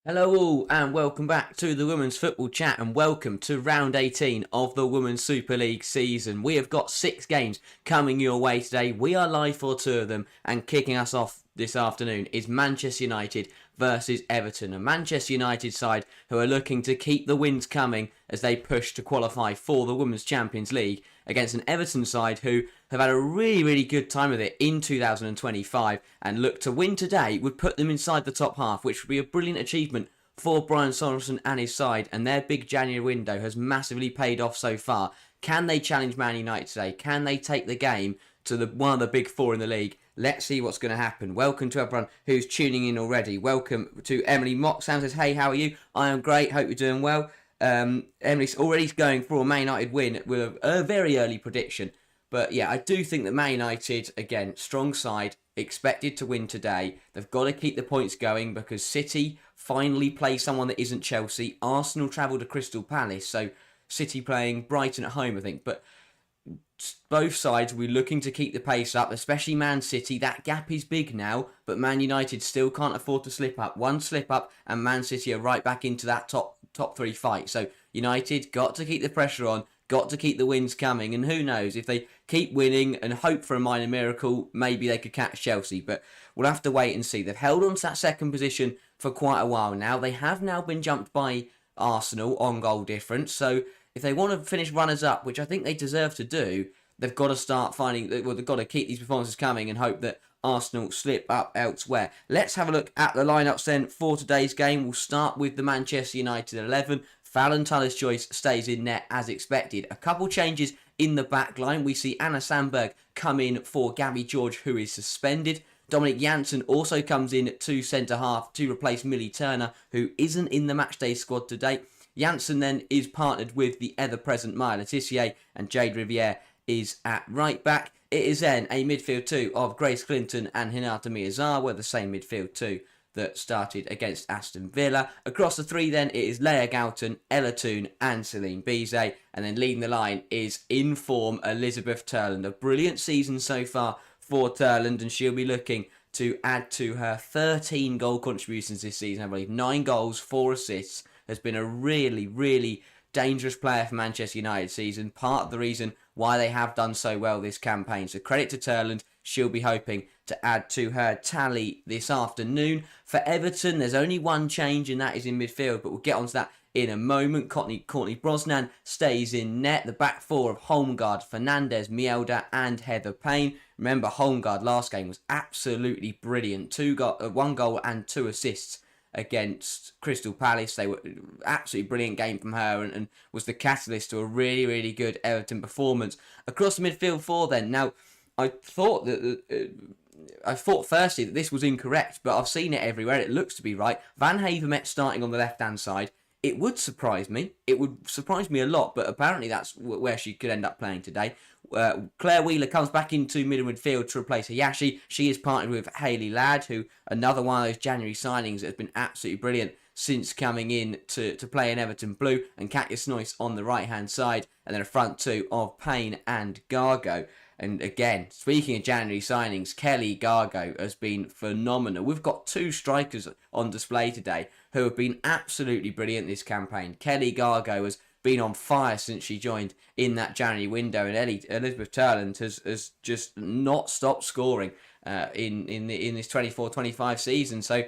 Hello all and welcome back to the Women's Football Chat and welcome to round 18 of the Women's Super League season. We have got 6 games coming your way today. We are live for 2 of them and kicking us off this afternoon is Manchester United versus Everton. A Manchester United side who are looking to keep the wins coming as they push to qualify for the Women's Champions League against an Everton side who have had a really good time with it in 2025 and look to win today would put them inside the top half, which would be a brilliant achievement for Brian Sorensen and his side, and their big January window has massively paid off so far. Can they challenge Man United today? Can they take the game to one of the big 4 in the league? Let's see what's going to happen. Welcome to everyone who's tuning in already. Welcome to Emily Mock. Sam says, hey, how are you? I am great. Hope you're doing well. Emily's already going for a Man United win with a very early prediction. But yeah, I do think that Man United, again, strong side, expected to win today. They've got to keep the points going because City finally play someone that isn't Chelsea. Arsenal travel to Crystal Palace, so City playing Brighton at home, I think. But both sides will be looking to keep the pace up, especially Man City. That gap is big now, but Man United still can't afford to slip up. One slip up and Man City are right back into that top 3 fight. So United got to keep the pressure on, got to keep the wins coming, and who knows, if they keep winning and hope for a minor miracle, maybe they could catch Chelsea, but we'll have to wait and see. They've held on to that second position for quite a while now. They have now been jumped by Arsenal on goal difference, so if they want to finish runners-up, which I think they deserve to do, they've got to start they've got to keep these performances coming and hope that Arsenal slip up elsewhere. Let's have a look at the lineups then for today's game. We'll start with the Manchester United 11. Fallon Tullis-Joyce stays in net as expected. A couple changes in the back line. We see Anna Sandberg come in for Gabby George, who is suspended. Dominic Janssen also comes in to centre-half to replace Millie Turner, who isn't in the matchday squad today. Janssen then is partnered with the ever-present Maya Letitia, and Jade Riviere is at right back. It is then a midfield 2 of Grace Clinton and Hinata Miyazawa, the same midfield 2 that started against Aston Villa. Across the 3 then, it is Leah Galton, Ella Toon and Celine Bizet. And then leading the line is in form Elizabeth Turland. A brilliant season so far for Turland, and she'll be looking to add to her 13 goal contributions this season. I believe 9 goals, 4 assists. Has been a really dangerous player for Manchester United season. Part of the reason why they have done so well this campaign. So credit to Turland. She'll be hoping to add to her tally this afternoon. For Everton, there's only one change, and that is in midfield, but we'll get onto that in a moment. Courtney Brosnan stays in net. The back 4 of Holmgard, Fernandez, Mielda and Heather Payne. Remember, Holmgard last game was absolutely brilliant. 1 goal and 2 assists against Crystal Palace. They were absolutely brilliant game from her and was the catalyst to a really good Everton performance. Across the midfield 4 then. Now, I thought firstly that this was incorrect, but I've seen it everywhere. It looks to be right. Van Havermet starting on the left-hand side. It would surprise me. It would surprise me a lot, but apparently that's where she could end up playing today. Claire Wheeler comes back into middle midfield to replace Hayashi. She is partnered with Hayley Ladd, who another one of those January signings that has been absolutely brilliant since coming in to play in Everton Blue, and Katja Snoyce on the right-hand side, and then a front 2 of Payne and Gargo. And again, speaking of January signings, Kelly Gargo has been phenomenal. We've got 2 strikers on display today who have been absolutely brilliant this campaign. Kelly Gargo has been on fire since she joined in that January window, and Elizabeth Turland has just not stopped scoring in this 24-25 season. So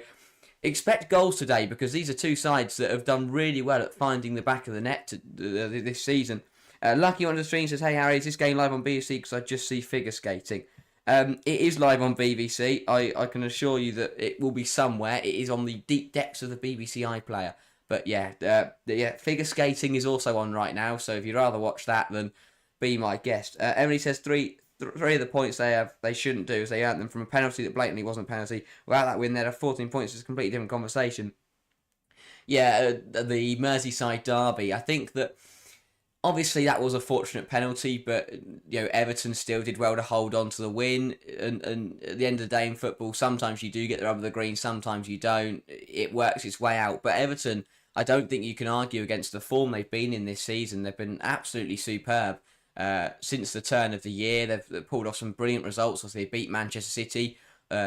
expect goals today, because these are 2 sides that have done really well at finding the back of the net this season. Lucky on the stream says, hey Harry, is this game live on BBC? Because I just see figure skating. It is live on BBC. I can assure you that it will be somewhere. It is on the deep depths of the BBC iPlayer. But yeah, figure skating is also on right now. So if you'd rather watch that, then be my guest. Emily says three of the points they shouldn't do is they earned them from a penalty that blatantly wasn't a penalty. Without that win, they'd have 14 points. It's a completely different conversation. Yeah, the Merseyside derby. I think that obviously that was a fortunate penalty, but Everton still did well to hold on to the win. And at the end of the day in football, sometimes you do get the rub of the green, sometimes you don't. It works its way out. But Everton, I don't think you can argue against the form they've been in this season. They've been absolutely superb since the turn of the year. They've pulled off some brilliant results as they beat Manchester City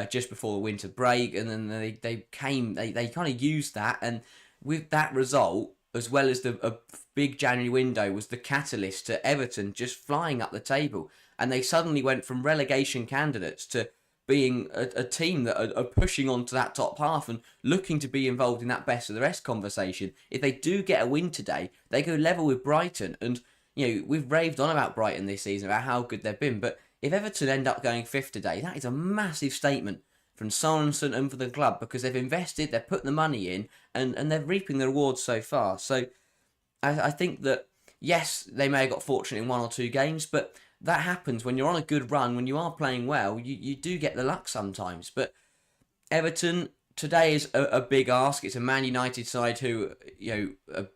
just before the winter break, and then they kind of used that, and with that result, as well as a big January window, was the catalyst to Everton just flying up the table, and they suddenly went from relegation candidates to being a team that are pushing on to that top half and looking to be involved in that best of the rest conversation. If they do get a win today, they go level with Brighton, and we've raved on about Brighton this season about how good they've been, but if Everton end up going fifth today, that is a massive statement from Sorensen and for the club, because they've invested, they've put the money in, and they're reaping the rewards so far. So I think that, yes, they may have got fortunate in 1 or 2 games, but that happens when you're on a good run, when you are playing well, you do get the luck sometimes. But Everton, today is a big ask. It's a Man United side who,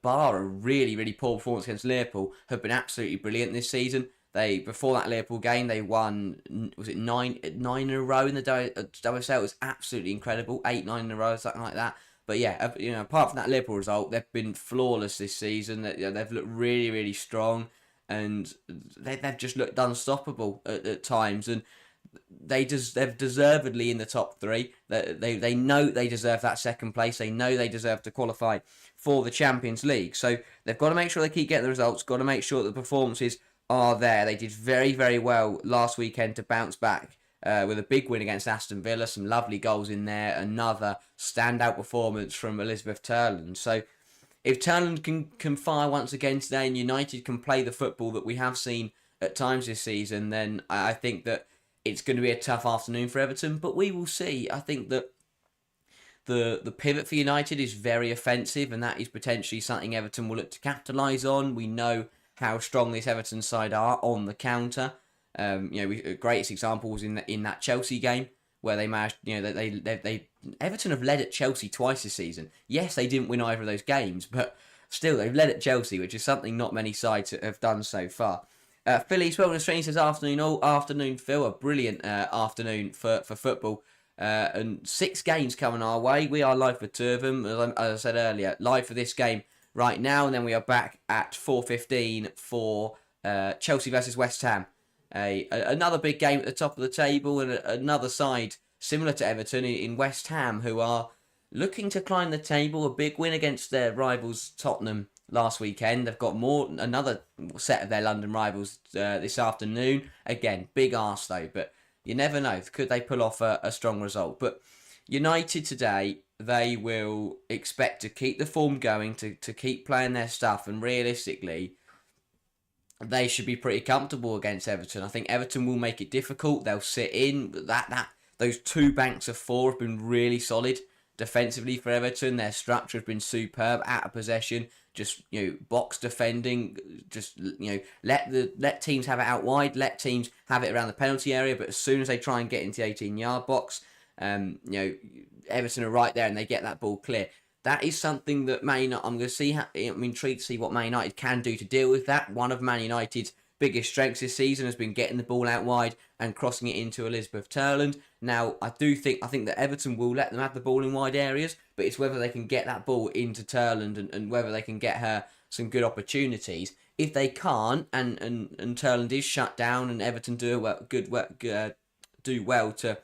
bar a really, really poor performance against Liverpool, have been absolutely brilliant this season. Before that Liverpool game, they won, was it nine in a row in the WSL? It was absolutely incredible. 8-9 in a row, something like that. But yeah, apart from that Liverpool result, they've been flawless this season. They've looked really, really strong, and they've just looked unstoppable at times. And they're deservedly in the top 3. They know they deserve that second place. They know they deserve to qualify for the Champions League. So they've got to make sure they keep getting the results. Got to make sure that the performances are there. They did very, very well last weekend to bounce back with a big win against Aston Villa. Some lovely goals in there. Another standout performance from Elizabeth Turland. So if Turland can fire once again today and United can play the football that we have seen at times this season, then I think that it's going to be a tough afternoon for Everton. But we will see. I think that the pivot for United is very offensive, and that is potentially something Everton will look to capitalise on. We know how strong this Everton side are on the counter. Greatest example was in that Chelsea game where they managed. Everton have led at Chelsea twice this season. Yes, they didn't win either of those games, but still they've led at Chelsea, which is something not many sides have done so far. Philly's Wellness Training says afternoon, Phil. A brilliant afternoon for football. And 6 games coming our way. We are live for 2 of them, as I said earlier. Live for this game right now, and then we are back at 4:15 for Chelsea versus West Ham. Another big game at the top of the table, and another side similar to Everton in West Ham, who are looking to climb the table. A big win against their rivals Tottenham last weekend. They've got another set of their London rivals this afternoon. Again, big arse though, but you never know. Could they pull off a strong result? But United today, they will expect to keep the form going, to keep playing their stuff, and realistically, they should be pretty comfortable against Everton. I think Everton will make it difficult. They'll sit in. Those 2 banks of 4 have been really solid defensively for Everton. Their structure has been superb, out of possession, just box defending, just let teams have it out wide, let teams have it around the penalty area, but as soon as they try and get into the 18-yard box, Everton are right there and they get that ball clear. That is something that Man United, I'm intrigued to see what Man United can do to deal with that. One of Man United's biggest strengths this season has been getting the ball out wide and crossing it into Elizabeth Turland. Now, I think that Everton will let them have the ball in wide areas, but it's whether they can get that ball into Turland and whether they can get her some good opportunities. If they can't, and Turland is shut down, and Everton do well to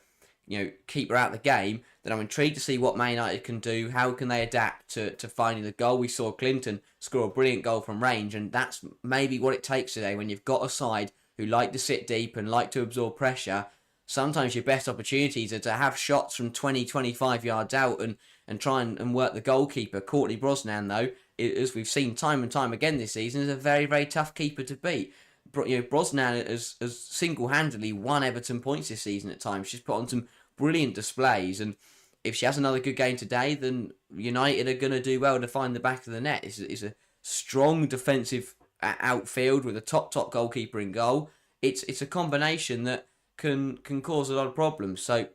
keep her out of the game, then I'm intrigued to see what Man United can do. How can they adapt to finding the goal? We saw Clinton score a brilliant goal from range, and that's maybe what it takes today when you've got a side who like to sit deep and like to absorb pressure. Sometimes your best opportunities are to have shots from 20, 25 yards out and try and work the goalkeeper. Courtney Brosnan, though, as we've seen time and time again this season, is a very, very tough keeper to beat. Brosnan has single-handedly won Everton points this season at times. She's put on some brilliant displays, and if she has another good game today, then United are going to do well to find the back of the net. It's a strong defensive outfield with a top goalkeeper in goal. It's a combination that can cause a lot of problems. So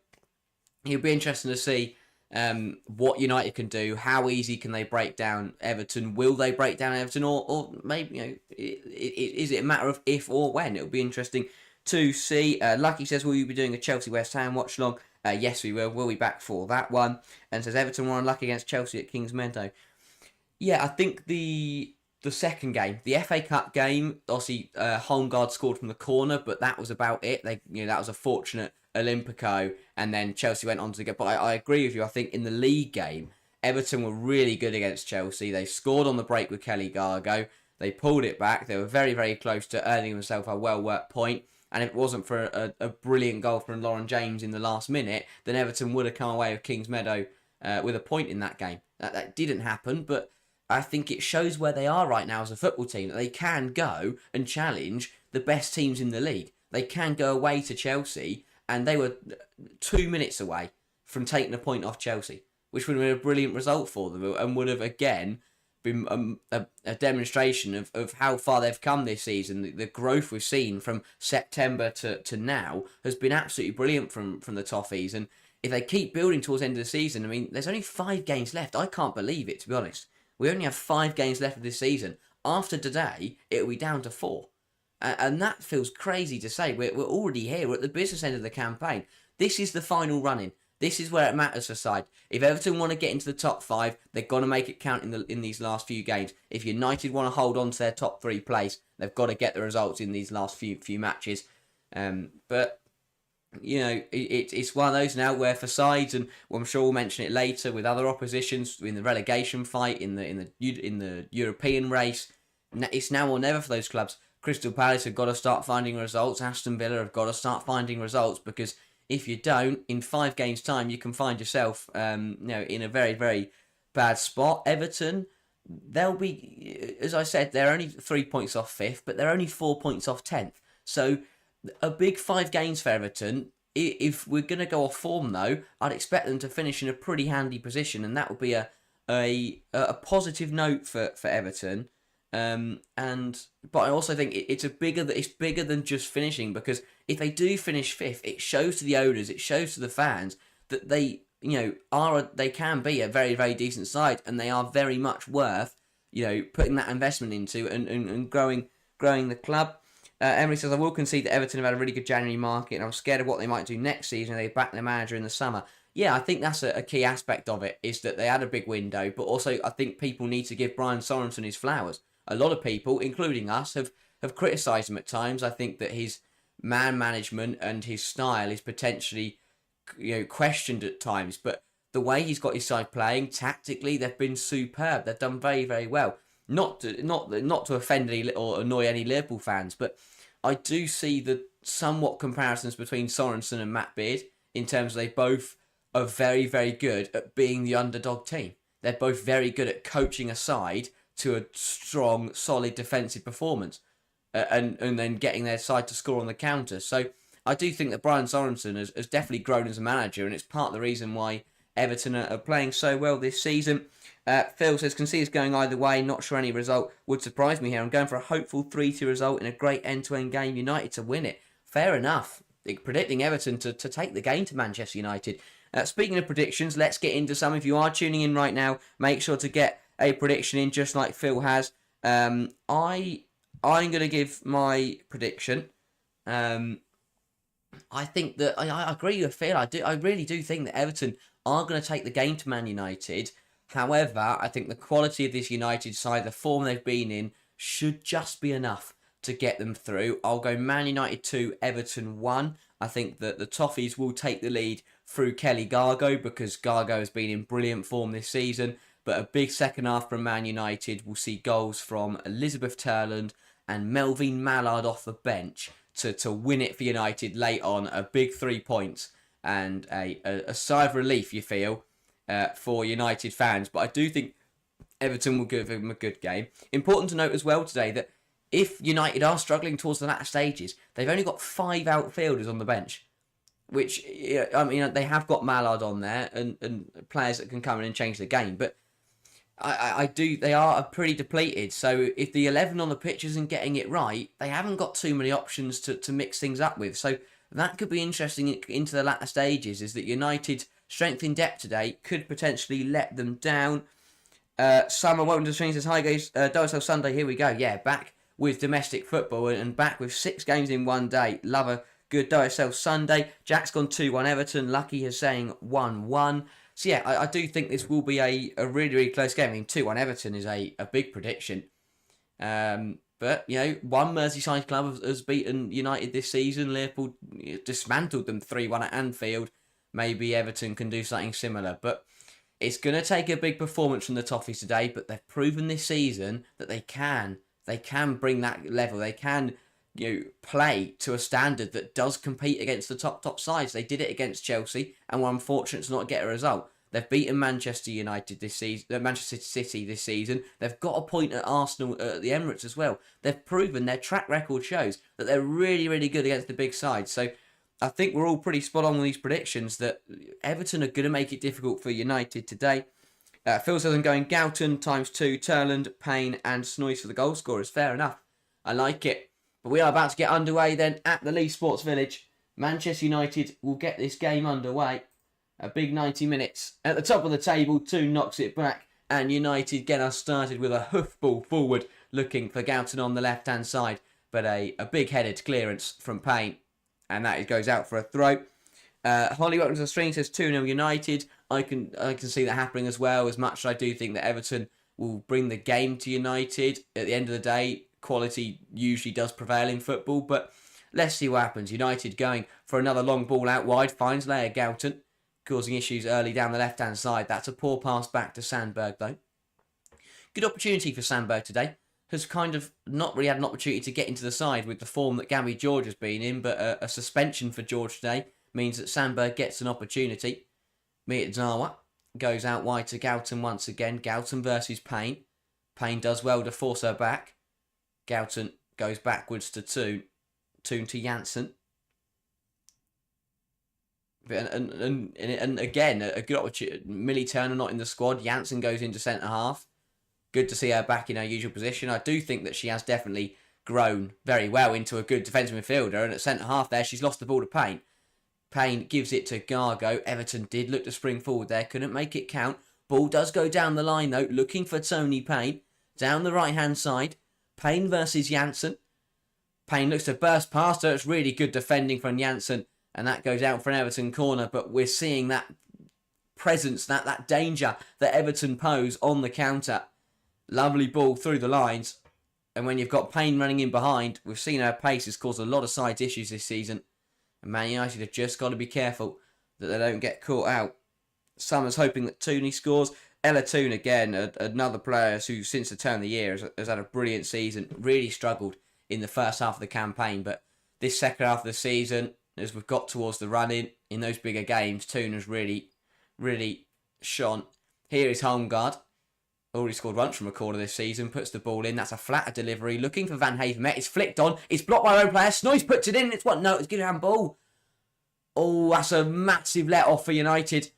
it'll be interesting to see what United can do. How easy can they break down Everton? Will they break down Everton, or maybe is it a matter of if or when? It'll be interesting to see. Lucky says, will you be doing a Chelsea West Ham watch along? Yes, we will. We'll be back for that one. And says Everton were unlucky against Chelsea at Kings Meadow. Yeah, I think the second game, the FA Cup game, obviously Holmgard scored from the corner, but that was about it. That was a fortunate Olympico, and then Chelsea went on to get. But I agree with you. I think in the league game, Everton were really good against Chelsea. They scored on the break with Kelly Gargo. They pulled it back. They were very, very close to earning themselves a well-worked point. And if it wasn't for a brilliant goal from Lauren James in the last minute, then Everton would have come away with Kings Meadow with a point in that game. That didn't happen, but I think it shows where they are right now as a football team, that they can go and challenge the best teams in the league. They can go away to Chelsea, and they were 2 minutes away from taking a point off Chelsea, which would have been a brilliant result for them and would have, again, been a demonstration of how far they've come this season. The growth we've seen from September to now has been absolutely brilliant from the Toffees. And if they keep building towards the end of the season, I mean, there's only 5 games left. I can't believe it, to be honest. We only have 5 games left of this season. After today, it'll be down to 4. And that feels crazy to say. We're already here. We're at the business end of the campaign. This is the final run-in. This is where it matters for side. If Everton want to get into the top 5, they've got to make it count in these last few games. If United want to hold on to their top 3 place, they've got to get the results in these last few matches. But you know, it's one of those now where for sides, and I'm sure we'll mention it later with other oppositions in the relegation fight, in the European race, it's now or never for those clubs. Crystal Palace have got to start finding results. Aston Villa have got to start finding results, because if you don't, in 5 games' time, you can find yourself, in a very, very bad spot. Everton, they'll be, as I said, they're only 3 points off 5th, but they're only 4 points off 10th. So a big 5 games for Everton. If we're going to go off form, though, I'd expect them to finish in a pretty handy position, and that would be a positive note for Everton. But I also think it's bigger than just finishing, because if they do finish 5th, it shows to the owners, it shows to the fans that they they can be a very, very decent side, and they are very much worth putting that investment into and growing the club. Emily says, I will concede that Everton have had a really good January market, and I'm scared of what they might do next season if they back their manager in the summer. Yeah, I think that's a key aspect of it, is that they had a big window, but also I think people need to give Brian Sorensen his flowers. A lot of people, including us, have criticised him at times. I think that his man management and his style is potentially questioned at times, but the way he's got his side playing tactically, they've been superb. They've done very, very well. Not to offend any or annoy any Liverpool fans, but I do see the somewhat comparisons between Sorensen and Matt Beard in terms of they both are very, very good at being the underdog team. They're both very good at coaching a side to a strong, solid defensive performance, and then getting their side to score on the counter. So I do think that Brian Sorensen has definitely grown as a manager, and it's part of the reason why Everton are playing so well this season. Phil says, can see it's going either way, not sure any result would surprise me here. I'm going for a hopeful 3-2 result in a great end-to-end game, United to win it. Fair enough. Predicting Everton to take the game to Manchester United. Speaking of predictions, let's get into some. If you are tuning in right now, make sure to get a prediction in, just like Phil has. I'm going to give my prediction. I think that I agree with Phil. I really do think that Everton are going to take the game to Man United. However, I think the quality of this United side, the form they've been in, should just be enough to get them through. I'll go Man United 2, Everton 1. I think that the Toffees will take the lead through Kelly Gargo, because Gargo has been in brilliant form this season. But a big second half from Man United will see goals from Elizabeth Turland and Melvin Mallard off the bench to win it for United late on. A big 3 points and a sigh of relief, you feel, for United fans. But I do think Everton will give them a good game. Important to note as well today that if United are struggling towards the latter stages, they've only got 5 outfielders on the bench. Which, I mean, they have got Mallard on there and players that can come in and change the game. But they are pretty depleted. So if the 11 on the pitch isn't getting it right, they haven't got too many options to mix things up with. So that could be interesting into the latter stages, is that United's strength in depth today could potentially let them down. Summer, welcome to the stream, says, hi guys, WSL Sunday, here we go. Yeah, back with domestic football and back with 6 games in one day. Love a good WSL Sunday. Jack's gone 2-1 Everton. Lucky is saying 1-1. So yeah, I do think this will be a really, really close game. I mean, 2-1 Everton is a big prediction. But, one Merseyside club has beaten United this season. Liverpool dismantled them 3-1 at Anfield. Maybe Everton can do something similar. But it's going to take a big performance from the Toffees today. But they've proven this season that they can. They can bring that level. They can play to a standard that does compete against the top sides. They did it against Chelsea and were unfortunate to not get a result. They've beaten Manchester United this season, Manchester City this season. They've got a point at Arsenal at the Emirates as well. They've proven their track record shows that they're really, really good against the big sides. So I think we're all pretty spot on with these predictions that Everton are going to make it difficult for United today. Phil says I'm going Goughton ×2, Turland, Payne and Snoyce for the goal scorers. Fair enough. I like it. But we are about to get underway then at the Leigh Sports Village. Manchester United will get this game underway. A big 90 minutes. At the top of the table, Toon knocks it back. And United get us started with a hoof ball forward, looking for Goughton on the left-hand side. But a big-headed clearance from Payne. And that goes out for a throw. Holly, welcome to the stream, says 2-0 United. I can see that happening as well, as much as I do think that Everton will bring the game to United. At the end of the day, quality usually does prevail in football. But let's see what happens. United going for another long ball out wide. Finds Leia Goughton, causing issues early down the left-hand side. That's a poor pass back to Sandberg, though. Good opportunity for Sandberg today. Has kind of not really had an opportunity to get into the side with the form that Gabby George has been in, but a suspension for George today means that Sandberg gets an opportunity. Miyazawa goes out wide to Goughton once again. Goughton versus Payne. Payne does well to force her back. Goughton goes backwards to Toon. Toon to Janssen. And again, a good opportunity. Millie Turner not in the squad. Janssen goes into centre half. Good to see her back in her usual position. I do think that she has definitely grown very well into a good defensive midfielder. And at centre half there, she's lost the ball to Payne. Payne gives it to Gargo. Everton did look to spring forward there. Couldn't make it count. Ball does go down the line though. Looking for Tony Payne. Down the right-hand side. Payne versus Janssen. Payne looks to burst past her. It's really good defending from Janssen. And that goes out for an Everton corner. But we're seeing that presence, that danger that Everton pose on the counter. Lovely ball through the lines. And when you've got Payne running in behind, we've seen her pace has caused a lot of side issues this season. And Man United have just got to be careful that they don't get caught out. Summers hoping that Tooney scores. Ella Toon again, another player who since the turn of the year has had a brilliant season. Really struggled in the first half of the campaign. But this second half of the season, as we've got towards the run-in, in those bigger games, Toon has really, really shone. Here is Holmgaard. Already scored once from a corner this season. Puts the ball in. That's a flatter delivery. Looking for Van Havermet. It's flicked on. It's blocked by our own player. Snoyce puts it in. It's what? No, it's good handball. Oh, that's a massive let-off for United.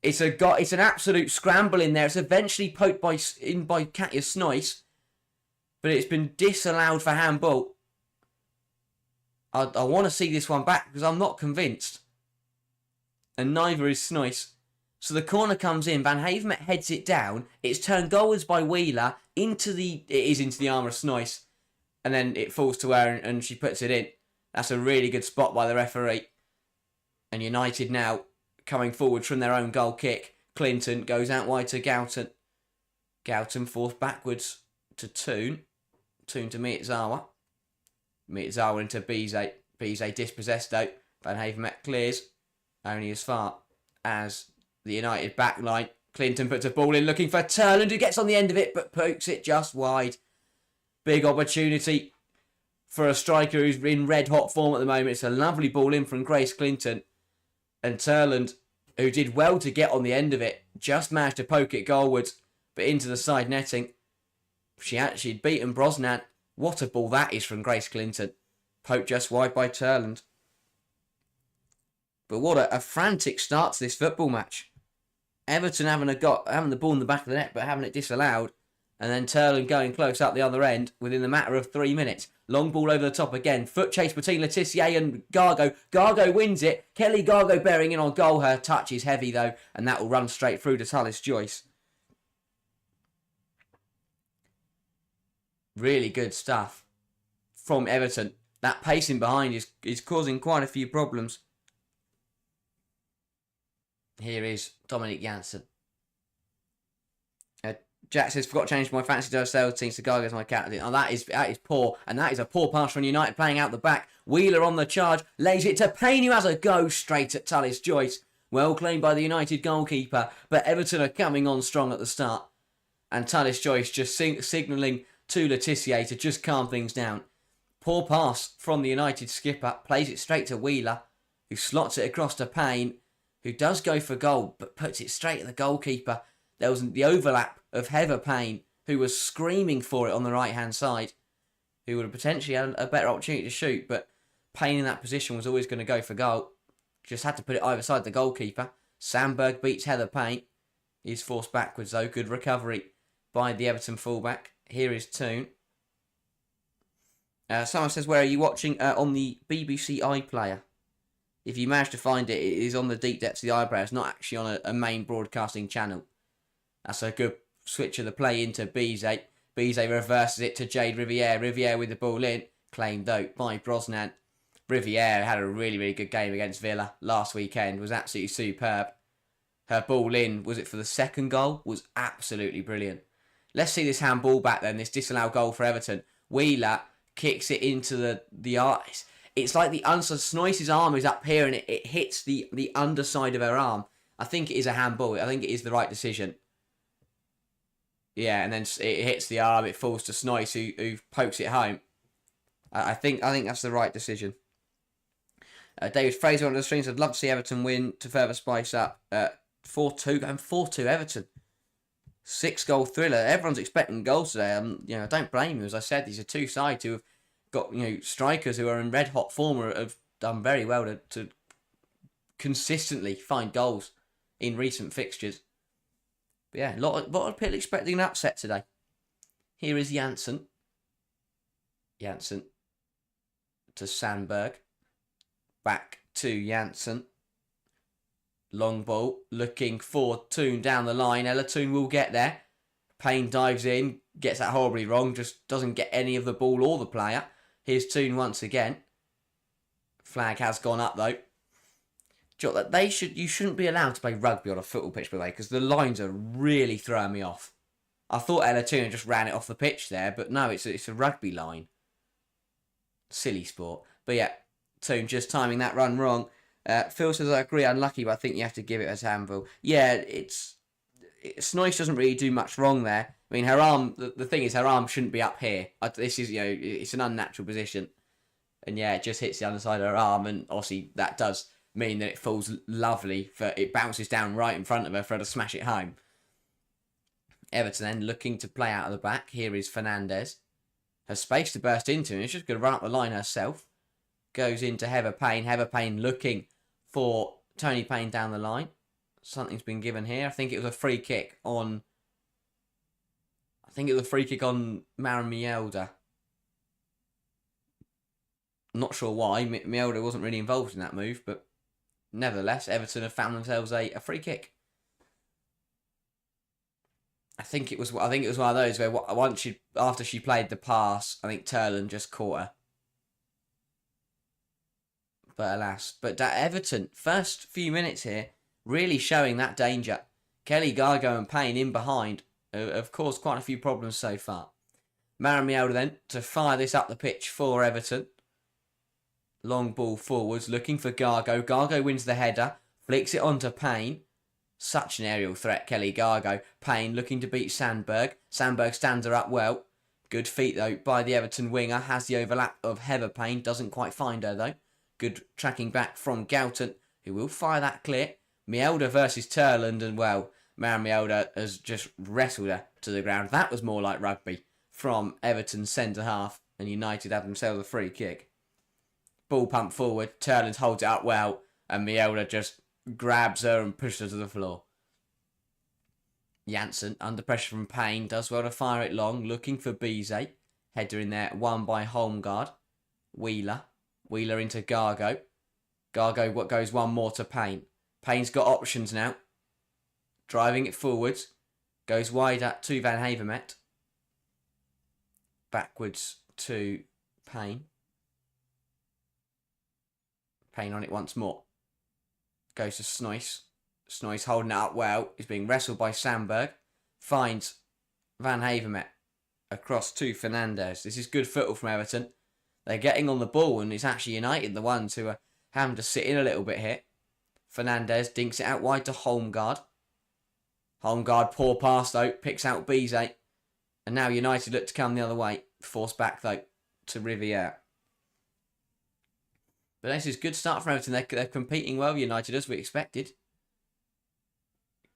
It's an absolute scramble in there. It's eventually poked by Katja Snoyce. But it's been disallowed for handball. I want to see this one back because I'm not convinced. And neither is Snoyce. So the corner comes in. Van Havermet heads it down. It's turned goalwards by Wheeler into the arm of Snoyce. And then it falls to her and she puts it in. That's a really good spot by the referee. And United now coming forward from their own goal kick. Clinton goes out wide to Goughton. Goughton forced backwards to Toon. Toon to Miyazawa. Miyazawa into Bizet. Bizet dispossessed though. Van Havermet clears. Only as far as the United back line. Clinton puts a ball in looking for Turland, who gets on the end of it but pokes it just wide. Big opportunity for a striker who's in red hot form at the moment. It's a lovely ball in from Grace Clinton. And Turland, who did well to get on the end of it, just managed to poke it goalwards but into the side netting. She actually had beaten Brosnan. What a ball that is from Grace Clinton. Poked just wide by Turland. But what a frantic start to this football match. Everton having the ball in the back of the net but having it disallowed. And then Turland going close up the other end within the matter of 3 minutes. Long ball over the top again. Foot chase between Letitia and Gargo. Gargo wins it. Kelly Gargo bearing in on goal. Her touch is heavy though. And that will run straight through to Tullis Joyce. Really good stuff from Everton. That pacing behind is causing quite a few problems. Here is Dominic Janssen. Jack says, forgot to change my fantasy WSL team. Sagago's my captain. Oh, that is poor. And that is a poor pass from United playing out the back. Wheeler on the charge. Lays it to Payne, who has a go straight at Tullis Joyce. Well claimed by the United goalkeeper. But Everton are coming on strong at the start. And Tullis Joyce just signalling to Letitia to just calm things down. Poor pass from the United skipper. Plays it straight to Wheeler, who slots it across to Payne, who does go for goal, but puts it straight at the goalkeeper. There was the overlap of Heather Payne, who was screaming for it on the right-hand side, who would have potentially had a better opportunity to shoot, but Payne in that position was always going to go for goal. Just had to put it either side the goalkeeper. Sandberg beats Heather Payne. He's forced backwards though. Good recovery by the Everton fullback. Here is Toon. Someone says, where are you watching? On the BBC iPlayer. If you manage to find it, it is on the deep depths of the iPlayer. It's not actually on a main broadcasting channel. That's a good switch of the play into Bizet. Bizet reverses it to Jade Riviere. Riviere with the ball in. Claimed though by Brosnan. Riviere had a really, really good game against Villa last weekend. Was absolutely superb. Her ball in, was it for the second goal? Was absolutely brilliant. Let's see this handball back then. This disallowed goal for Everton. Wheeler kicks it into the eyes. It's like the Snoyce's arm is up here and it hits the underside of her arm. I think it is a handball. I think it is the right decision. Yeah, and then it hits the arm. It falls to Snoyce, who pokes it home. I think that's the right decision. David Fraser on the stream said, "Love to see Everton win to further spice up." 4-2, going 4-2 Everton. 6-goal thriller. Everyone's expecting goals today. I don't blame you. As I said, these are two sides who have got strikers who are in red hot form or have done very well to consistently find goals in recent fixtures. But yeah, a lot of people expecting an upset today. Here is Janssen. Janssen to Sandberg. Back to Janssen. Long ball, looking for Toon down the line. Ella Toon will get there. Payne dives in, gets that horribly wrong, just doesn't get any of the ball or the player. Here's Toon once again. Flag has gone up though. You shouldn't be allowed to play rugby on a football pitch, by the way, because the lines are really throwing me off. I thought Ella Toon just ran it off the pitch there, but no, it's a rugby line. Silly sport. But yeah, Toon just timing that run wrong. Phil says, I agree, unlucky, but I think you have to give it a handball. Yeah, Snoyce doesn't really do much wrong there. I mean, her arm, the thing is, her arm shouldn't be up here. This is, it's an unnatural position. And yeah, it just hits the underside of her arm, and obviously that does mean that it falls lovely. It bounces down right in front of her for her to smash it home. Everton then looking to play out of the back. Here is Fernandez. Has space to burst into, and it's just going to run up the line herself. Goes into Heather Payne. Heather Payne looking for Tony Payne down the line. Something's been given here. I think it was a free kick on... Maren Mielda. Not sure why. Mielda wasn't really involved in that move, but nevertheless, Everton have found themselves a free kick. I think it was one of those where after she played the pass, I think Turland just caught her. But alas, Everton, first few minutes here, really showing that danger. Kelly, Gargo and Payne in behind have caused quite a few problems so far. Maren Mielda then to fire this up the pitch for Everton. Long ball forwards, looking for Gargo. Gargo wins the header, flicks it onto Payne. Such an aerial threat, Kelly Gargo. Payne looking to beat Sandberg. Sandberg stands her up well. Good feet though by the Everton winger. Has the overlap of Heather Payne. Doesn't quite find her though. Good tracking back from Galton, who will fire that clear. Mielda versus Turland, and well, Maren Mielda has just wrestled her to the ground. That was more like rugby from Everton's centre half, and United have themselves a free kick. Ball pump forward, Turland holds it up well, and Mielda just grabs her and pushes her to the floor. Janssen, under pressure from Payne, does well to fire it long, looking for Bizet. Header in there, won by Holmgard. Wheeler into Gargo. Gargo goes one more to Payne. Payne's got options now. Driving it forwards. Goes wide up to Van Havermet. Backwards to Payne. Payne on it once more. Goes to Snoyce. Snoyce holding it up well. Is being wrestled by Sandberg. Finds Van Havermet across to Fernandes. This is good football from Everton. They're getting on the ball, and it's actually United the ones who are having to sit in a little bit here. Fernandes dinks it out wide to Holmgard. Holmgard, poor pass though, picks out Bizet. And now United look to come the other way. Forced back though to Riviere. But this is good start for Everton. They're competing well, United, as we expected.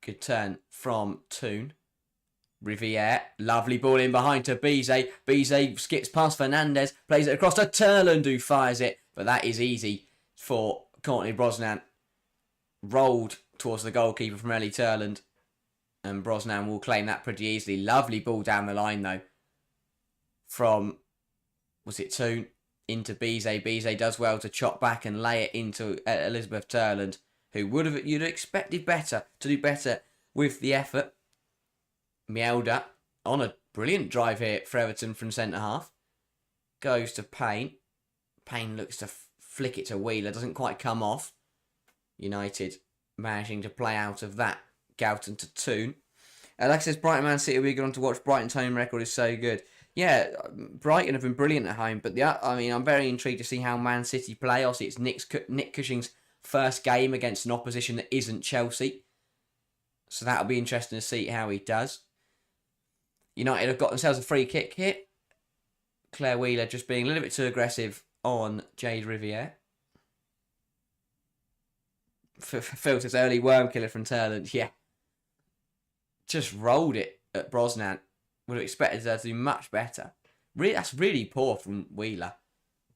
Good turn from Toon. Riviere, lovely ball in behind to Bizet. Bizet skips past Fernandes, plays it across to Turland, who fires it. But that is easy for Courtney Brosnan. Rolled towards the goalkeeper from Ellie Turland. And Brosnan will claim that pretty easily. Lovely ball down the line, though. From, was it Toon? Into Bizet. Bizet does well to chop back and lay it into Elizabeth Turland, who you'd have expected better, to do better with the effort. Mielda on a brilliant drive here for Everton from centre half. Goes to Payne. Payne looks to flick it to Wheeler. Doesn't quite come off. United managing to play out of that. Galton to Toon. Alex says Brighton Man City, we're going to watch. Brighton's home record is so good. Yeah, Brighton have been brilliant at home, but I'm very intrigued to see how Man City play. Obviously, it's Nick Cushing's first game against an opposition that isn't Chelsea. So that'll be interesting to see how he does. United have got themselves a free kick here. Claire Wheeler just being a little bit too aggressive on Jade Riviere. Phil says early worm killer from Turland. Yeah. Just rolled it at Brosnan. Would have expected her to do much better. That's really poor from Wheeler.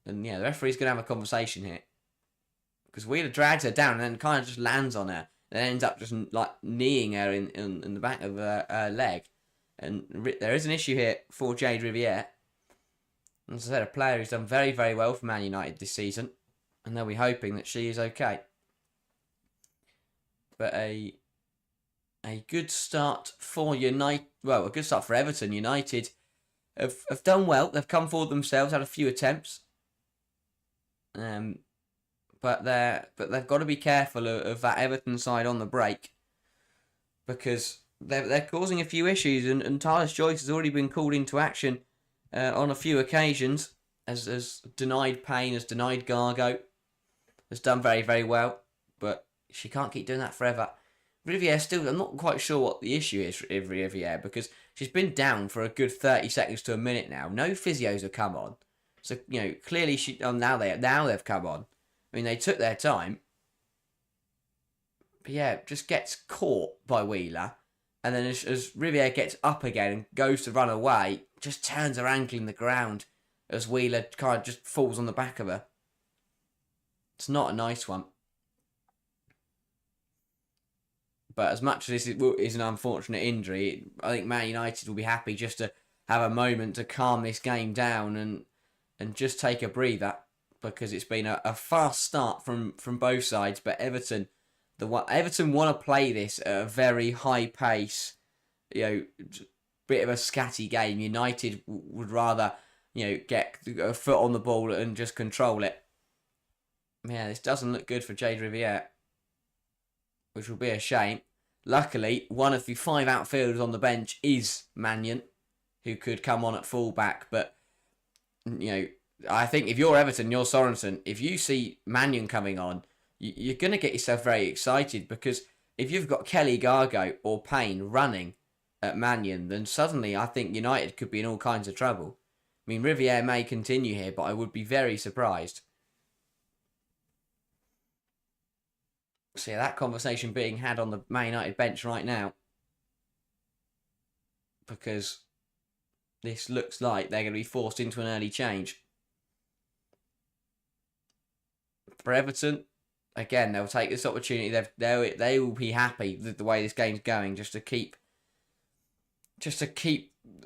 And yeah, the referee's going to have a conversation here. Because Wheeler drags her down and then kind of just lands on her. Then ends up just like kneeing her in the back of her leg. And there is an issue here for Jade Riviere. As I said, a player who's done very, very well for Man United this season. And they'll be hoping that she is okay. But a good start for United. Well, a good start for Everton. United have done well. They've come forward themselves, had a few attempts. But they've got to be careful of that Everton side on the break. Because they're causing a few issues. And Tyler Joyce has already been called into action on a few occasions. Has denied Payne, has denied Gargo. Has done very, very well. But she can't keep doing that forever. Riviere still, I'm not quite sure what the issue is for Riviere because she's been down for a good 30 seconds to a minute now. No physios have come on. So, clearly now they've come on. I mean, they took their time. But yeah, just gets caught by Wheeler. And then as Riviere gets up again and goes to run away, just turns her ankle in the ground as Wheeler kind of just falls on the back of her. It's not a nice one. But as much as this is an unfortunate injury, I think Man United will be happy just to have a moment to calm this game down and just take a breather because it's been a fast start from both sides. But Everton want to play this at a very high pace, bit of a scatty game. United would rather get a foot on the ball and just control it. Yeah, this doesn't look good for Jade Riviere, which will be a shame. Luckily, one of the 5 outfielders on the bench is Mannion, who could come on at fullback. But, I think if you're Everton, you're Sorensen, if you see Mannion coming on, you're going to get yourself very excited because if you've got Kelly Gargo or Payne running at Mannion, then suddenly I think United could be in all kinds of trouble. I mean, Riviere may continue here, but I would be very surprised. So yeah, that conversation being had on the Man United bench right now. Because this looks like they're going to be forced into an early change. For Everton, again, they'll take this opportunity. They will be happy with the way this game's going, just to keep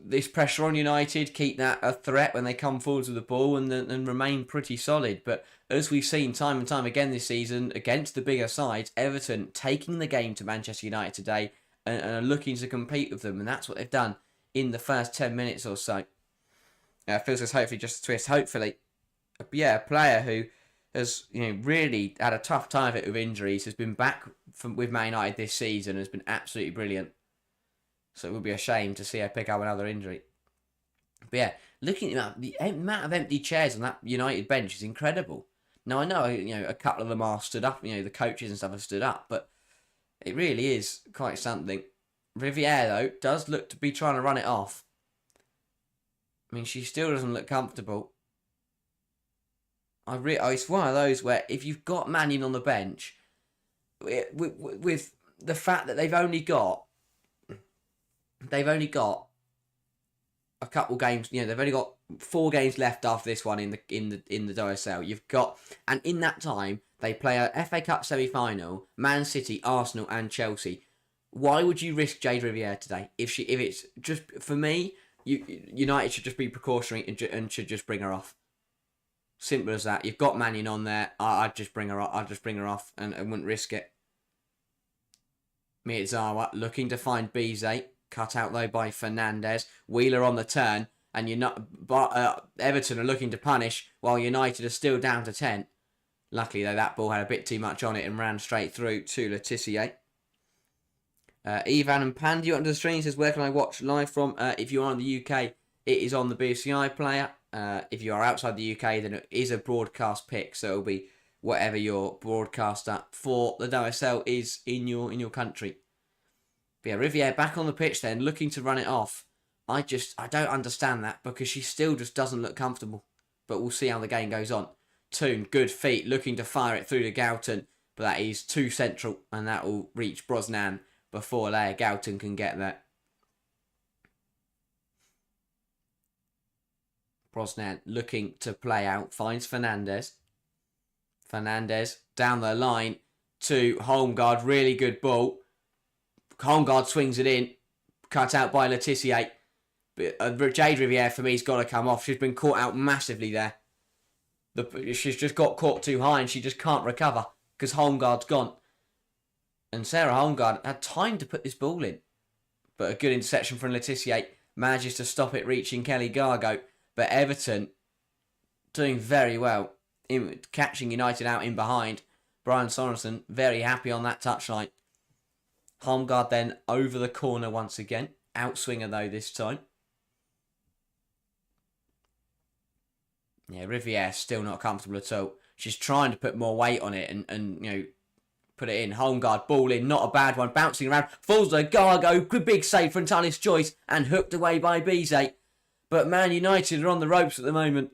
this pressure on United, keep that a threat when they come forwards with the ball, and remain pretty solid. But as we've seen time and time again this season, against the bigger sides, Everton taking the game to Manchester United today and are looking to compete with them, and that's what they've done in the first 10 minutes or so. Phil says hopefully just a twist. Hopefully, yeah, a player who has really had a tough time of it with injuries, has been back with Man United this season, has been absolutely brilliant. So it would be a shame to see her pick up another injury. But yeah, looking at the amount of empty chairs on that United bench is incredible. Now I know a couple of them are stood up. The coaches and stuff have stood up, but it really is quite something. Riviere though does look to be trying to run it off. I mean, she still doesn't look comfortable. It's one of those where if you've got Mannion on the bench, with the fact that they've only got a couple games. They've only got 4 games left after this one in the WSL. You've got, and in that time they play a FA Cup semi-final, Man City, Arsenal, and Chelsea. Why would you risk Jade Riviere today? If it's just for me, United should just be precautionary and should just bring her off. Simple as that. You've got Mannion on there. I'd just bring her off. I'd just bring her off and wouldn't risk it. Miyazawa looking to find Bizet. Cut out though by Fernandez. Wheeler on the turn, and Everton are looking to punish while United are still down to 10. Luckily though, that ball had a bit too much on it and ran straight through to Letitia. Ivan and Pandy onto the stream says, where can I watch live from? If you are in the UK, it is on the BCI player. If you are outside the UK, then it is a broadcast pick, so it'll be whatever your broadcaster for the WSL is in your country. But yeah, Riviere back on the pitch then, looking to run it off. I don't understand that, because she still just doesn't look comfortable. But we'll see how the game goes on. Toon, good feet, looking to fire it through to Goughton, but that is too central, and that will reach Brosnan before Leia Goughton can get there. Brosnan looking to play out, finds Fernandez. Fernandez down the line to Holmgard, really good ball. Holmgard swings it in, cut out by Letitia. But Jade Riviere for me has got to come off. She's been caught out massively there. She's just got caught too high and she just can't recover because Holmgard's gone. And Sarah Holmgard had time to put this ball in. But a good interception from Letitia manages to stop it reaching Kelly Gargo. But Everton doing very well in catching United out in behind. Brian Sorensen very happy on that touchline. Holmgard then over the corner once again. Outswinger though this time. Yeah, Riviere still not comfortable at all. She's trying to put more weight on it and put it in. Holmgard ball in, not a bad one. Bouncing around, falls to Gargo. Good big save from Talis Joyce and hooked away by Bizet. But Man United are on the ropes at the moment.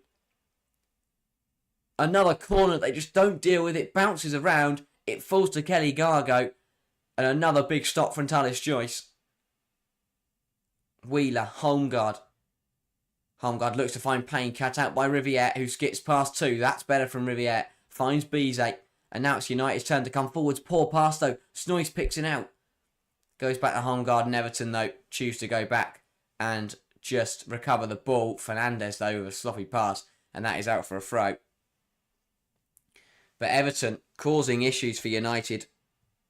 Another corner, they just don't deal with it. Bounces around, it falls to Kelly Gargo. And another big stop from Talis Joyce. Wheeler, Holmgard. Holmgard looks to find Payne, cut out by Riviere, who skips past 2. That's better from Riviere. Finds Bizet. And now it's United's turn to come forwards. Poor pass though. Snoyce picks it out. Goes back to Holmgard and Everton though. Choose to go back and just recover the ball. Fernandez though with a sloppy pass. And that is out for a throw. But Everton causing issues for United.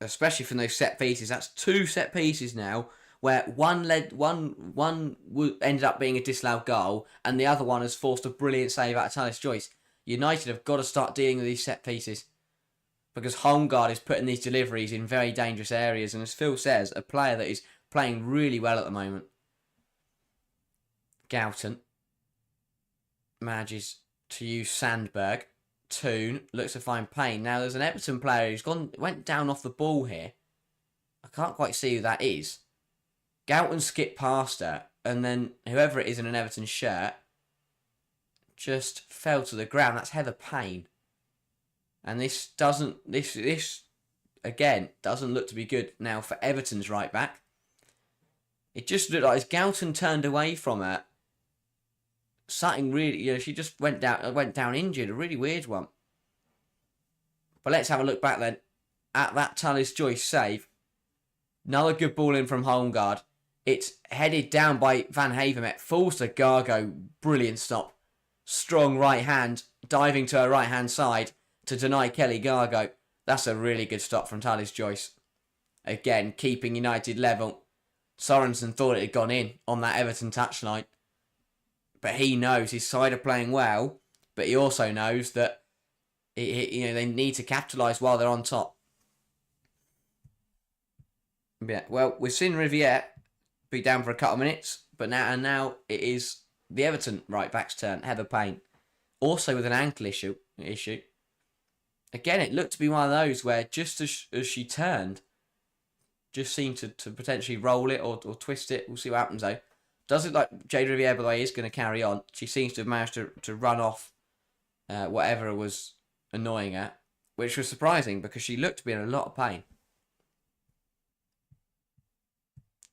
Especially from those set pieces. That's 2 set pieces now, where one ended up being a disallowed goal, and the other one has forced a brilliant save out of Talis Joyce. United have got to start dealing with these set pieces, because Holmgard is putting these deliveries in very dangerous areas, and as Phil says, a player that is playing really well at the moment. Goughton manages to use Sandberg. Toon looks to find Payne. Now there's an Everton player who's went down off the ball here. I can't quite see who that is. Goughton skipped past her, and then whoever it is in an Everton shirt just fell to the ground. That's Heather Payne. And this again doesn't look to be good now for Everton's right back. It just looked like as Goughton turned away from her, something really, she just went down injured. A really weird one. But let's have a look back then at that Talis Joyce save. Another good ball in from Holmgard. It's headed down by Van Havermet. Falls to Gargo. Brilliant stop. Strong right hand. Diving to her right hand side to deny Kelly Gargo. That's a really good stop from Talis Joyce. Again, keeping United level. Sorensen thought it had gone in on that Everton touchline. But he knows his side are playing well. But he also knows that they need to capitalise while they're on top. Yeah, well, we've seen Riviere be down for a couple of minutes. But now it is the Everton right back's turn. Heather Payne, also with an ankle issue. Again, it looked to be one of those where just as she turned, just seemed to potentially roll it or twist it. We'll see what happens though. Does it like Jade Riviere is going to carry on? She seems to have managed to run off whatever was annoying her, which was surprising because she looked to be in a lot of pain.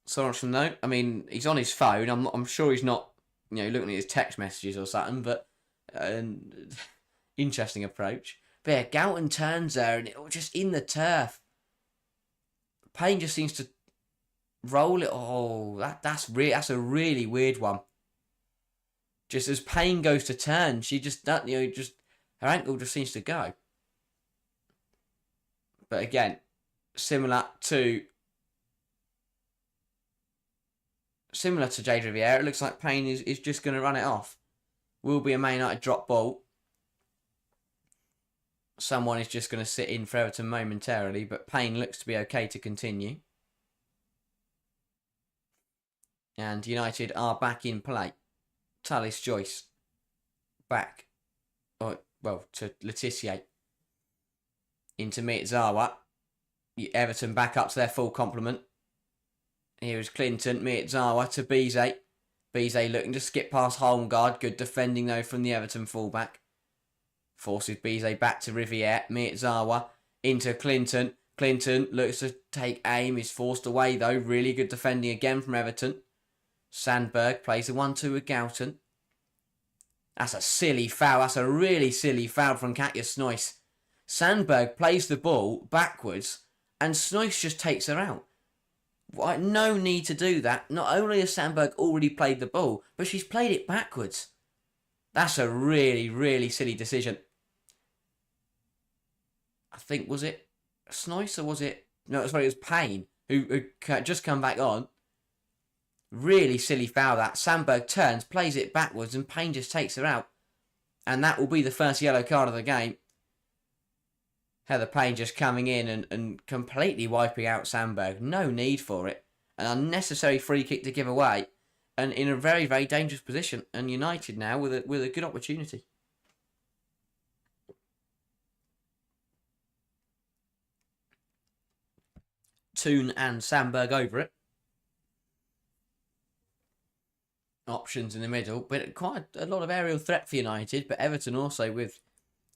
Someone should know. I mean, he's on his phone. I'm sure he's not, looking at his text messages or something. But interesting approach. But yeah, Galton turns there and it was just in the turf. Payne just seems to roll it. Oh, that's a really weird one. Just as Payne goes to turn, she just her ankle just seems to go. But again, similar to Jade Riviere, it looks like Payne is just going to run it off. Will be a Man United drop ball. Someone is just going to sit in for Everton momentarily, but Payne looks to be okay to continue. And United are back in play. Tallis Joyce back. To Letitia. Into Miyazawa. Everton back up to their full complement. Here is Clinton. Miyazawa to Bizet. Bizet looking to skip past Holmgard. Good defending though from the Everton fullback. Forces Bizet back to Riviere. Miyazawa into Clinton. Clinton looks to take aim. Is forced away though. Really good defending again from Everton. Sandberg plays a 1-2 with Galton. That's a silly foul. That's a really silly foul from Katja Snoyce. Sandberg plays the ball backwards and Snoyce just takes her out. No need to do that. Not only has Sandberg already played the ball, but she's played it backwards. That's a really, really silly decision. I think, was it Snoyce or was it... No, sorry, it was Payne who just come back on. Really silly foul that. Sandberg turns, plays it backwards, and Payne just takes her out. And that will be the first yellow card of the game. Heather Payne just coming in and completely wiping out Sandberg. No need for it. An unnecessary free kick to give away. And in a very, very dangerous position. And United now with a good opportunity. Toon and Sandberg over it. Options in the middle, but quite a lot of aerial threat for United. But Everton also with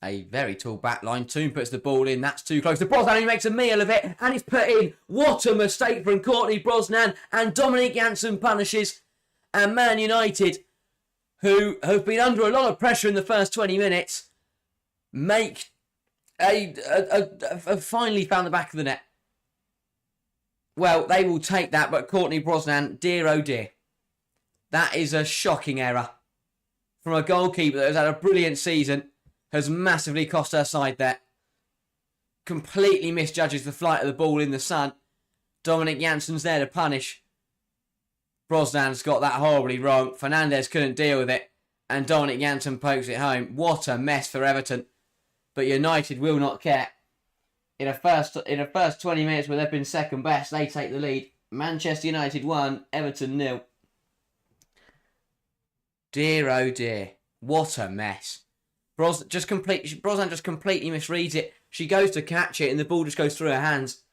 a very tall back line. Toon puts the ball in. That's too close to Brosnan. He makes a meal of it, and it's put in. What a mistake from Courtney Brosnan, and Dominic Janssen punishes. And Man United, who have been under a lot of pressure in the first 20 minutes, make finally found the back of the net. Well, they will take that, but Courtney Brosnan, dear oh dear. That is a shocking error from a goalkeeper that has had a brilliant season, has massively cost her side there. Completely misjudges the flight of the ball in the sun. Dominic Janssen's there to punish. Brosnan's got that horribly wrong. Fernandez couldn't deal with it, and Dominic Janssen pokes it home. What a mess for Everton. But United will not care. In the first 20 minutes where they've been second best, they take the lead. Manchester United 1, Everton 0. Dear oh dear, what a mess. Brosnan just completely misreads it. She goes to catch it and the ball just goes through her hands.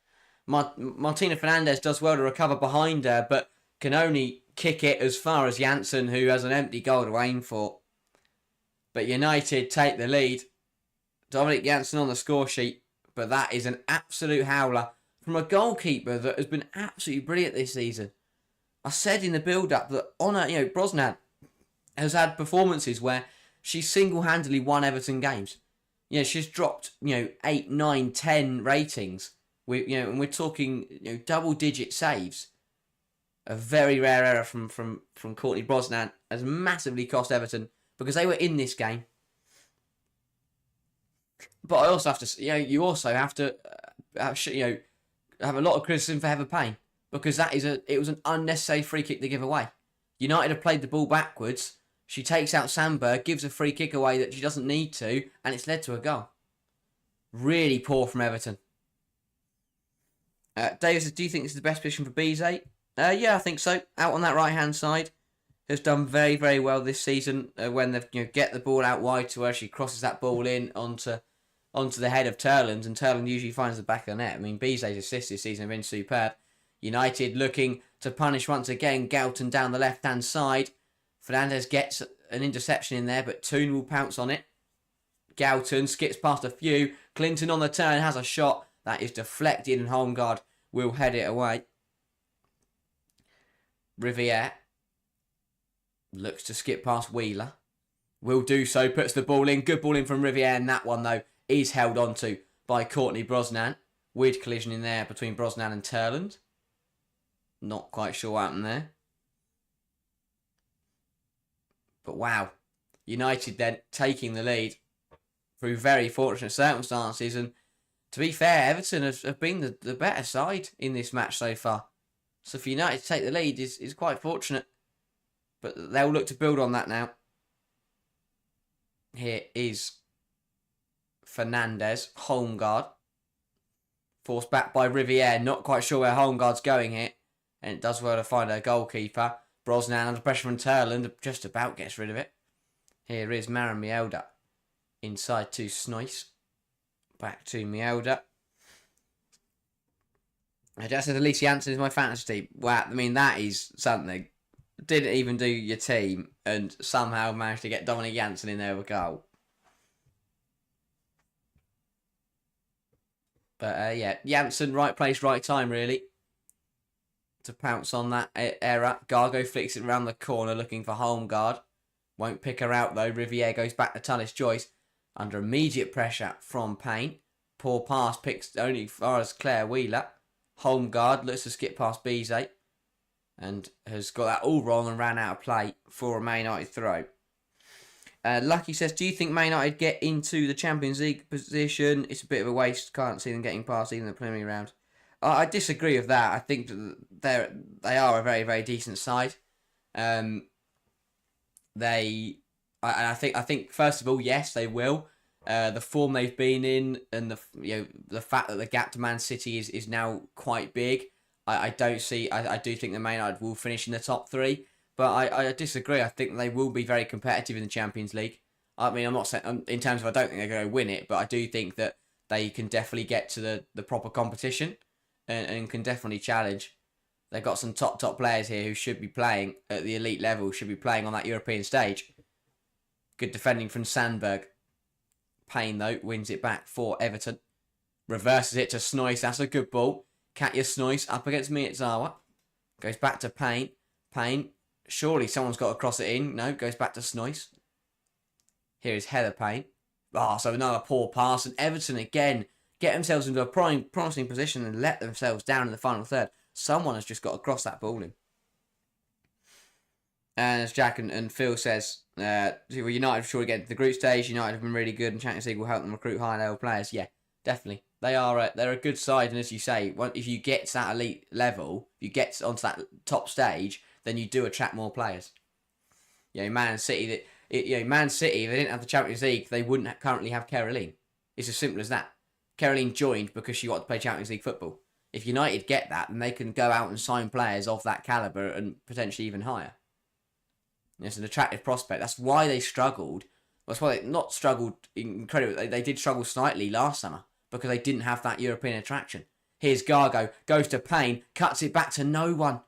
Martina Fernandez does well to recover behind her, but can only kick it as far as Janssen, who has an empty goal to aim for. But United take the lead. Dominic Janssen on the score sheet, but that is an absolute howler from a goalkeeper that has been absolutely brilliant this season. I said in the build-up that Brosnan has had performances where she single-handedly won Everton games. She's dropped 8, 9, 10 ratings. And we're talking double-digit saves. A very rare error from Courtney Brosnan has massively cost Everton because they were in this game. But I also have to, you also have to, have a lot of criticism for Heather Payne because it was an unnecessary free kick to give away. United have played the ball backwards. She takes out Sandberg, gives a free kick away that she doesn't need to, and it's led to a goal. Really poor from Everton. Davis, do you think this is the best position for Bizet? Yeah, I think so. Out on that right-hand side. Has done very, very well this season when they get the ball out wide to where she crosses that ball in onto the head of Turland, and Turland usually finds the back of the net. I mean, Bizet's assists this season have been superb. United looking to punish once again. Galton down the left-hand side. Fernandez gets an interception in there, but Toon will pounce on it. Galton skips past a few. Clinton on the turn has a shot. That is deflected, and Holmgaard will head it away. Riviere looks to skip past Wheeler. Will do so, puts the ball in. Good ball in from Riviere, and that one, though, is held onto by Courtney Brosnan. Weird collision in there between Brosnan and Turland. Not quite sure what happened there. But wow. United then taking the lead through very fortunate circumstances. And to be fair, Everton have been the better side in this match so far. So for United to take the lead is quite fortunate. But they'll look to build on that now. Here is Fernandez. Holmgaard. Forced back by Riviere. Not quite sure where Holmgaard's going here. And it does well to find a goalkeeper. Brosnan under pressure from Turland. Just about gets rid of it. Here is Maren Mielda. Inside to Snoyce. Back to Mielda. I just said Elise Janssen is my fantasy team. Wow, I mean, that is something. Didn't even do your team and somehow managed to get Dominic Janssen in there with a goal. But yeah, Janssen, right place, right time, really. To pounce on that error. Gargo flicks it around the corner looking for Holmgaard. Won't pick her out though. Riviere goes back to Tullis Joyce. Under immediate pressure from Payne. Poor pass picks only far as Claire Wheeler. Holmgaard looks to skip past Bizet. And has got that all wrong and ran out of play for a Man United throw. Lucky says, do you think Man United get into the Champions League position? It's a bit of a waste. Can't see them getting past even the preliminary round. I disagree with that. I think they are a very, very decent side. I think first of all, yes, they will. The form they've been in and the fact that the gap to Man City is now quite big. I do think the Man United will finish in the top three, but I disagree. I think they will be very competitive in the Champions League. I mean, I'm not saying in terms of I don't think they're going to win it, but I do think that they can definitely get to the proper competition and can definitely challenge. They've got some top players here who should be playing at the elite level, should be playing on that European stage. Good defending from Sandberg. Payne, though, wins it back for Everton. Reverses it to Snoyce. That's a good ball. Katja Snoyce up against Miyazawa. Goes back to Payne. Payne. Surely someone's got to cross it in. No, goes back to Snoyce. Here is Heather Payne. So another poor pass. And Everton again get themselves into a promising position and let themselves down in the final third. Someone has just got to cross that ball in. And as Jack and Phil says, United surely get to the group stage. United have been really good, and Champions League will help them recruit high level players. Yeah, definitely. They're a good side, and as you say, if you get to that elite level, you get onto that top stage, then you do attract more players. Man City, Man City, if they didn't have the Champions League, they wouldn't currently have Caroline. It's as simple as that. Caroline joined because she got to play Champions League football. If United get that, then they can go out and sign players of that calibre and potentially even higher. It's an attractive prospect. That's why they struggled. That's why they not struggled incredibly. They did struggle slightly last summer because they didn't have that European attraction. Here's Gargo. Goes to Payne. Cuts it back to no one.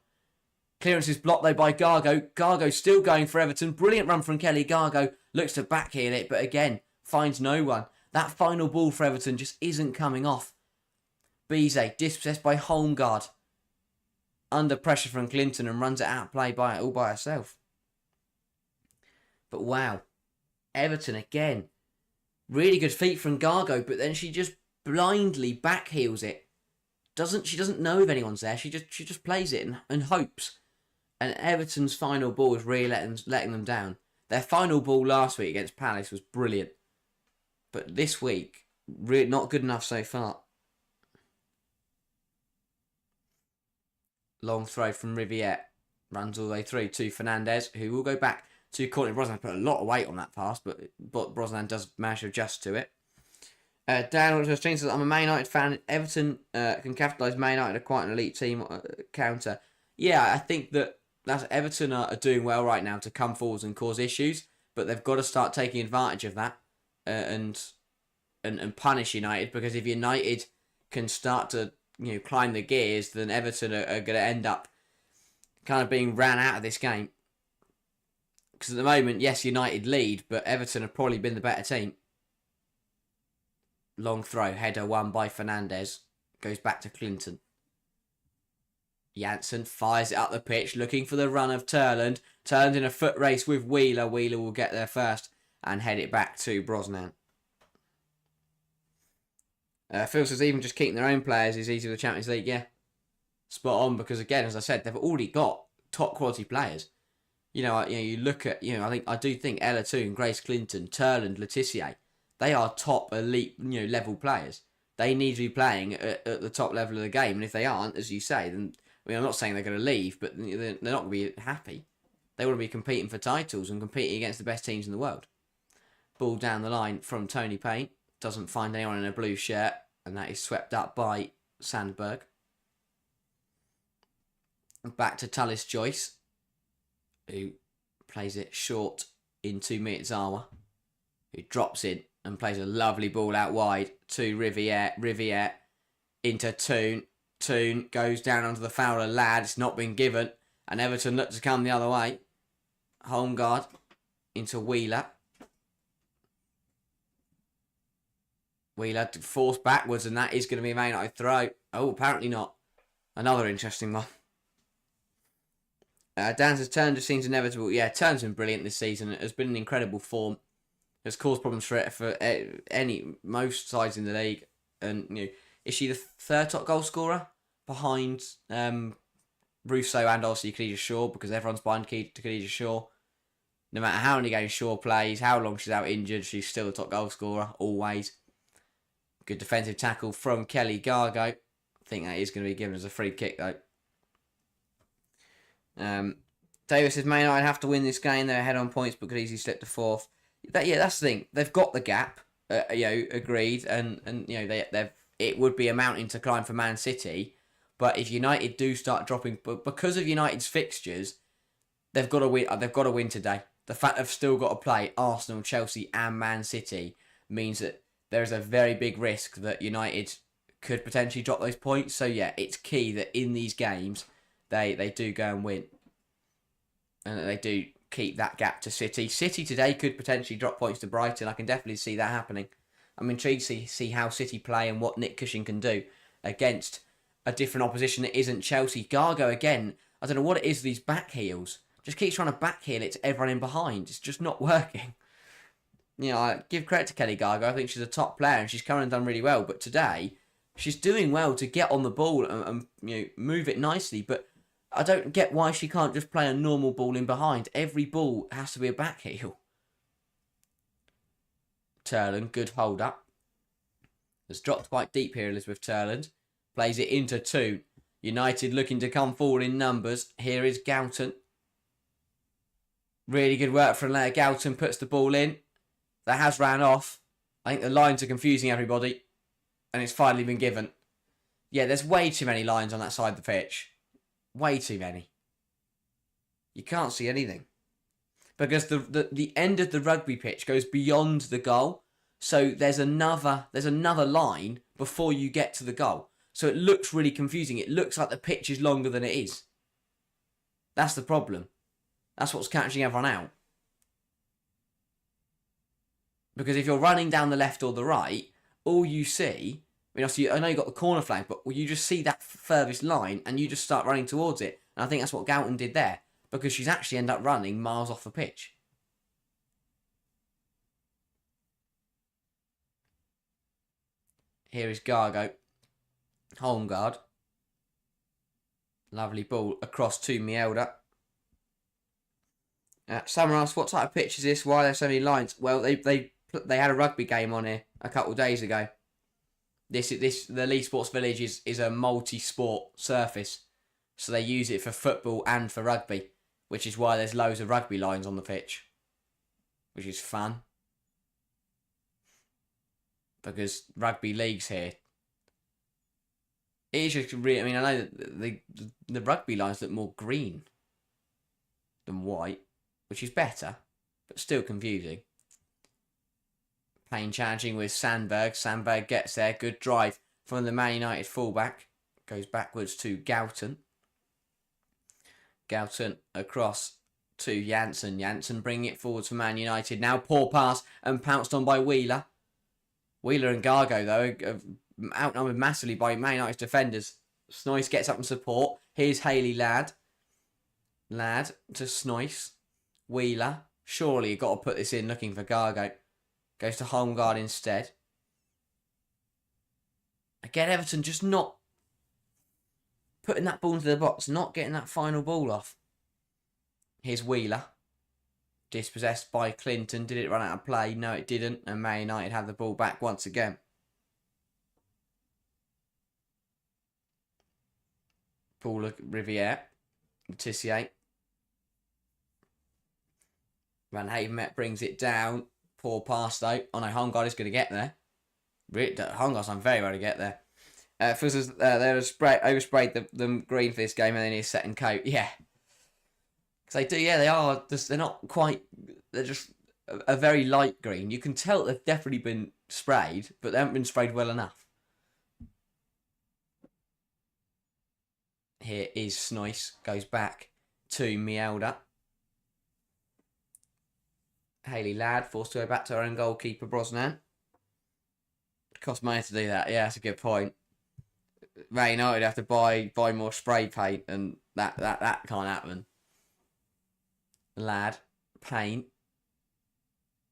Clearance is blocked though by Gargo. Gargo still going for Everton. Brilliant run from Kelly. Gargo looks to backheel it, but again, finds no one. That final ball for Everton just isn't coming off. Bizet dispossessed by Holmgaard. Under pressure from Clinton and runs it out of play all by herself. But wow, Everton again. Really good feet from Gargo, but then she just blindly backheels it. She doesn't know if anyone's there. She just plays it and hopes. And Everton's final ball is really letting them down. Their final ball last week against Palace was brilliant. But this week, really not good enough so far. Long throw from Riviere. Runs all the way through to Fernandez, who will go back to Courtney Brosnan. Put a lot of weight on that pass, but Brosnan does manage to adjust to it. Dan says, I'm a Man United fan. Everton can capitalise. Man United are quite an elite team counter. Yeah, I think that's Everton are doing well right now to come forwards and cause issues, but they've got to start taking advantage of that and punish United, because if United can start to climb the gears, then Everton are going to end up kind of being ran out of this game. Because at the moment, yes, United lead, but Everton have probably been the better team. Long throw, header won by Fernandes. Goes back to Clinton. Janssen fires it up the pitch, looking for the run of Turland. Turns in a foot race with Wheeler. Wheeler will get there first and head it back to Brosnan. Phil says even just keeping their own players is easy with the Champions League. Yeah, spot on, because again, as I said, they've already got top quality players. You look at, I do think Ella Toon, Grace Clinton, Turland, Letitia, they are top elite, level players. They need to be playing at the top level of the game, and if they aren't, as you say, then I'm not saying they're going to leave, but they're not going to be happy. They want to be competing for titles and competing against the best teams in the world. Ball down the line from Tony Payne. Doesn't find anyone in a blue shirt, and that is swept up by Sandberg. Back to Tallis Joyce, who plays it short into Miyazawa, who drops in and plays a lovely ball out wide to Riviere. Riviere into Toon. Toon goes down onto the Fowler lad. It's not been given, and Everton look to come the other way. Home guard into Wheeler. Wheeler forced backwards, and that is going to be a Man United throw. Oh, apparently not. Another interesting one. Dan says Turn just seems inevitable. Yeah, Turn's been brilliant this season. It has been in incredible form. Has caused problems for most sides in the league. And is she the third top goal scorer behind Russo and obviously Khadija Shaw, because everyone's behind Khadija Shaw. No matter how many games Shaw plays, how long she's out injured, she's still the top goal scorer always. Good defensive tackle from Kelly Gargo. I think that is going to be given as a free kick though. Davis says Man United have to win this game. They're ahead on points but could easily slip to fourth. That's the thing. They've got the gap. Agreed, and they've it would be a mountain to climb for Man City. But if United do start dropping, but because of United's fixtures, they've got to win. They've got to win today. The fact they've still got to play Arsenal, Chelsea, and Man City means that there is a very big risk that United could potentially drop those points. So yeah, it's key that in these games they do go and win, and that they do keep that gap to City. City today could potentially drop points to Brighton. I can definitely see that happening. I'm intrigued to see how City play and what Nick Cushing can do against a different opposition that isn't Chelsea. Gargo again, I don't know what it is with these back heels. Just keeps trying to back heel it to everyone in behind. It's just not working. I give credit to Kelly Gargo. I think she's a top player and she's come and done really well. But today, she's doing well to get on the ball and move it nicely. But I don't get why she can't just play a normal ball in behind. Every ball has to be a back heel. Turland, good hold up. Has dropped quite deep here, Elizabeth Turland. Plays it into two. United looking to come forward in numbers. Here is Galton. Really good work from Leah Galton. Puts the ball in. That has ran off. I think the lines are confusing everybody. And it's finally been given. Yeah, there's way too many lines on that side of the pitch. Way too many. You can't see anything. Because the end of the rugby pitch goes beyond the goal. So there's another line before you get to the goal. So it looks really confusing. It looks like the pitch is longer than it is. That's the problem. That's what's catching everyone out. Because if you're running down the left or the right, all you see... I know you've got the corner flag, but you just see that furthest line and you just start running towards it. And I think that's what Galton did there. Because she's actually ended up running miles off the pitch. Here is Gargo. Home guard. Lovely ball across to Mielda. Someone asked, what type of pitch is this? Why are there so many lines? Well, they had a rugby game on here a couple of days ago. The Lee Sports Village is a multi-sport surface. So they use it for football and for rugby. Which is why there's loads of rugby lines on the pitch. Which is fun. Because rugby leagues here It is just really. I mean, I know that the rugby lines look more green than white, which is better, but still confusing. Payne challenging with Sandberg. Sandberg gets there. Good drive from the Man United fullback. Goes backwards to Galton. Galton across to Janssen. Janssen bringing it forwards for Man United. Now poor pass and pounced on by Wheeler. Wheeler and Gargo, though, are outnumbered massively by Man United's defenders. Snoyce gets up in support. Here's Haley Ladd. Ladd to Snoyce. Wheeler. Surely you've got to put this in looking for Gargo. Goes to Holmgard instead. Again, Everton just not putting that ball into the box, not getting that final ball off. Here's Wheeler. Dispossessed by Clinton. Did it run out of play? No, it didn't. And Man United have the ball back once again. Paul Riviere. Tissier. Van Havenmet brings it down. Poor pass though. Oh no, Holmgard is going to get there. Holmgard's done very well to get there. Feels as they oversprayed the green for this game and then his second coat. Yeah. Because they do, yeah, they are. They're not quite. They're just a very light green. You can tell they've definitely been sprayed, but they haven't been sprayed well enough. Here is Snoyce. Goes back to Mielda. Haley Ladd forced to go back to her own goalkeeper, Brosnan. It cost money to do that. Yeah, that's a good point. Man United have to buy more spray paint, and that can't happen. Ladd, Payne,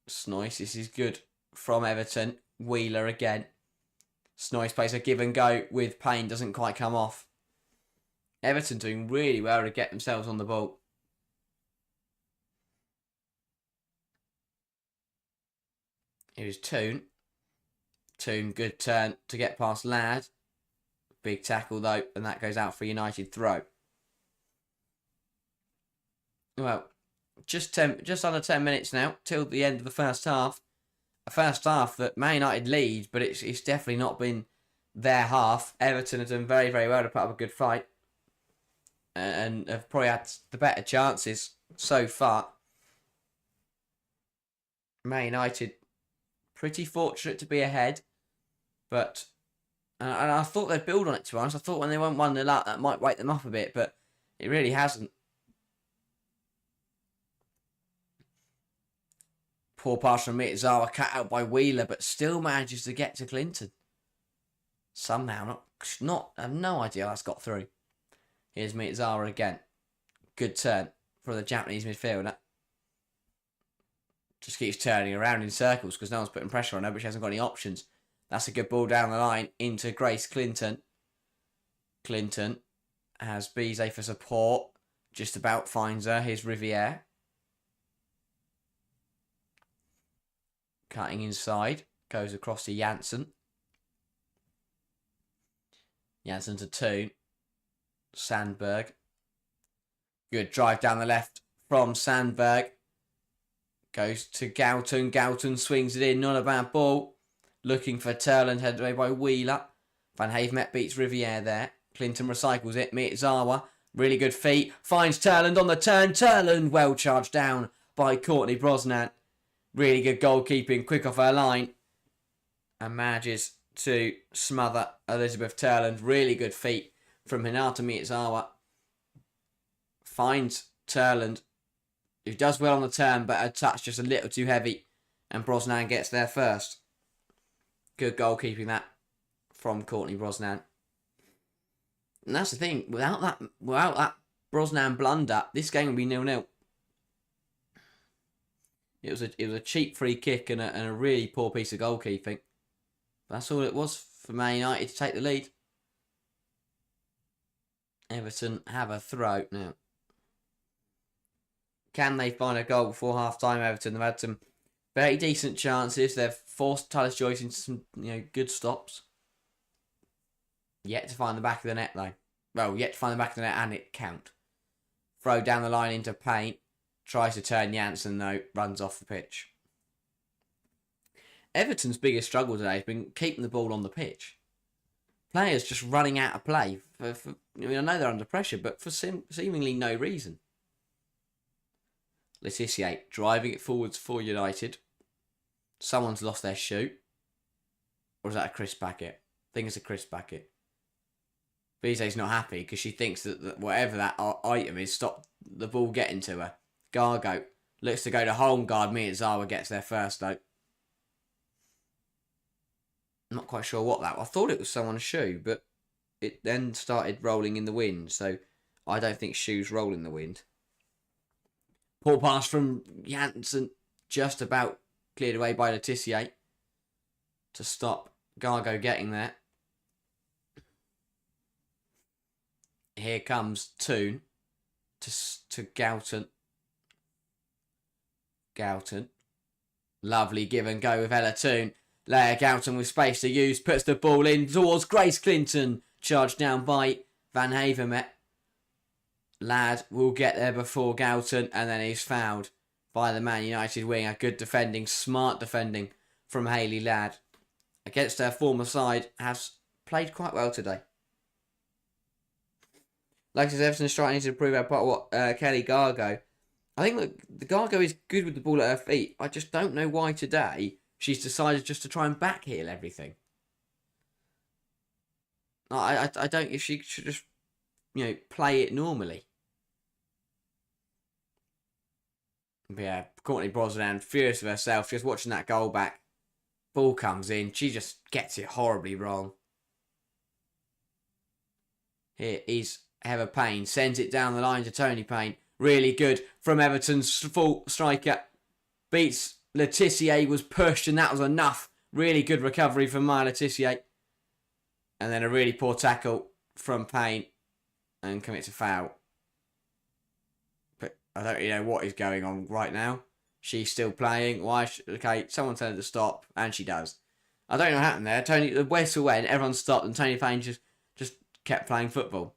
Snoyce. This is good from Everton. Wheeler again. Snoyce plays a give and go with Payne. Doesn't quite come off. Everton doing really well to get themselves on the ball. Here's Toon. Toon, good turn to get past Ladd. Big tackle though, and that goes out for United throw. Well, just under 10 minutes now till the end of the first half. A first half that Man United lead, but it's definitely not been their half. Everton have done very, very well to put up a good fight, and have probably had the better chances so far. Man United pretty fortunate to be ahead, but and I thought they'd build on it, to be honest. I thought when they went 1-0 up, that might wake them up a bit, but it really hasn't. Poor pass from Miyazawa, cut out by Wheeler, but still manages to get to Clinton. Somehow, I have no idea how that's got through. Here's Miyazawa again. Good turn for the Japanese midfielder. Just keeps turning around in circles because no one's putting pressure on her, but she hasn't got any options. That's a good ball down the line into Grace Clinton. Clinton has Bizet for support. Just about finds her. Here's Riviere. Cutting inside. Goes across to Janssen. Janssen to Toon. Sandberg. Good drive down the left from Sandberg. Goes to Galton. Galton swings it in. Not a bad ball. Looking for Turland, headed away by Wheeler. Van Havenmet beats Riviere there. Clinton recycles it. Miyazawa. Really good feet. Finds Turland on the turn. Turland well charged down by Courtney Brosnan. Really good goalkeeping. Quick off her line. And manages to smother Elizabeth Turland. Really good feet from Hinata Miyazawa. Finds Turland, who does well on the turn, but her touch just a little too heavy. And Brosnan gets there first. Good goalkeeping that from Courtney Brosnan. And that's the thing. Without that Brosnan blunder, this game would be 0-0. It was a cheap free kick and a really poor piece of goalkeeping. That's all it was for Man United to take the lead. Everton have a throw now. Can they find a goal before half-time, Everton? They've had some very decent chances. They've forced Tyler Joyce into some good stops. Yet to find the back of the net, though. Well, yet to find the back of the net and it count. Throw down the line into Payne. Tries to turn Janssen, though. Runs off the pitch. Everton's biggest struggle today has been keeping the ball on the pitch. Players just running out of play. I know they're under pressure, but for seemingly no reason. Letitia driving it forwards for United. Someone's lost their shoe. Or is that a Chris Packett? I think it's a Chris Packett. Bizet's not happy because she thinks that whatever that item is stopped the ball getting to her. Gargo looks to go to home guard. Miyazawa gets there first though. I'm not quite sure what that was. I thought it was someone's shoe, but it then started rolling in the wind. So I don't think shoes roll in the wind. Poor pass from Janssen. Just about cleared away by Letitia to stop Gargo getting there. Here comes Toon to Goughton. Goughton. Lovely give and go with Ella Toon. Leia Goughton with space to use. Puts the ball in towards Grace Clinton. Charged down by Van Havermet. Ladd will get there before Goughton. And then he's fouled by the Man United winger. Good defending. Smart defending from Hayley Ladd. Against her former side. Has played quite well today. Like I said, Everton's trying to improve our part of what Kelly Gargo. I think look, the Gargo is good with the ball at her feet. I just don't know why today she's decided just to try and backheel everything. I don't. If she should just, play it normally. But yeah, Courtney Brosnan, furious with herself, just watching that goal back. Ball comes in, she just gets it horribly wrong. Here is Heather Payne, sends it down the line to Tony Payne. Really good from Everton's full striker. Beats Letitia, was pushed and that was enough. Really good recovery from Maya Letitia. And then a really poor tackle from Payne and commits a foul. But I don't really know what is going on right now. She's still playing. Why? Okay, someone tell her to stop, and she does. I don't know what happened there. The whistle went, everyone stopped, and Tony Payne just kept playing football.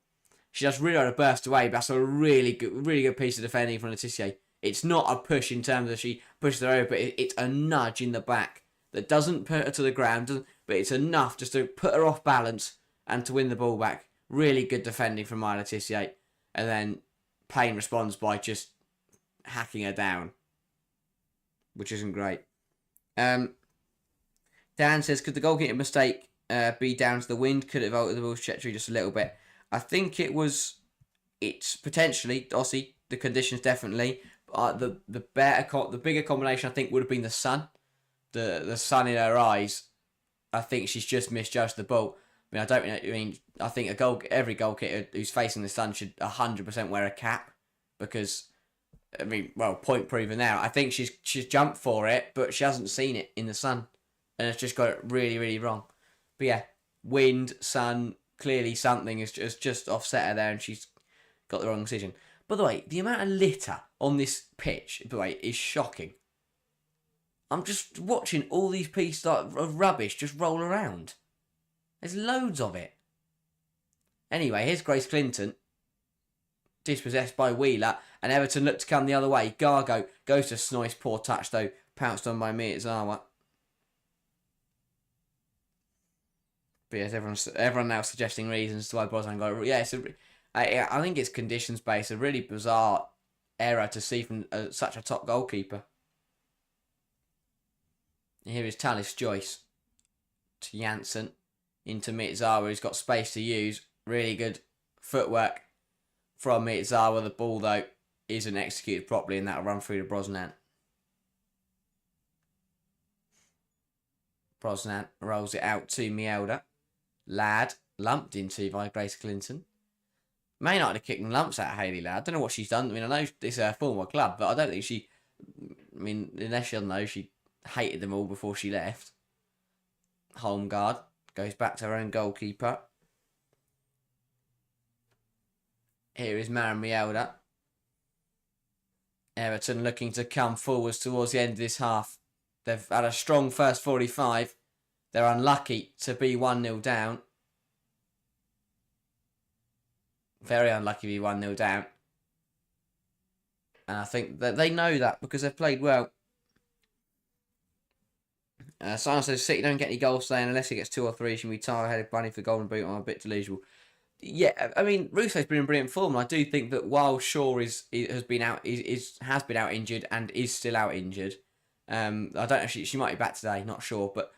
She just really had to burst away, but that's a really good piece of defending from Letitia. It's not a push in terms of she pushes her over, but it's a nudge in the back that doesn't put her to the ground, but it's enough just to put her off balance and to win the ball back. Really good defending from Maya Letitia. And then Payne responds by just hacking her down, which isn't great. Dan says, could the goalkeeper mistake be down to the wind? Could it have altered the ball's trajectory just a little bit? I think it's potentially, obviously, the conditions definitely. The bigger combination, I think, would have been the sun. The sun in her eyes. I think she's just misjudged the ball. I think every goalkeeper who's facing the sun should 100% wear a cap, because, point proven now. I think she's jumped for it, but she hasn't seen it in the sun, and it's just got it really, really wrong. But yeah, wind, sun, clearly something has just offset her there, and she's got the wrong decision. By the way, the amount of litter on this pitch, by the way, is shocking. I'm just watching all these pieces of rubbish just roll around. There's loads of it. Anyway, here's Grace Clinton. Dispossessed by Wheeler, and Everton look to come the other way. Gargo goes to Snoyce, poor touch though, pounced on by Miyazawa. But yes, everyone now suggesting reasons to why Brosnan got it. Yeah, I think it's conditions based. A really bizarre error to see from such a top goalkeeper. And here is Talis Joyce to Janssen into Miyazawa, who's got space to use. Really good footwork from Miyazawa. The ball though isn't executed properly, and that'll run through to Brosnan. Brosnan rolls it out to Mielda. Ladd lumped into by Grace Clinton. May not have kicking lumps at Hayley Ladd. I don't know what she's done. I know it's her former club, but I don't think she. Unless she doesn't know, she hated them all before she left. Home guard goes back to her own goalkeeper. Here is Maren Mielda. Everton looking to come forwards towards the end of this half. They've had a strong first 45. They're unlucky to be 1-0 down. Very unlucky to be 1-0 down. And I think that they know that because they've played well. Simon says City don't get any goals today, and unless he gets 2 or 3, she can be tired ahead of Bunny for the golden boot. I'm a bit delusional. Yeah, I mean Russo's been in brilliant form. And I do think that while Shaw has been out injured and is still out injured. I don't know. She might be back today. Not sure, but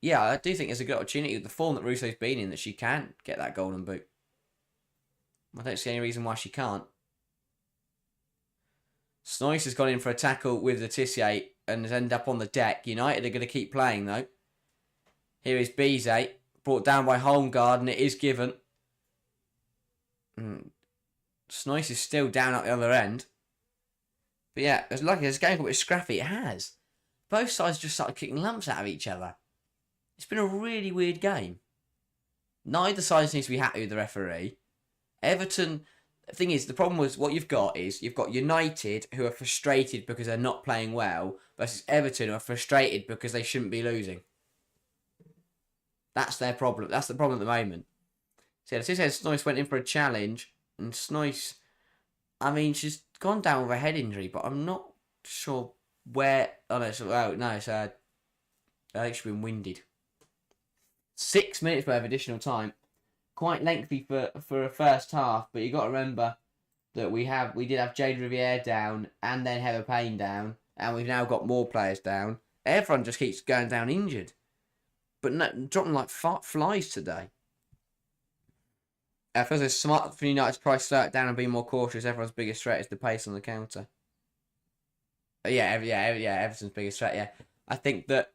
yeah, I do think there's a good opportunity with the form that Russo's been in that she can get that golden boot. I don't see any reason why she can't. Snoyce has gone in for a tackle with Letitia and has ended up on the deck. United are going to keep playing though. Here is Bizet, brought down by Holmgard, and it is given. Snoyce is still down at the other end. But yeah, it's lucky this game got a bit scrappy. It has. Both sides just started kicking lumps out of each other. It's been a really weird game. Neither side needs to be happy with the referee. Everton, the thing is, the problem was what you've got United who are frustrated because they're not playing well versus Everton who are frustrated because they shouldn't be losing. That's their problem. That's the problem at the moment. So as I said, Snoyce went in for a challenge, and Snoyce, I mean, she's gone down with a head injury, but I'm not sure where. Oh no, I think she's been winded. 6 minutes worth of additional time, quite lengthy for a first half. But you got to remember that we did have Jade Riviere down, and then Heather Payne down, and we've now got more players down. Everyone just keeps going down injured, but no, dropping like flies today. First, it's smart for United to price start down and be more cautious. Everyone's biggest threat is the pace on the counter. Everton's biggest threat. Yeah, I think that.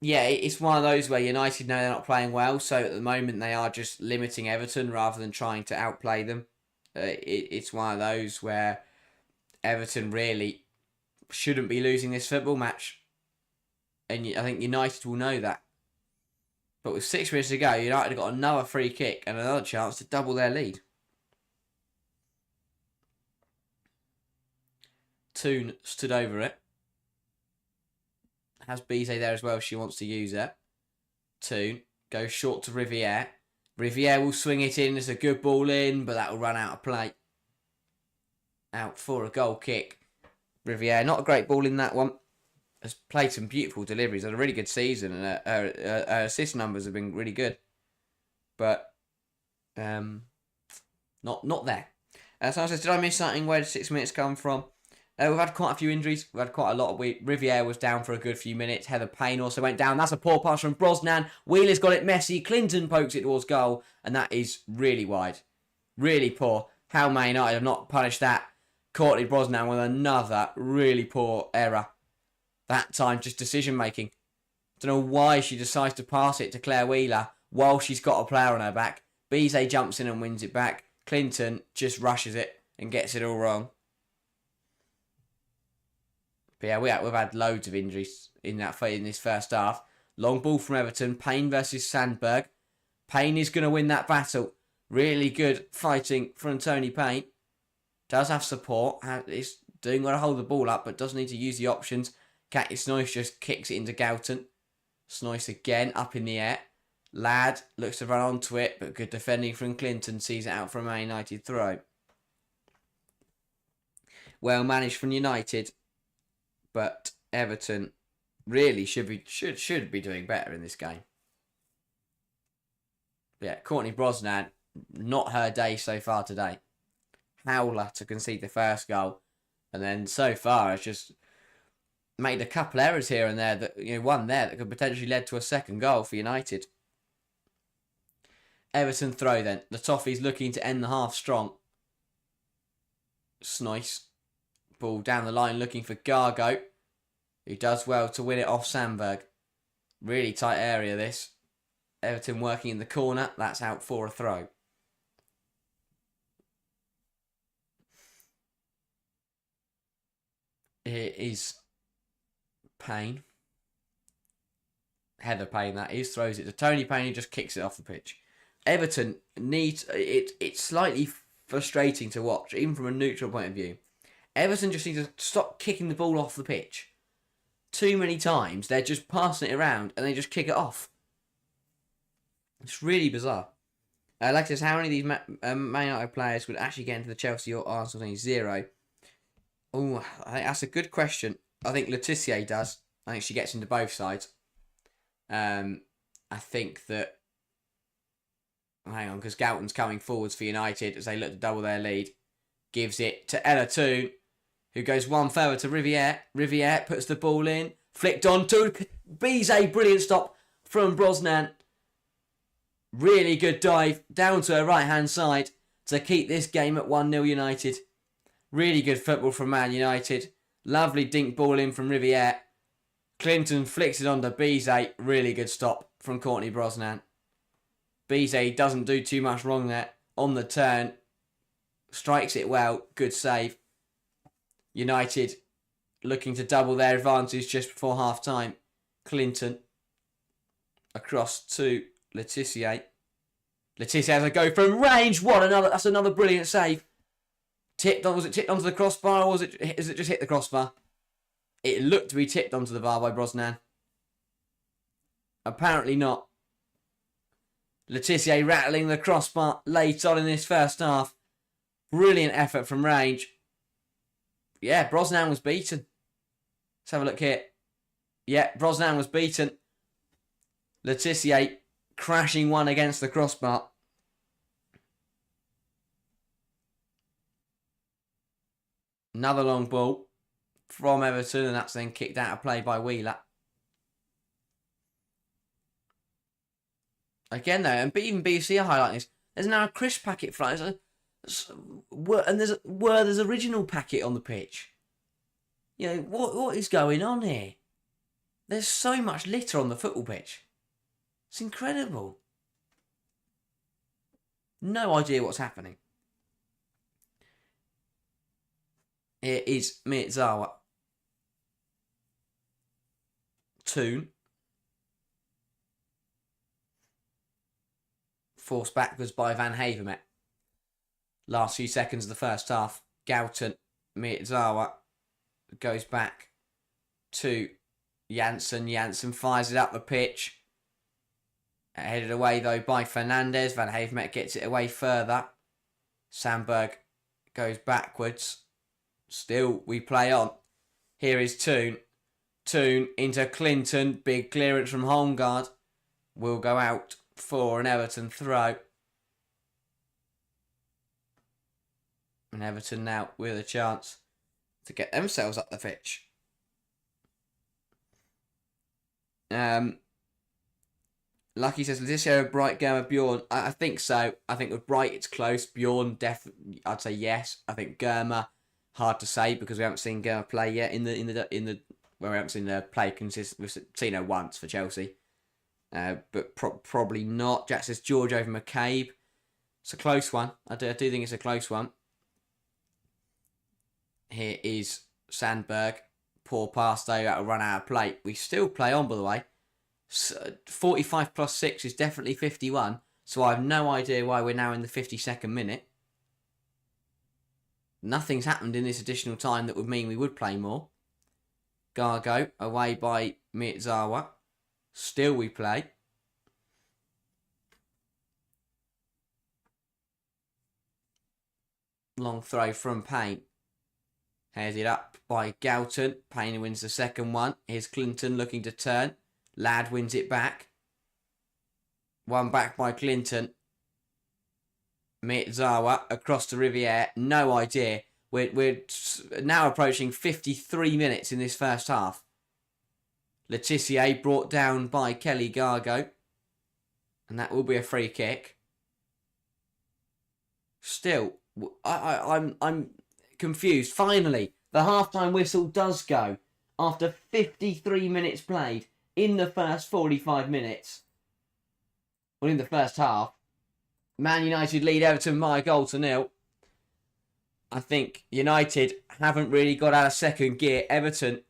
Yeah, it's one of those where United know they're not playing well, so at the moment they are just limiting Everton rather than trying to outplay them. It's one of those where Everton really shouldn't be losing this football match, and I think United will know that. But with 6 minutes to go, United have got another free kick and another chance to double their lead. Toon stood over it. Has Bizet there as well if she wants to use it. Toon goes short to Riviere. Riviere will swing it in. It's a good ball in, but that will run out of play. Out for a goal kick. Riviere, not a great ball in that one. Has played some beautiful deliveries. Had a really good season, and her assist numbers have been really good. But not there. Someone says, did I miss something? Where did 6 minutes come from? We've had quite a few injuries. We've had quite a lot. Riviere was down for a good few minutes. Heather Payne also went down. That's a poor pass from Brosnan. Wheeler's got it messy. Clinton pokes it towards goal, and that is really wide. Really poor. How Man United have not punished that. Courtney Brosnan with another really poor error. That time, just decision making. Don't know why she decides to pass it to Claire Wheeler while she's got a player on her back. Bizet jumps in and wins it back. Clinton just rushes it and gets it all wrong. But yeah, we've had loads of injuries in this first half. Long ball from Everton. Payne versus Sandberg. Payne is going to win that battle. Really good fighting from Tony Payne. Does have support. Is doing well to hold the ball up, but does need to use the options. Katia Snoyce just kicks it into Galton. Snoyce again up in the air. Ladd looks to run onto it, but good defending from Clinton sees it out for a Man United throw. Well managed from United. But Everton really should be doing better in this game. Yeah, Courtney Brosnan, not her day so far today. Howler to concede the first goal, and then so far it's just made a couple errors here and there that one there that could potentially lead to a second goal for United. Everton throw then. The Toffees looking to end the half strong. Snoyce. Ball down the line looking for Gargo, who does well to win it off Sandberg. Really tight area this. Everton working in the corner. That's out for a throw. Here is Payne. Heather Payne, that is. Throws it to Tony Payne, who just kicks it off the pitch. Everton needs... It's slightly frustrating to watch, even from a neutral point of view. Everton just need to stop kicking the ball off the pitch. Too many times, they're just passing it around and they just kick it off. It's really bizarre. Alexis, how many of these Man United players would actually get into the Chelsea or Arsenal team? 0. Oh, I think that's a good question. I think Letitia does. I think she gets into both sides. I think that... Hang on, because Galton's coming forwards for United as they look to double their lead. Gives it to Ella Toon, who goes one further to Riviere. Riviere puts the ball in. Flicked on to Bizet. Brilliant stop from Brosnan. Really good dive down to her right-hand side to keep this game at 1-0 United. Really good football from Man United. Lovely dink ball in from Riviere. Clinton flicks it onto Bizet. Really good stop from Courtney Brosnan. Bizet doesn't do too much wrong there. On the turn. Strikes it well. Good save. United looking to double their advantage just before half-time. Clinton across to Letitia. Letitia has a go from range. That's another brilliant save. Was it tipped onto the crossbar, or is it just hit the crossbar? It looked to be tipped onto the bar by Brosnan. Apparently not. Letitia rattling the crossbar late on in this first half. Brilliant effort from range. Yeah, Brosnan was beaten. Let's have a look here. Yeah, Brosnan was beaten. Letitia crashing one against the crossbar. Another long ball from Everton, and that's then kicked out of play by Wheeler. Again, though, and even BBC are highlighting this. There's now a crisp packet flying, and there's original packet on the pitch. You know, what is going on here? There's so much litter on the football pitch. It's incredible. No idea what's happening. Here is Miyazawa. Toon. Forced backwards by Van Havermet. Last few seconds of the first half. Galton. Miyazawa goes back to Janssen. Janssen fires it up the pitch. Headed away though by Fernandez. Van Havermet gets it away further. Sandberg goes backwards. Still, we play on. Here is Toon. Toon into Clinton. Big clearance from Holmgard. Will go out for an Everton throw. And Everton now with a chance to get themselves up the pitch. Lucky says, Letitia, Bright, Germa, Bjorn. I think so. I think with Bright it's close. Bjorn, definitely, I'd say yes. I think Germa, hard to say because we haven't seen Germa play yet in the well, we haven't seen her play consist. We've seen her once for Chelsea, but probably not. Jack says George over McCabe. It's a close one. I do think it's a close one. Here is Sandberg. Poor pass though. That'll run out of play. We still play on, by the way. 45 plus 6 is definitely 51. So I have no idea why we're now in the 52nd minute. Nothing's happened in this additional time that would mean we would play more. Gargo away by Miyazawa. Still we play. Long throw from Payne. Headed up by Galton. Payne wins the second one. Here's Clinton looking to turn. Ladd wins it back. One back by Clinton. Miyazawa across to Riviere. No idea. We're now approaching 53 minutes in this first half. Letitia brought down by Kelly Gargo. And that will be a free kick. Still, I'm confused. Finally, the half-time whistle does go after 53 minutes played in the first 45 minutes. Well, in the first half. Man United lead Everton by a goal to 0. I think United haven't really got out of second gear. Everton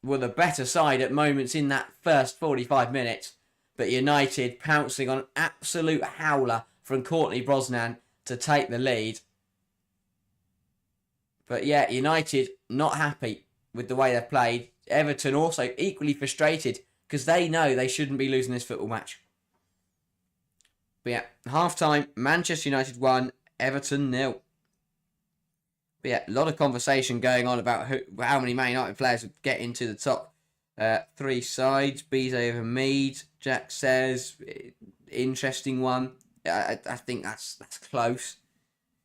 were the better side at moments in that first 45 minutes. But United pouncing on an absolute howler from Courtney Brosnan to take the lead. But yeah, United not happy with the way they played. Everton also equally frustrated because they know they shouldn't be losing this football match. But yeah, half-time, Manchester United 1, Everton 0. But yeah, a lot of conversation going on about how many Man United players would get into the top Three sides, Bizet over Mead. Jack says, interesting one. I think that's close.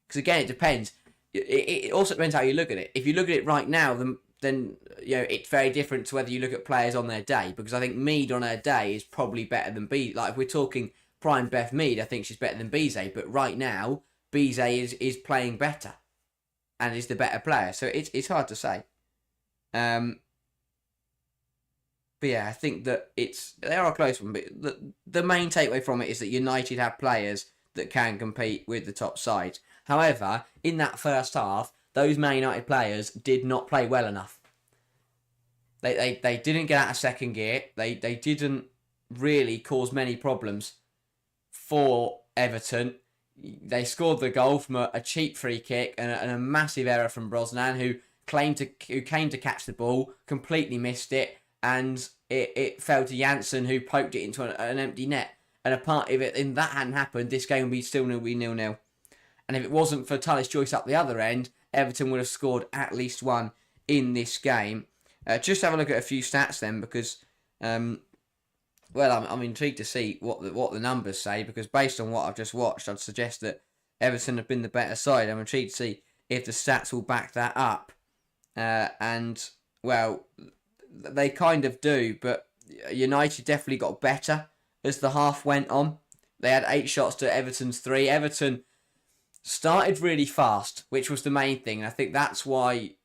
Because again, it depends. It also depends how you look at it. If you look at it right now, then it's very different to whether you look at players on their day. Because I think Mead on her day is probably better than Bizet. Like if we're talking prime Beth Mead, I think she's better than Bizet. But right now, Bizet is playing better, and is the better player. So it's hard to say. But yeah, I think that they are a close one. But the main takeaway from it is that United have players that can compete with the top sides. However, in that first half, those Man United players did not play well enough. They didn't get out of second gear. They didn't really cause many problems for Everton. They scored the goal from a cheap free kick and a massive error from Brosnan, who came to catch the ball, completely missed it, and it fell to Janssen, who poked it into an empty net. And a part of it, if that hadn't happened, this game would be still 0-0. And if it wasn't for Tallis Joyce up the other end, Everton would have scored at least one in this game. Just have a look at a few stats then, because I'm intrigued to see what the numbers say, because based on what I've just watched, I'd suggest that Everton have been the better side. I'm intrigued to see if the stats will back that up. And well, they kind of do, but United definitely got better as the half went on. They had 8 shots to Everton's 3. Everton started really fast, which was the main thing. And I think that's why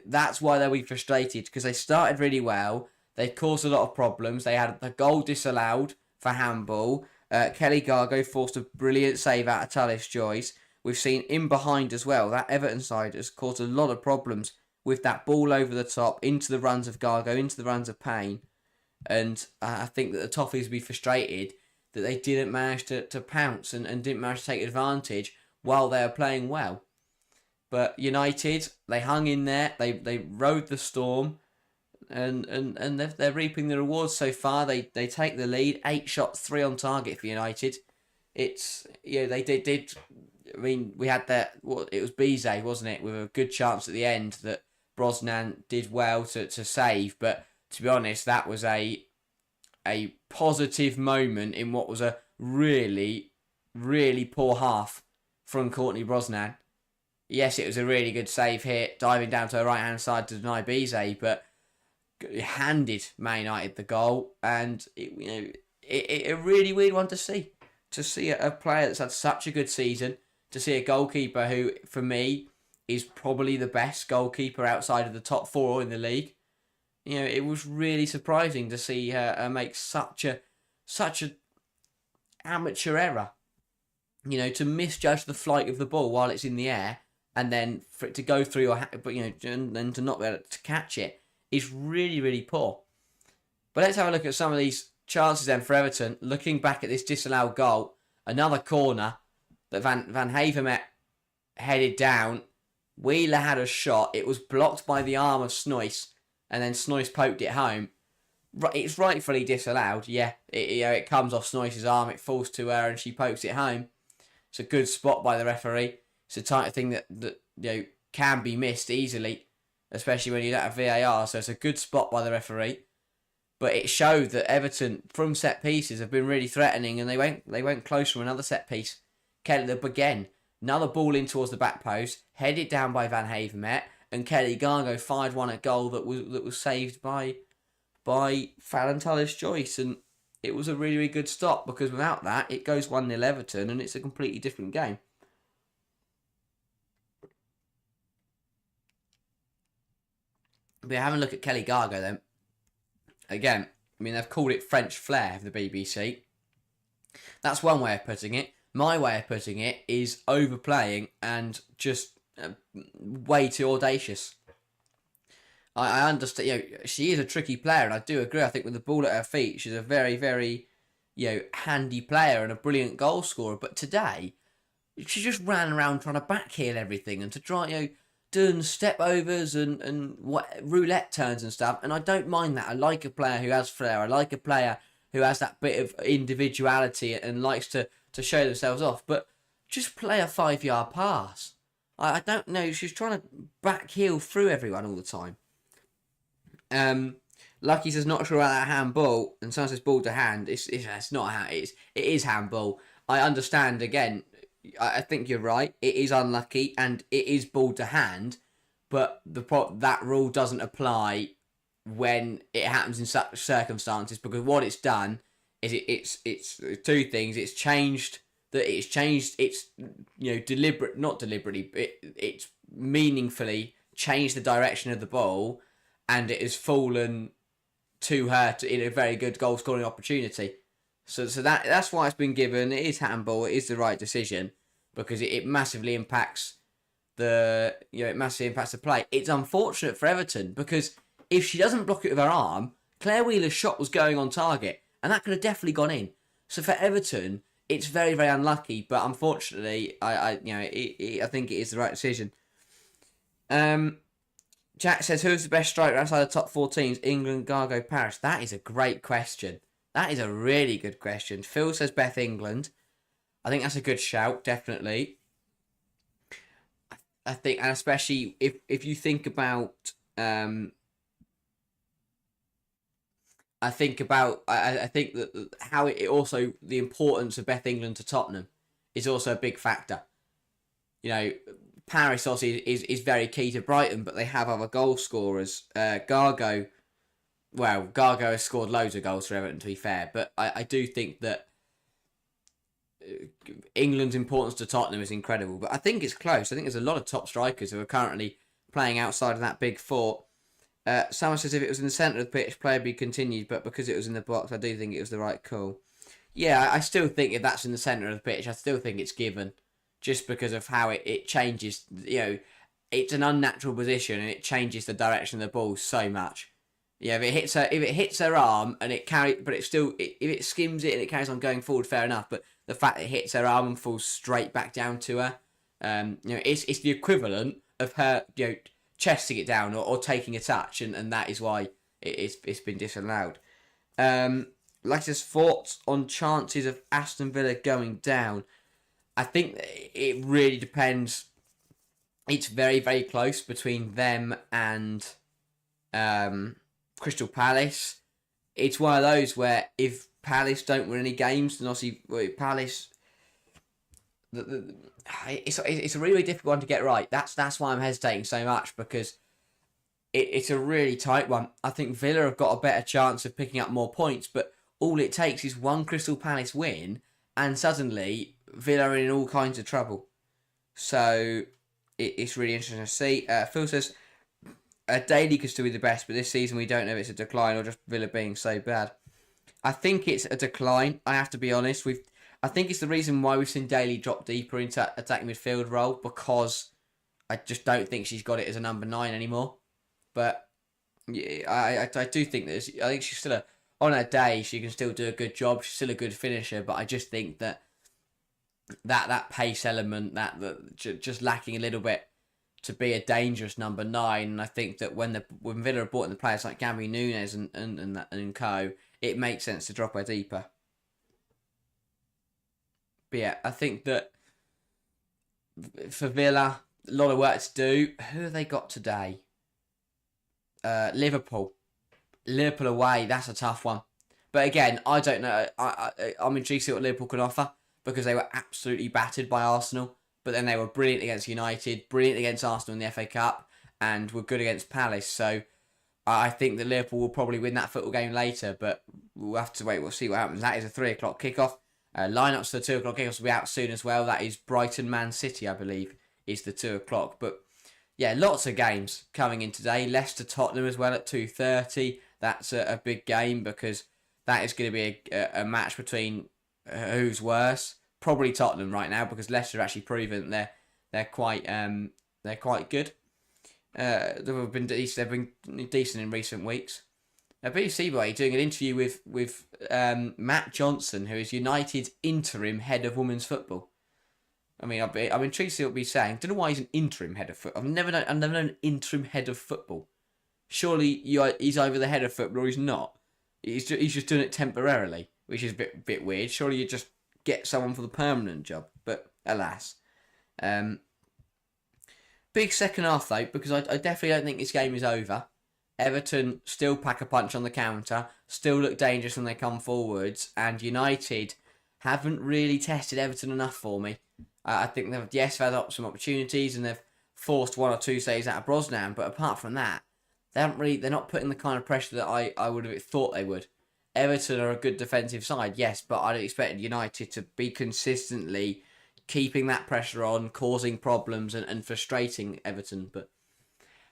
they were frustrated, because they started really well. They caused a lot of problems. They had the goal disallowed for handball. Kelly Gargo forced a brilliant save out of Tallis Joyce. We've seen in behind as well. That Everton side has caused a lot of problems with that ball over the top, into the runs of Gargo, into the runs of Payne. And I think that the Toffees would be frustrated that they didn't manage to pounce and didn't manage to take advantage while they were playing well. But United, they hung in there, they rode the storm, and they're reaping the rewards so far. They take the lead, 8 shots, 3 on target for United. It's, they did. I mean, we had that. It was Bizet, wasn't it, with a good chance at the end that Brosnan did well to save. But to be honest, that was a positive moment in what was a really, really poor half from Courtney Brosnan. Yes, it was a really good save here, diving down to the right-hand side to deny Bizet, but it handed Man United the goal, and it a really weird one to see. To see a player that's had such a good season, to see a goalkeeper who, for me, is probably the best goalkeeper outside of the top 4 in the league. It was really surprising to see her make such a amateur error. To misjudge the flight of the ball while it's in the air, and then for it to go through and then to not be able to catch it is really, really poor. But let's have a look at some of these chances then for Everton. Looking back at this disallowed goal, another corner that Van Havermet headed down. Wheeler had a shot. It was blocked by the arm of Snoyce, and then Snoyce poked it home. It's rightfully disallowed. Yeah, it comes off Snoyce's arm. It falls to her, and she pokes it home. It's a good spot by the referee. It's a type of thing that can be missed easily, especially when you don't have VAR. So it's a good spot by the referee. But it showed that Everton, from set pieces, have been really threatening, and they went close from another set piece. Kelly again, another ball in towards the back post, headed down by Van Havermet, and Kelly Gargo fired one at goal that was saved by Fallon Tallis Joyce, and it was a really, really good stop, because without that, it goes 1-0 Everton, and it's a completely different game. But having a look at Kelly Gargo then. Again, I mean, they've called it French flair for the BBC. That's one way of putting it. My way of putting it is overplaying and just way too audacious. I understand, she is a tricky player, and I do agree. I think with the ball at her feet, she's a very, very, handy player and a brilliant goal scorer. But today, she just ran around trying to backheel everything and to try, doing step overs and roulette turns and stuff. And I don't mind that. I like a player who has flair. I like a player who has that bit of individuality and likes to show themselves off. But just play a 5-yard pass. I don't know. She's trying to backheel through everyone all the time. Lucky says not sure about that handball, and someone says ball to hand. It's not how it is handball. I understand again. I think you're right. It is unlucky and it is ball to hand, but that rule doesn't apply when it happens in such circumstances, because what it's done is it's two things. It's changed it's not deliberately, it's meaningfully changed the direction of the ball, and it has fallen to her in a very good goal scoring opportunity. So that's why it's been given. It is handball. It is the right decision, because it massively impacts the play. It's unfortunate for Everton, because if she doesn't block it with her arm, Claire Wheeler's shot was going on target, and that could have definitely gone in. So for Everton, it's very, very unlucky. But unfortunately, I think it is the right decision. Jack says, who's the best striker outside the top 4 teams? England, Gargo, Paris. That is a great question. That is a really good question. Phil says Beth England. I think that's a good shout, definitely. I think, and especially if you think about, I think that how it also, the importance of Beth England to Tottenham is also a big factor. You know, Paris obviously is very key to Brighton, but they have other goal scorers. Gargo has scored loads of goals for Everton, to be fair, but I do think that England's importance to Tottenham is incredible. But I think it's close. I think there's a lot of top strikers who are currently playing outside of that big four. Someone says if it was in the centre of the pitch, play would be continued, but because it was in the box, I do think it was the right call. Yeah, I still think if that's in the centre of the pitch, I still think it's given, just because of how it changes. You know, it's an unnatural position and it changes the direction of the ball so much. Yeah, if it hits her arm and it but it still, if it skims it and it carries on going forward, fair enough. But the fact that it hits her arm and falls straight back down to her, it's the equivalent of her, chesting it down or taking a touch, and that is why it's been disallowed. Latest thoughts on chances of Aston Villa going down. I think it really depends. It's very, very close between them and Crystal Palace. It's one of those where if Palace don't win any games, then obviously Palace. It's a really, really difficult one to get right. That's why I'm hesitating so much, because it's a really tight one. I think Villa have got a better chance of picking up more points, but all it takes is one Crystal Palace win, and suddenly Villa are in all kinds of trouble. So it's really interesting to see. Phil says Daly could still be the best, but this season we don't know if it's a decline or just Villa being so bad. I think it's a decline. I have to be honest. I think it's the reason why we've seen Daly drop deeper into attacking midfield role, because I just don't think she's got it as a number 9 anymore. But yeah, I do think that I think she's still on her day. She can still do a good job. She's still a good finisher, but I just think that pace element that just lacking a little bit to be a dangerous number 9. And I think that when Villa are brought in the players like Gabby Nunes and co, it makes sense to drop her deeper. But yeah, I think that for Villa, a lot of work to do. Who have they got today? Liverpool away. That's a tough one. But again, I don't know. I'm intrigued to see what Liverpool can offer, because they were absolutely battered by Arsenal. But then they were brilliant against United, brilliant against Arsenal in the FA Cup, and were good against Palace. So I think that Liverpool will probably win that football game later, but we'll have to wait. We'll see what happens. That is a 3 o'clock kickoff. Lineups for the 2 o'clock kickoffs will be out soon as well. That is Brighton Man City, I believe, is the 2 o'clock. But yeah, lots of games coming in today. Leicester Tottenham as well at 2:30. That's a big game, because that is going to be a match between who's worse. Probably Tottenham right now, because Leicester have actually proven they're quite good. They've been decent in recent weeks. BBC Boy doing an interview with Matt Johnson, who is United's interim head of women's football. I mean, I'm intrigued to see what he's saying. Don't know why he's an interim head of football. I've never known an interim head of football. Surely he's either the head of football or he's not. He's just doing it temporarily, which is a bit weird. Surely you just get someone for the permanent job, but alas. Big second half though, because I definitely don't think this game is over. Everton still pack a punch on the counter, still look dangerous when they come forwards, and United haven't really tested Everton enough for me. I think they've had some opportunities and they've forced 1 or 2 saves out of Brosnan, but apart from that, they're not putting the kind of pressure that I would have thought they would. Everton are a good defensive side, yes, but I'd expect United to be consistently keeping that pressure on, causing problems and frustrating Everton, but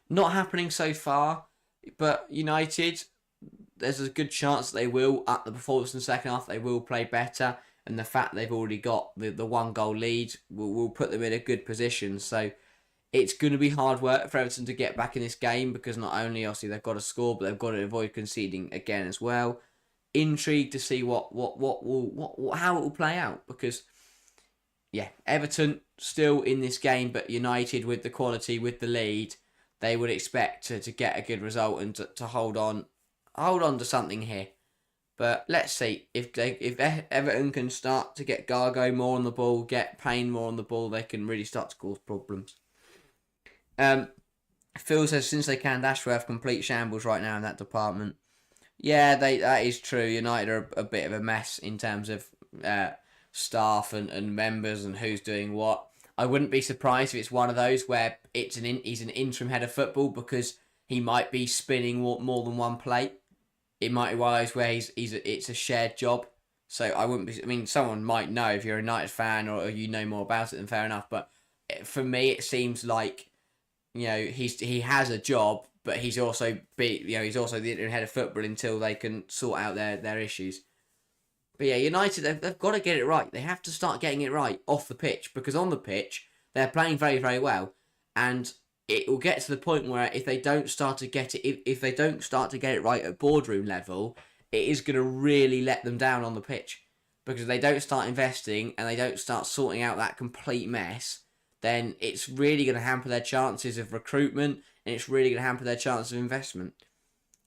not happening so far. But United, there's a good chance they will up the performance in the second half. They will play better, and the fact they've already got the 1 goal lead will put them in a good position. So it's going to be hard work for Everton to get back in this game, because not only obviously they've got to score, but they've got to avoid conceding again as well. Intrigued to see how it will play out, because yeah, Everton still in this game, but United with the quality, with the lead, they would expect to get a good result and to hold on to something here. But let's see if Everton can start to get Gargo more on the ball, get Payne more on the ball, they can really start to cause problems. Phil says since they canned Ashworth, complete shambles right now in that department. Yeah, that is true. United are a bit of a mess in terms of staff and members and who's doing what. I wouldn't be surprised if it's one of those where he's an interim head of football because he might be spinning more than one plate. It might be one of those where it's a shared job. So I wouldn't be. I mean, someone might know if you're a United fan or you know more about it. Then fair enough. But for me, it seems like he has a job, but he's also the interim head of football until they can sort out their issues. But yeah, United, they've got to get it right. They have to start getting it right off the pitch, because on the pitch, they're playing very, very well. And it will get to the point where if they don't start to get it right at boardroom level, it is going to really let them down on the pitch. Because if they don't start investing and they don't start sorting out that complete mess, then it's really going to hamper their chances of recruitment, and it's really going to hamper their chances of investment.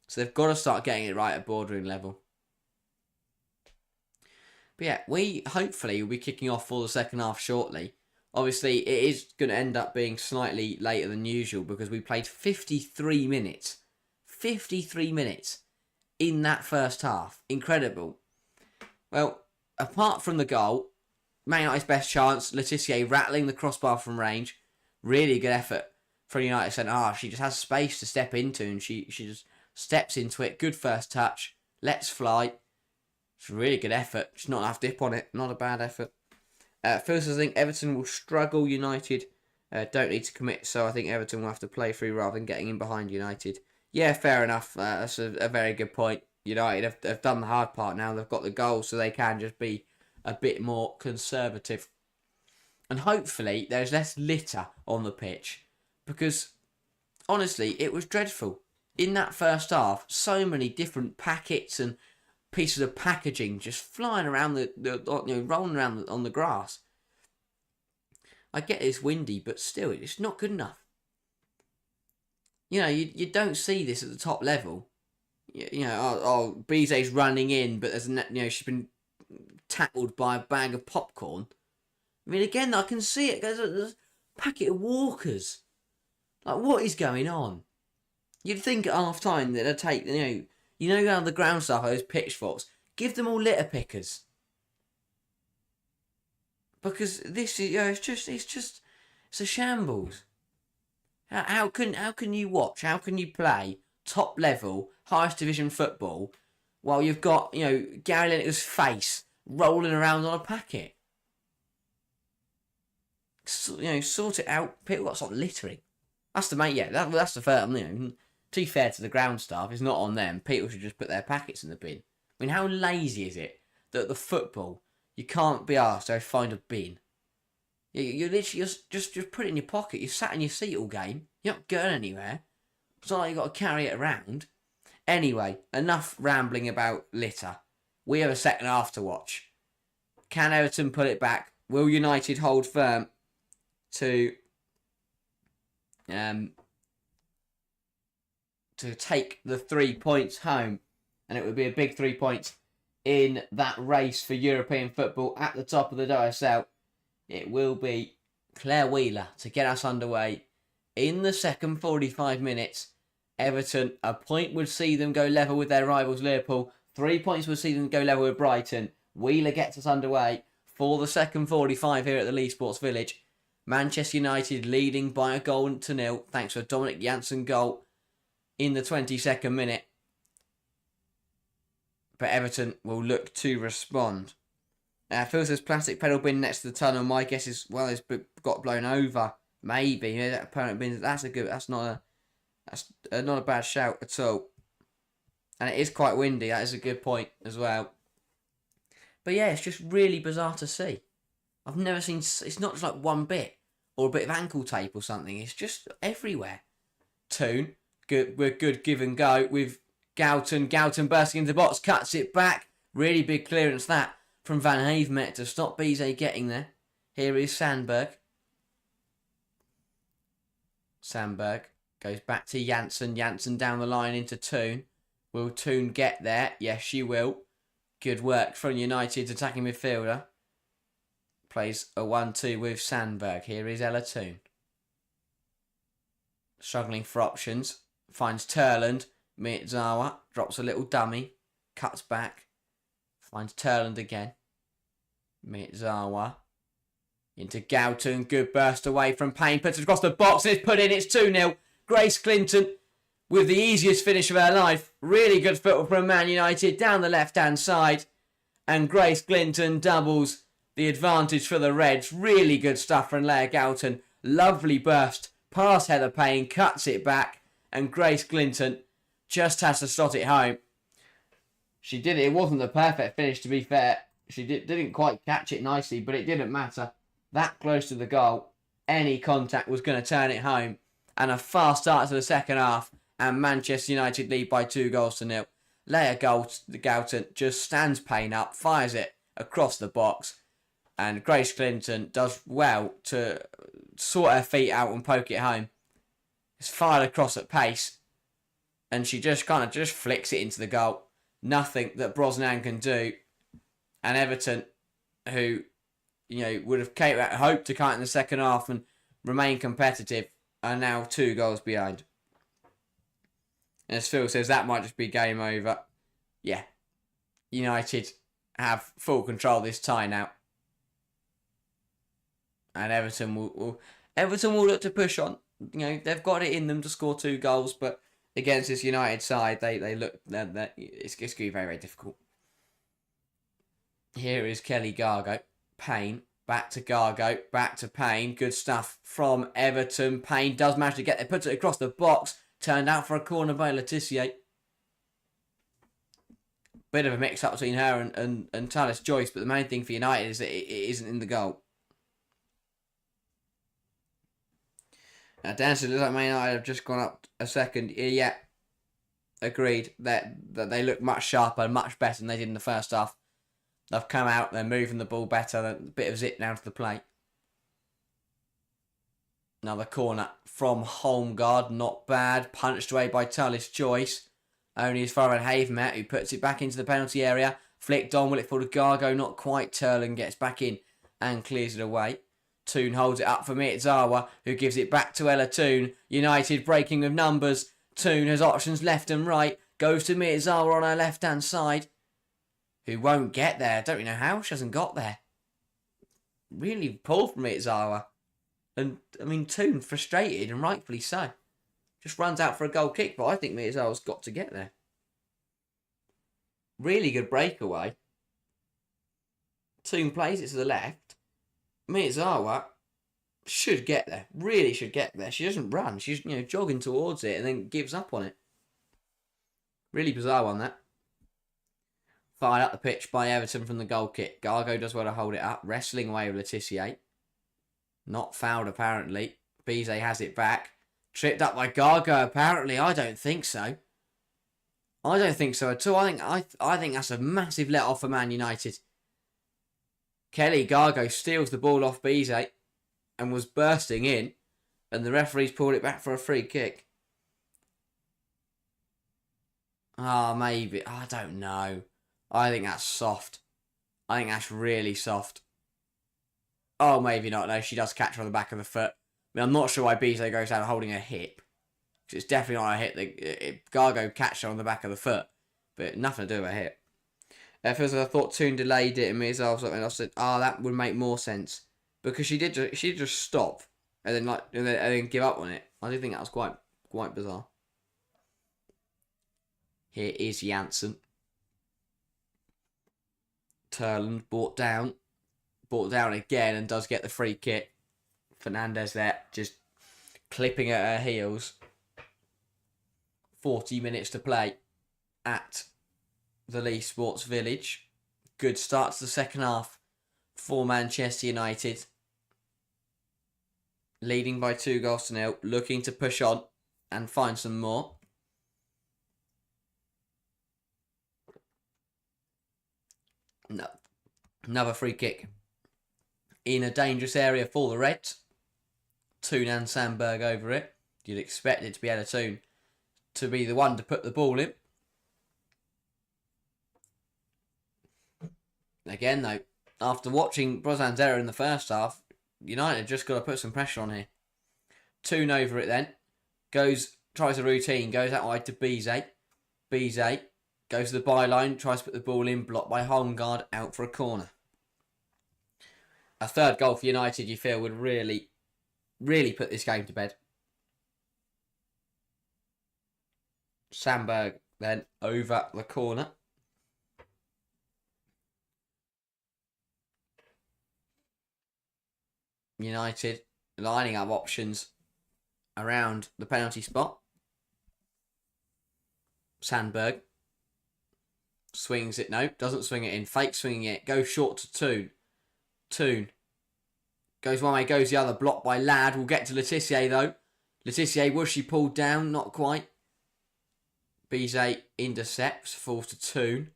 So they've got to start getting it right at boardroom level. But yeah, we hopefully will be kicking off for the second half shortly. Obviously, it is going to end up being slightly later than usual because we played 53 minutes. 53 minutes in that first half. Incredible. Well, apart from the goal, Man United's best chance, Laetitia rattling the crossbar from range. Really good effort for United centre. She just has space to step into and she just steps into it. Good first touch. Let's fly. It's a really good effort. Just not enough dip on it. Not a bad effort. First, I think Everton will struggle. United don't need to commit, so I think Everton will have to play through rather than getting in behind United. Yeah, fair enough. That's a very good point. United have done the hard part now. They've got the goal, so they can just be a bit more conservative. And hopefully there's less litter on the pitch, because honestly, it was dreadful. In that first half, so many different packets and pieces of packaging just flying around rolling around on the grass. I get it's windy, but still, it's not good enough. You don't see this at the top level. Bizet's running in, but she's been tackled by a bag of popcorn. I mean, again, I can see it. There's a packet of Walkers. Like, what is going on? You'd think at half time that they'd take, down the ground stuff, those pitchforks, give them all litter pickers. Because this is, it's a shambles. How can you watch? How can you play top level, highest division football while you've got, Gary Lineker's face rolling around on a packet? Sort it out. People got to stop littering. That's the mate. Yeah, that's the first. To be fair to the ground staff, it's not on them. People should just put their packets in the bin. I mean, how lazy is it that the football you can't be asked to find a bin? You literally just put it in your pocket. You sat in your seat all game. You're not going anywhere. It's not like you've got to carry it around. Anyway, enough rambling about litter. We have a second half to watch. Can Everton pull it back? Will United hold firm to take the 3 points home? And it would be a big 3 points in that race for European football at the top of the WSL. It will be Claire Wheeler to get us underway in the second 45 minutes. Everton, a point would see them go level with their rivals Liverpool. 3 points would see them go level with Brighton. Wheeler gets us underway for the second 45 here at the Lee Sports Village. Manchester United leading by a goal to nil thanks to a Dominic Janssen goal in the 22nd minute. But Everton will look to respond. Phil says plastic pedal bin next to the tunnel. My guess is, well, it's got blown over. Maybe. That opponent bin, that's not a bad shout at all. And it is quite windy. That is a good point as well. But yeah, it's just really bizarre to see. I've never seen... It's not just like one bit or a bit of ankle tape or something. It's just everywhere. Toon, good give and go with Goughton. Goughton bursting into the box, cuts it back. Really big clearance that from Van Havemet to stop Bizet getting there. Here is Sandberg. Sandberg goes back to Janssen. Janssen down the line into Toon. Will Toon get there? Yes, she will. Good work from United's attacking midfielder. Plays a 1-2 with Sandberg. Here is Ella Toon. Struggling for options. Finds Turland. Miyazawa drops a little dummy. Cuts back. Finds Turland again. Miyazawa. Into Goughton. Good burst away from Payne. Puts it across the box and it's put in. It's 2-0. Grace Clinton with the easiest finish of her life. Really good football from Man United down the left-hand side. And Grace Clinton doubles the advantage for the Reds. Really good stuff from Leah Goughton. Lovely burst past Heather Payne. Cuts it back. And Grace Clinton just has to slot it home. She did it. It wasn't the perfect finish, to be fair. She didn't quite catch it nicely, but it didn't matter. That close to the goal. Any contact was going to turn it home. And a fast start to the second half. And Manchester United lead by 2-0. Leah Goughton just stands Payne up, fires it across the box. And Grace Clinton does well to sort her feet out and poke it home. It's fired across at pace. And she just flicks it into the goal. Nothing that Brosnan can do. And Everton, who would have hoped to cut in the second half and remain competitive, are now 2 goals behind. And as Phil says, that might just be game over. Yeah. United have full control of this tie now. And Everton will look to push on. They've got it in them to score 2 goals, but against this United side, it's going to be very, very difficult. Here is Kelly Gargo. Payne. Back to Gargo. Back to Payne. Good stuff from Everton. Payne does manage to get there. Puts it across the box. Turned out for a corner by Letitia. Bit of a mix-up between her and Talis Joyce, but the main thing for United is that it isn't in the goal. Now, Dan said, looks like Man United have just gone up a second. Yeah, agreed. That they look much sharper and much better than they did in the first half. They've come out, they're moving the ball better, a bit of zip down to the plate. Another corner from Holmgard, not bad. Punched away by Talis Joyce. Only as far as Havemet, who puts it back into the penalty area. Flicked on, will it fall to Gargo? Not quite. Turlin gets back in and clears it away. Toon holds it up for Miyazawa, who gives it back to Ella Toon. United breaking with numbers. Toon has options left and right. Goes to Miyazawa on her left-hand side, who won't get there. I don't really know how she hasn't got there. Really poor from Miyazawa. And, Toon frustrated, and rightfully so. Just runs out for a goal kick, but I think Miyazawa's got to get there. Really good breakaway. Toon plays it to the left. Miyazawa should get there. Really should get there. She doesn't run. She's, jogging towards it and then gives up on it. Really bizarre one, that. Fired up the pitch by Everton from the goal kick. Gargo does well to hold it up. Wrestling away with Letitia. Not fouled, apparently. Bizet has it back. Tripped up by Gargo, apparently. I don't think so. I don't think so at all. I think that's a massive let-off for Man United. Kelly Gargo steals the ball off Bizet and was bursting in, and the referee's pulled it back for a free kick. Maybe. I don't know. I think that's soft. I think that's really soft. Oh, maybe not. No, she does catch her on the back of the foot. I'm not sure why Bizet goes down holding her hip. It's definitely not a hit. Gargo catched her on the back of the foot, but nothing to do with a hit. At first, I thought Toon delayed it, and myself, and I said, that would make more sense because she did just stop and then give up on it. I do think that was quite bizarre. Here is Janssen. Turland brought down again, and does get the free kick. Fernandez there, just clipping at her heels. 40 minutes to play at the Leigh Sports Village. Good start to the second half for Manchester United. Leading by 2-0, looking to push on and find some more. No. Another free kick in a dangerous area for the Reds. Toon and Sandberg over it. You'd expect it to be Toon to be the one to put the ball in. Again, though, after watching Brosnan's error in the first half, United just got to put some pressure on here. Toon over it then. Tries a routine, goes out wide to Bizet. Bizet goes to the byline, tries to put the ball in, blocked by Holmgaard, out for a corner. A third goal for United, you feel, would really, really put this game to bed. Sandberg then over the corner. United lining up options around the penalty spot. Sandberg swings it. No, doesn't swing it in. Fake swinging it. Goes short to Toon. Toon goes one way, goes the other. Blocked by Ladd. We'll get to Letitia though. Letitia, was she pulled down? Not quite. Bizet intercepts. Falls to Toon.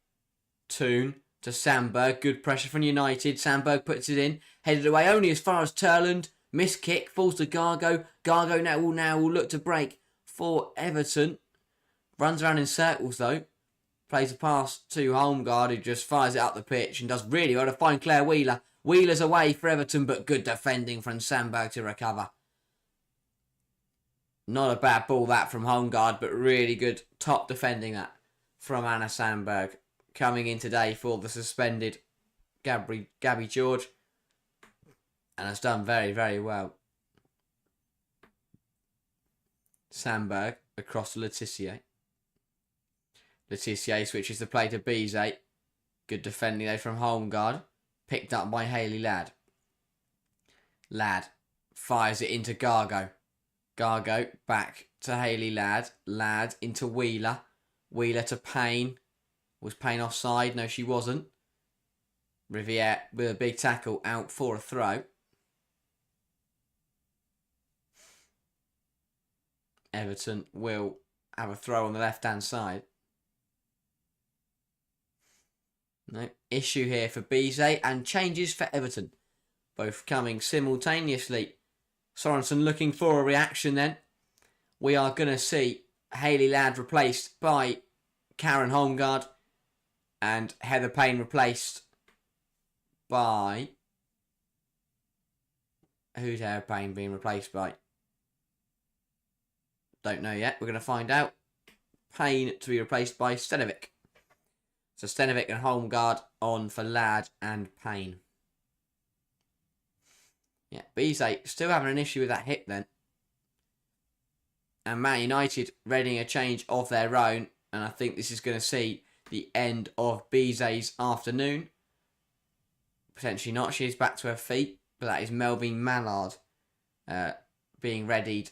Toon to Sandberg. Good pressure from United. Sandberg puts it in. Headed away only as far as Turland. Missed kick. Falls to Gargo. Gargo now will look to break for Everton. Runs around in circles though. Plays a pass to Holmgaard, who just fires it up the pitch and does really well to find Claire Wheeler. Wheeler's away for Everton, but good defending from Sandberg to recover. Not a bad ball that from Holmgaard, but really good top defending that from Anna Sandberg. Coming in today for the suspended Gabby George. And has done very, very well. Sandberg across to Letitia. Letitia switches the play to Bizet. Good defending though from Holmgaard. Picked up by Hayley Ladd. Ladd fires it into Gargo. Gargo back to Hayley Ladd. Ladd into Wheeler. Wheeler to Payne. Was Payne offside? No, she wasn't. Riviere with a big tackle out for a throw. Everton will have a throw on the left-hand side. No issue here for Bizet and changes for Everton. Both coming simultaneously. Sorensen looking for a reaction then. We are going to see Hayley Ladd replaced by Karen Holmgaard and Heather Payne replaced by... Who's Heather Payne being replaced by? Don't know yet. We're going to find out. Payne to be replaced by Stenovic. So Stenovic and Holmgaard on for Ladd and Payne. Yeah, Bizet still having an issue with that hip then. And Man United readying a change of their own. And I think this is going to see the end of Bizet's afternoon. Potentially not. She is back to her feet. But that is Melvin Mallard being readied.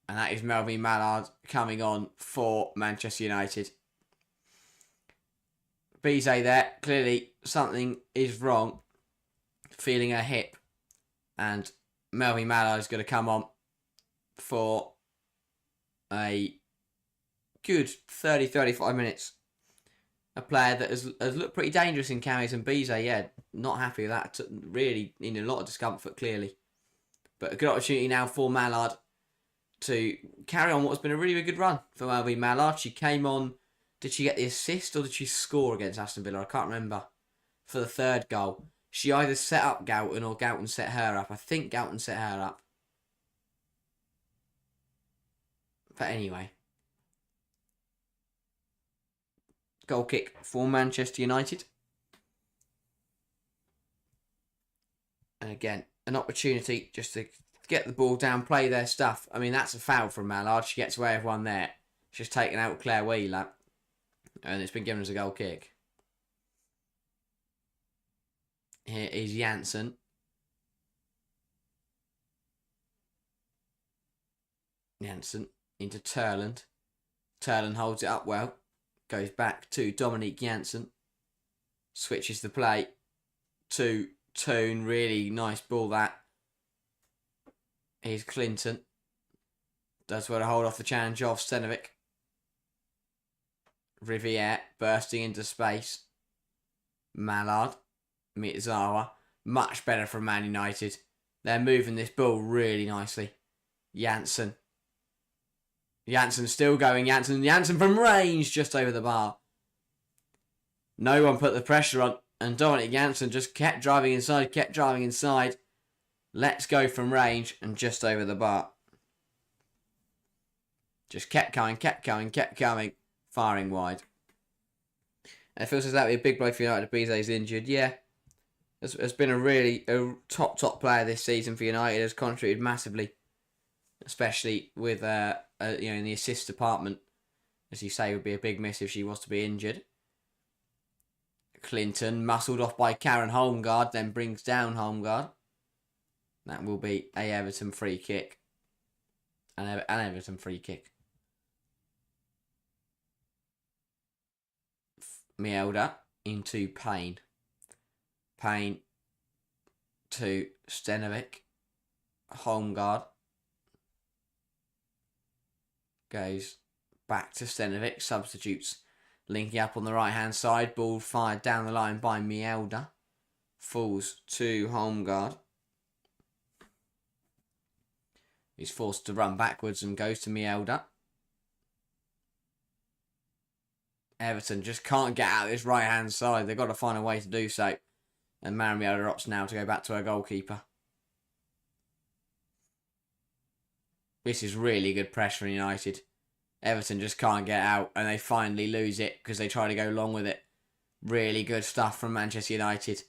And that is Melvin Mallard coming on for Manchester United. Bizet there. Clearly something is wrong. Feeling her hip. And Melvin Mallard is going to come on for a good 30-35 minutes. A player that has looked pretty dangerous in carries, and Bizet, yeah, not happy with that. Really in a lot of discomfort, clearly. But a good opportunity now for Mallard to carry on what has been a really good run for Melvin Mallard. She came on, did she get the assist or did she score against Aston Villa? I can't remember. For the third goal. She either set up Galton or Galton set her up. I think Galton set her up. But anyway. Goal kick for Manchester United. And again, an opportunity just to get the ball down, play their stuff. I mean, that's a foul from Mallard. She gets away with one there. She's taken out Claire Wheeler. And it's been given as a goal kick. Here is Janssen. Janssen into Turland. Turland holds it up well. Goes back to Dominique Janssen. Switches the play to Toon. Really nice ball that. Here's Clinton. Does well to hold off the challenge of Stenovic. Riviere bursting into space. Mallard. Miyazawa. Much better from Man United. They're moving this ball really nicely. Janssen. Janssen still going. Janssen from range just over the bar. No one put the pressure on. And Dominic Janssen just kept driving inside. Let's go from range and just over the bar. Just kept coming. Firing wide. And it feels as though that would be a big blow for United. Bizet's injured. Yeah. Has been a top player this season for United. Has contributed massively. Especially with in the assist department. As you say, would be a big miss if she was to be injured. Clinton muscled off by Karen Holmgard, then brings down Holmgard. That will be a Everton free kick. An Everton free kick. Mielda into Payne. Payne to Stenovic. Holmgard goes back to Stenovic. Substitutes. Linking up on the right hand side. Ball fired down the line by Mielda. Falls to Holmgard. He's forced to run backwards and goes to Mielda. Everton just can't get out of this right hand side. They've got to find a way to do so. And Maren Mielda opts now to go back to her goalkeeper. This is really good pressure from United. Everton just can't get out and they finally lose it because they try to go long with it. Really good stuff from Manchester United.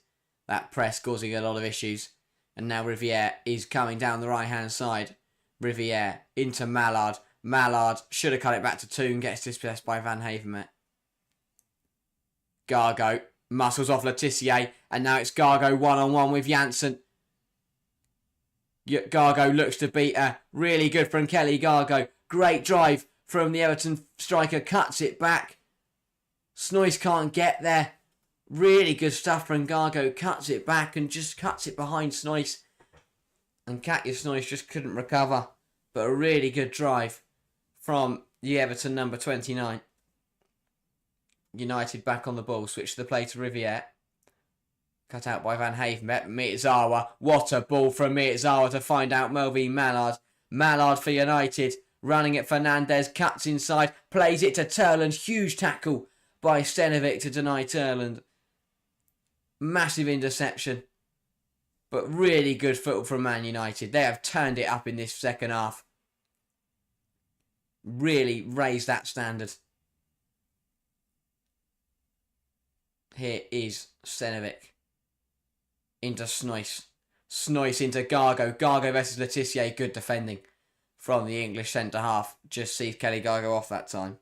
That press causing a lot of issues. And now Riviere is coming down the right hand side. Riviere into Mallard. Mallard should have cut it back to Toon. Gets dispossessed by Van Havermet. Gargo muscles off Letitia. And now it's Gargo one-on-one with Janssen. Gargo looks to beat her. Really good from Kelly Gargo. Great drive from the Everton striker. Cuts it back. Snoyce can't get there. Really good stuff from Gargo. Cuts it back and just cuts it behind Snoyce. And Katja Snoyce just couldn't recover. But a really good drive from the Everton number 29. United back on the ball. Switch the play to Riviere. Cut out by Van Havermet. Miyazawa. What a ball from Miyazawa to find out Melvin Mallard. Mallard for United. Running it Fernandez. Cuts inside. Plays it to Turland. Huge tackle by Stenovic to deny Turland. Massive interception. But really good football from Man United. They have turned it up in this second half. Really raised that standard. Here is Stenovic. Into Snoyce. Snoyce into Gargo. Gargo versus Letitia. Good defending from the English centre-half. Just sees Kelly Gargo off that time.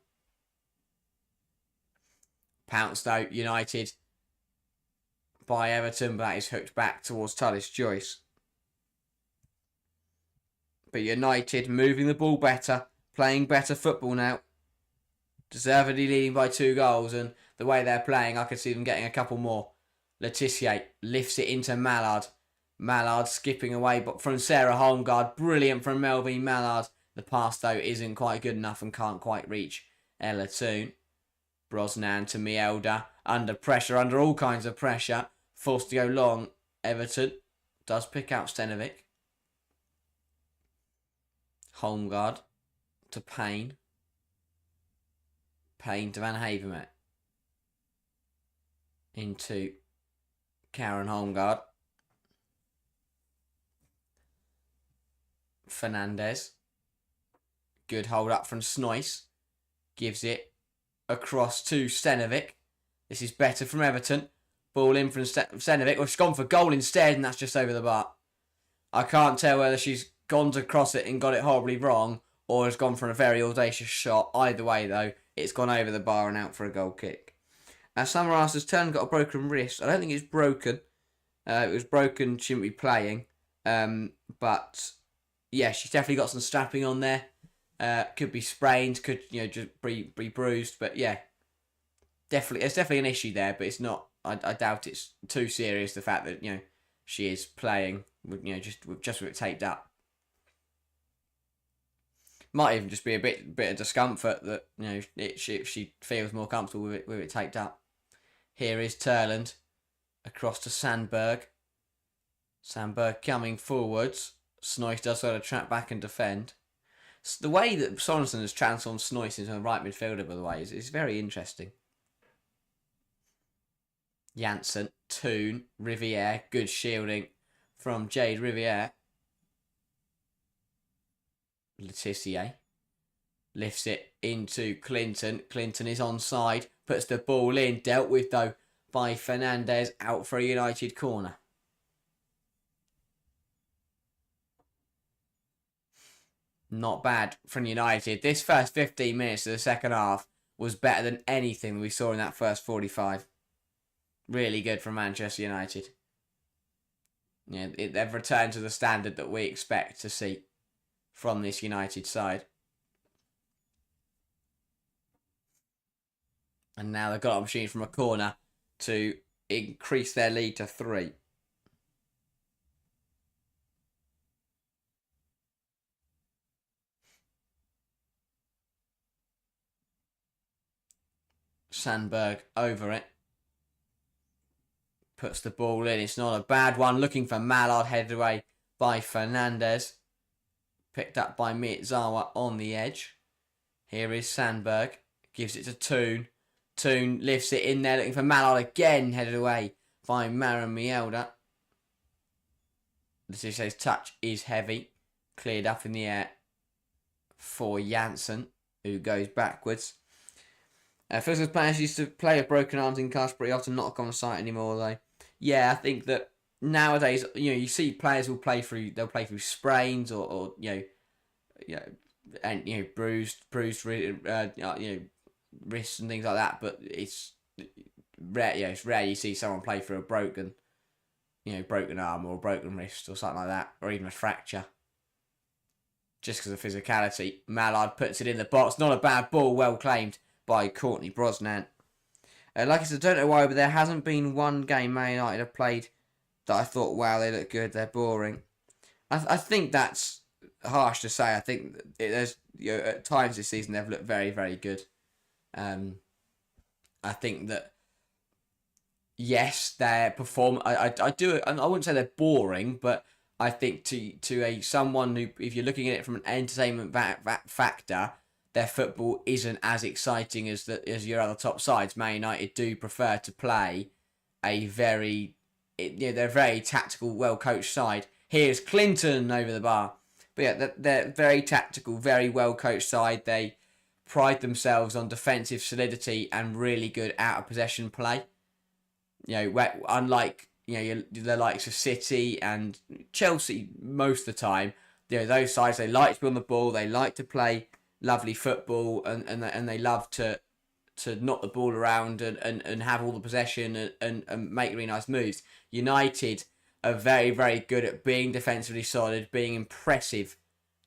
Pounced out United by Everton, but that is hooked back towards Tullis Joyce. But United moving the ball better, playing better football now. Deservedly leading by 2 goals, and the way they're playing, I could see them getting a couple more. Letitia lifts it into Mallard. Mallard skipping away but from Sarah Holmgard. Brilliant from Melvin Mallard. The pass, though, isn't quite good enough and can't quite reach Ella Toon. Brosnan to Mielda. Under pressure, under all kinds of pressure. Forced to go long. Everton does pick out Stenovic. Holmgard to Payne. Payne to Van Havermet. Into Karen Holmgard. Fernandez. Good hold up from Snoyce. Gives it across to Stenovic. This is better from Everton. Ball in from Stenovic. Well, she's gone for goal instead, and that's just over the bar. I can't tell whether she's gone to cross it and got it horribly wrong, or has gone for a very audacious shot. Either way, though, it's gone over the bar and out for a goal kick. Summerhouse has turned, got a broken wrist. I don't think it's broken. It was broken, shouldn't be playing. But yeah, she's definitely got some strapping on there. Could be sprained, could just be bruised. But yeah, definitely, it's definitely an issue there. But it's not. I doubt it's too serious. The fact that she is playing with just with it taped up. Might even just be a bit of discomfort that she feels more comfortable with it taped up. Here is Turland across to Sandberg. Sandberg coming forwards. Snoyce does sort of trap back and defend. The way that Sorensen has transformed Snoyce into a right midfielder, by the way, is very interesting. Janssen, Toon, Riviere, good shielding from Jade Riviere. Letitia lifts it into Clinton. Clinton is onside, puts the ball in, dealt with though by Fernandez, out for a United corner. Not bad from United. This first 15 minutes of the second half was better than anything we saw in that first 45. Really good from Manchester United. They've returned to the standard that we expect to see from this United side. And now they've got an opportunity from a corner to increase their lead to 3. Sandberg over it. Puts the ball in. It's not a bad one. Looking for Mallard, headed away by Fernandez. Picked up by Miyazawa on the edge. Here is Sandberg. Gives it to Toon. Toon lifts it in there, looking for Mallard again, headed away by Mara Mielda. This says touch is heavy. Cleared up in the air for Janssen, who goes backwards. First players used to play with broken arms in cars pretty often, not on site anymore though. Yeah, I think that nowadays, you see players will play through sprains or bruised wrists and things like that. But it's rare. It's rare you see someone play through a broken arm or a broken wrist or something like that, or even a fracture. Just because of physicality. Mallard puts it in the box. Not a bad ball, well claimed by Courtney Brosnan. Like I said, I don't know why, but there hasn't been one game Man United have played that I thought, wow, they look good, they're boring. I think that's harsh to say. I think there's at times this season they've looked very, very good. I think that yes, their perform. I wouldn't say they're boring, but I think to someone who, if you're looking at it from an entertainment factor, their football isn't as exciting as your other top sides. Man United do prefer to play a they're a very tactical, well coached side. Here's Clinton over the bar, but yeah, they're very tactical, very well coached side. They pride themselves on defensive solidity and really good out of possession play. Unlike the likes of City and Chelsea, most of the time, those sides, they like to be on the ball, they like to play lovely football, and they love to knock the ball around and have all the possession and make really nice moves. United are very, very good at being defensively solid, being impressive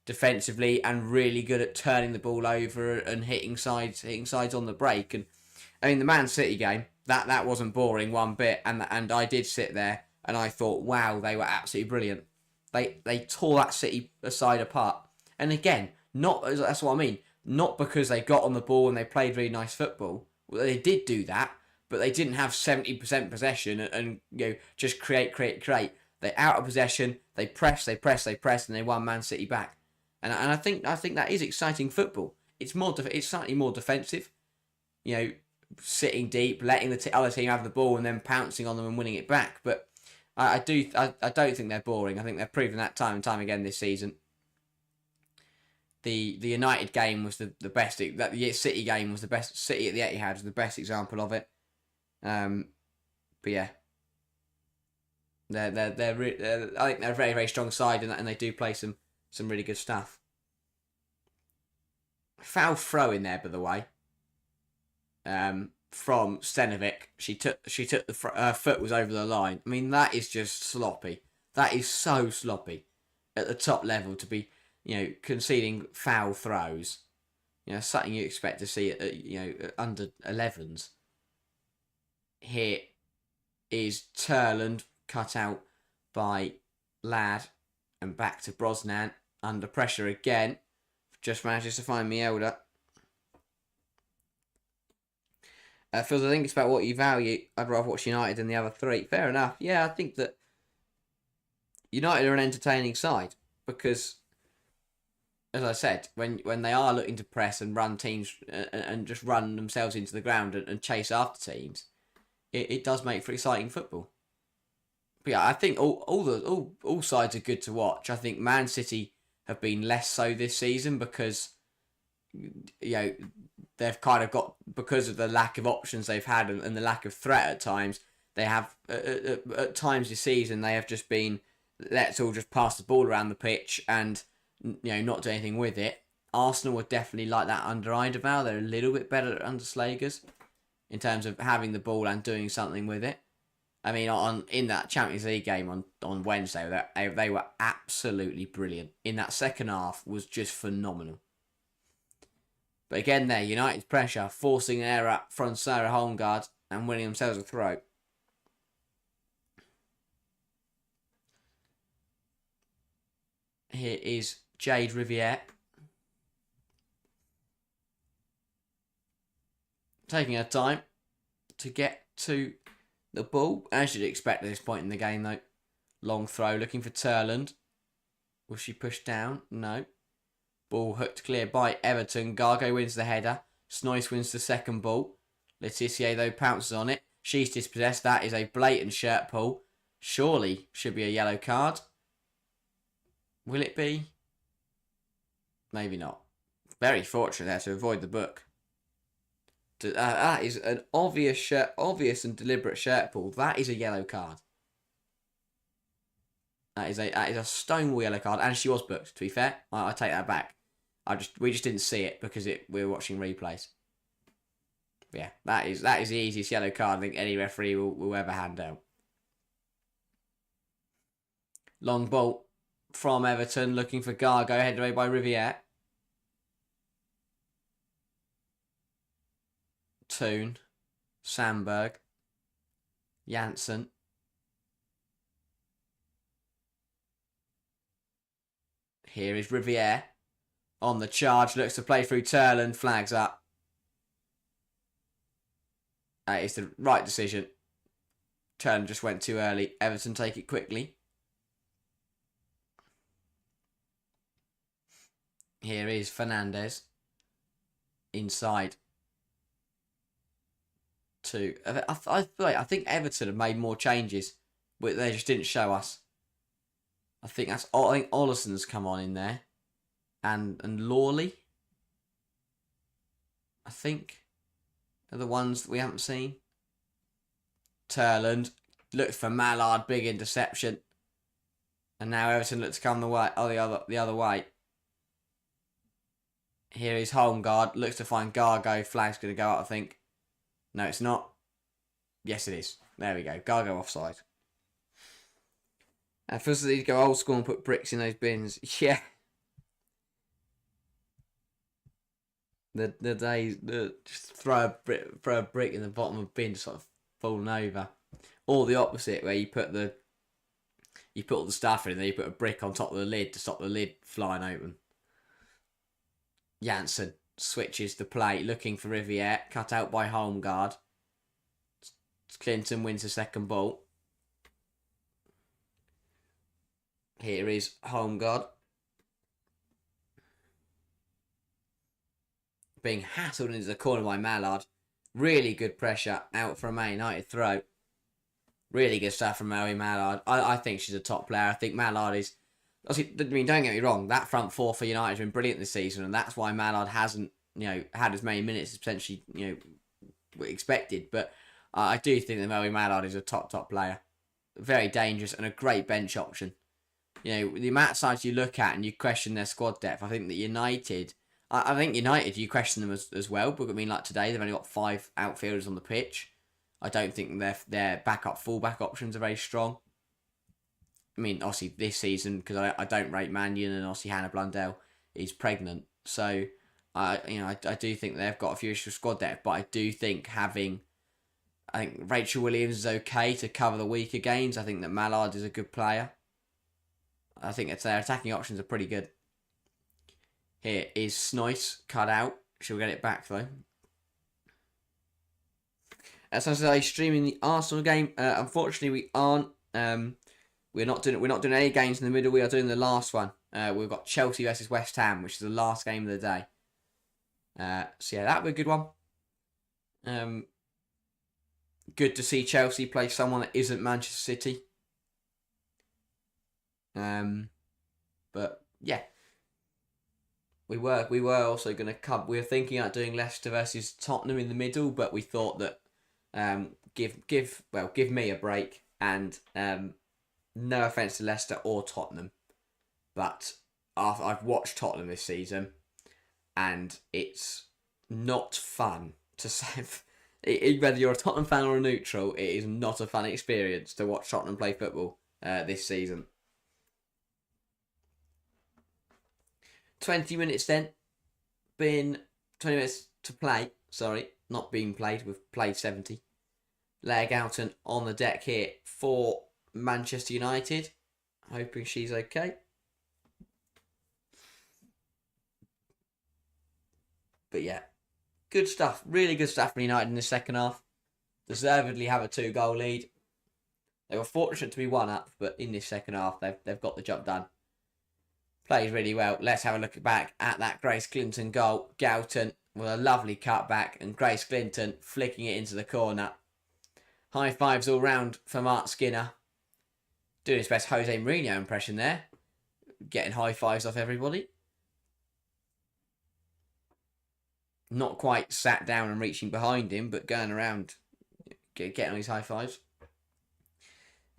defensively, and really good at turning the ball over and hitting sides on the break. And I mean, the Man City game, that wasn't boring one bit, and I did sit there and I thought, wow, they were absolutely brilliant. They tore that City side apart. And again, that's what I mean. Not because they got on the ball and they played really nice football. Well, they did do that, but they didn't have 70% possession and just create. They out of possession, they press, and they won Man City back. And I think that is exciting football. It's slightly more defensive. Sitting deep, letting the other team have the ball and then pouncing on them and winning it back. But I don't think they're boring. I think they've proven that time and time again this season. The United game was the best. That the City game was the best. City at the Etihad was the best example of it. But yeah, they're I think they're a very, very strong side in that, and they do play some really good stuff. Foul throw in there, by the way. From Stenovic, she took her foot was over the line. I mean, that is just sloppy. That is so sloppy at the top level to be, conceding foul throws. Something you expect to see at under 11s. Here is Turland cut out by Ladd and back to Brosnan under pressure again. Just manages to find Mielda. Phil, I think it's about what you value. I'd rather watch United than the other three. Fair enough. Yeah, I think that United are an entertaining side because, as I said, when they are looking to press and run teams and just run themselves into the ground and chase after teams, it does make for exciting football. But yeah, I think all sides are good to watch. I think Man City have been less so this season because they've kind of got, because of the lack of options they've had and the lack of threat at times, they have at times this season they have just been, let's all just pass the ball around the pitch and not do anything with it. Arsenal were definitely like that under Eidevall. They're a little bit better under Slagers in terms of having the ball and doing something with it. I mean, in that Champions League game on Wednesday, they were absolutely brilliant. In that second half was just phenomenal. But again there, United's pressure, forcing an error from Sarah Holmgaard and winning themselves a throw. Here is Jade Riviere. Taking her time to get to the ball, as you'd expect at this point in the game though. Long throw, looking for Turland. Was she pushed down? No. Ball hooked clear by Everton. Gargo wins the header. Snoyce wins the second ball. Letitia, though, pounces on it. She's dispossessed. That is a blatant shirt pull. Surely should be a yellow card. Will it be? Maybe not. Very fortunate there to avoid the book. That is an obvious and deliberate shirt pull. That is a yellow card. That is a stonewall yellow card, and she was booked. To be fair, I take that back. We just didn't see it because we were watching replays. But yeah, that is the easiest yellow card I think any referee will ever hand out. Long ball from Everton, looking for Gargo, headed away by Riviere. Toon, Sandberg, Janssen. Here is Riviere on the charge, looks to play through Turland, flags up. That is the right decision. Turland just went too early. Everton take it quickly. Here is Fernandez inside. I think Everton have made more changes, but they just didn't show us. I think Ollison's come on in there, and Lawley, I think, are the ones that we haven't seen. Turland looked for Mallard, big interception, and now Everton look to come the other way. Here is Holmgaard, looks to find Gargo. Flag's going to go out, I think. No, it's not. Yes, it is. There we go. Gargo offside. And feels like they go old school and put bricks in those bins. Yeah. The days just throw a brick in the bottom of a bin, sort of falling over, or the opposite where you put all the stuff in and then you put a brick on top of the lid to stop the lid flying open. Janssen switches the play, looking for Riviere, cut out by Holmgaard. Clinton wins the second ball. Here is Holmgaard. Being hassled into the corner by Mallard. Really good pressure out from Man United throw. Really good stuff from Maui Mallard. I think she's a top player. I think Mallard is Obviously, I mean, don't get me wrong, that front four for United has been brilliant this season, and that's why Mallard hasn't, had as many minutes as potentially, expected. But I do think that Moe Mallard is a top player. Very dangerous and a great bench option. The amount of sides you look at and you question their squad depth, I think that United, you question them as well. But I mean, like today, they've only got 5 outfielders on the pitch. I don't think their backup fullback options are very strong. I mean, obviously this season, because I don't rate Mannion, and obviously Hannah Blundell is pregnant, so I do think they've got a few issues with squad depth. But I do think I think Rachel Williams is okay to cover the weaker games. I think that Mallard is a good player. I think their attacking options are pretty good. Here is Snoice cut out. She'll get it back though. As I say, streaming the Arsenal game. Unfortunately, we aren't. We're not doing any games in the middle. We are doing the last one. We've got Chelsea versus West Ham, which is the last game of the day. So yeah, that'll be a good one. Good to see Chelsea play someone that isn't Manchester City. But yeah, we were also going to come. We were thinking about doing Leicester versus Tottenham in the middle, but we thought that give me a break, and no offense to Leicester or Tottenham, but I've watched Tottenham this season, and it's not fun to say. Whether you're a Tottenham fan or a neutral, it is not a fun experience to watch Tottenham play football this season. 20 minutes then. Been 20 minutes to play. Sorry, not being played. We've played 70. Leah Goughton on the deck here for Manchester United. Hoping she's okay. But yeah, good stuff. Really good stuff from United in the second half. Deservedly have a 2-goal lead. They were fortunate to be 1 up, but in this second half, they've got the job done. Plays really well. Let's have a look back at that Grace Clinton goal. Goughton with a lovely cutback, and Grace Clinton flicking it into the corner. High fives all round for Mark Skinner. Doing his best Jose Mourinho impression there. Getting high fives off everybody. Not quite sat down and reaching behind him, but going around, getting on his high fives.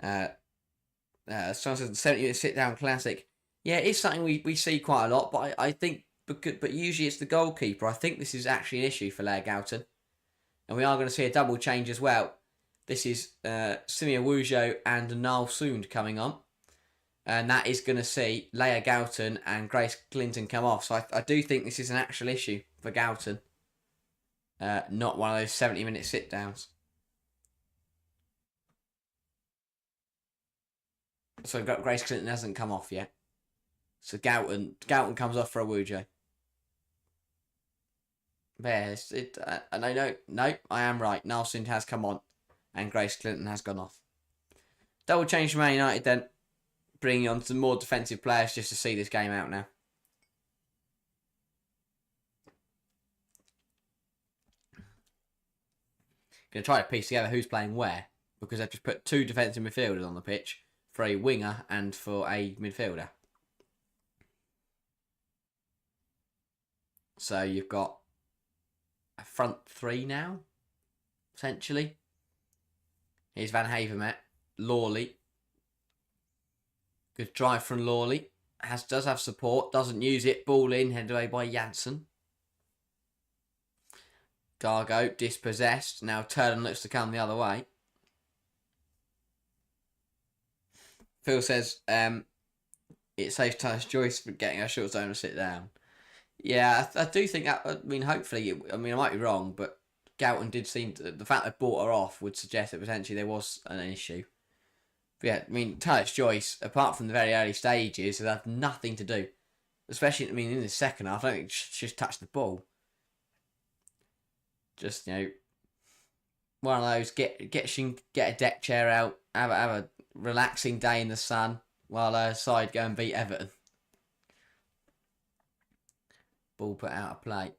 Someone says 70-minute sit-down classic. Yeah, it's something we see quite a lot, but I think, but usually it's the goalkeeper. I think this is actually an issue for Leah Goughton. And we are going to see a double change as well. This is Simia Wujo and Niall Soond coming on. And that is going to see Leah Goughton and Grace Clinton come off. So I do think this is an actual issue for Goughton. Not one of those 70-minute sit-downs. So Grace Clinton hasn't come off yet. So Goughton comes off for a Wujo. Yes, no, I am right. Niall Soond has come on. And Grace Clinton has gone off. Double change for Man United then. Bringing on some more defensive players just to see this game out now. Going to try to piece together who's playing where. Because I've just put 2 defensive midfielders on the pitch. For a winger and for a midfielder. So you've got a front 3 now. Essentially. Here's Van Havermet. Lawley. Good drive from Lawley. Does have support. Doesn't use it. Ball in. Headed away by Janssen. Gargo dispossessed. Now Turner looks to come the other way. Phil says it saves Talis Joyce for getting her short zone to sit down. Yeah, I do think that. I mean, hopefully, I might be wrong, but Goughton did seem to, the fact they bought her off would suggest that potentially there was an issue. But yeah, I mean, Talis Joyce, apart from the very early stages, has had nothing to do. Especially, in the second half, I don't think she's touched the ball. Just, one of those, get a deck chair out, have a relaxing day in the sun while her side go and beat Everton. Ball put out of play.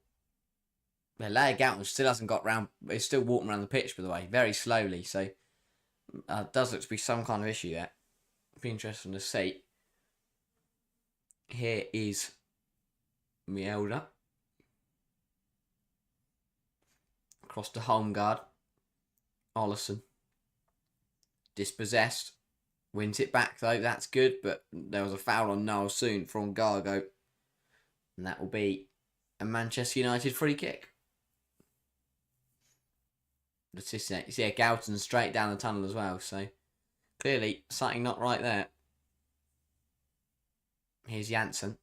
Leah Goughton still hasn't got round. He's still walking around the pitch, by the way, very slowly. So it does look to be some kind of issue there. It'd be interesting to see. Here is Mielda. Across to home guard. Ollison. Dispossessed. Wins it back though. That's good. But there was a foul on Noel soon from Gargo. And that will be a Manchester United free kick. Yeah, Galton straight down the tunnel as well. So clearly something not right there. Here's Janssen.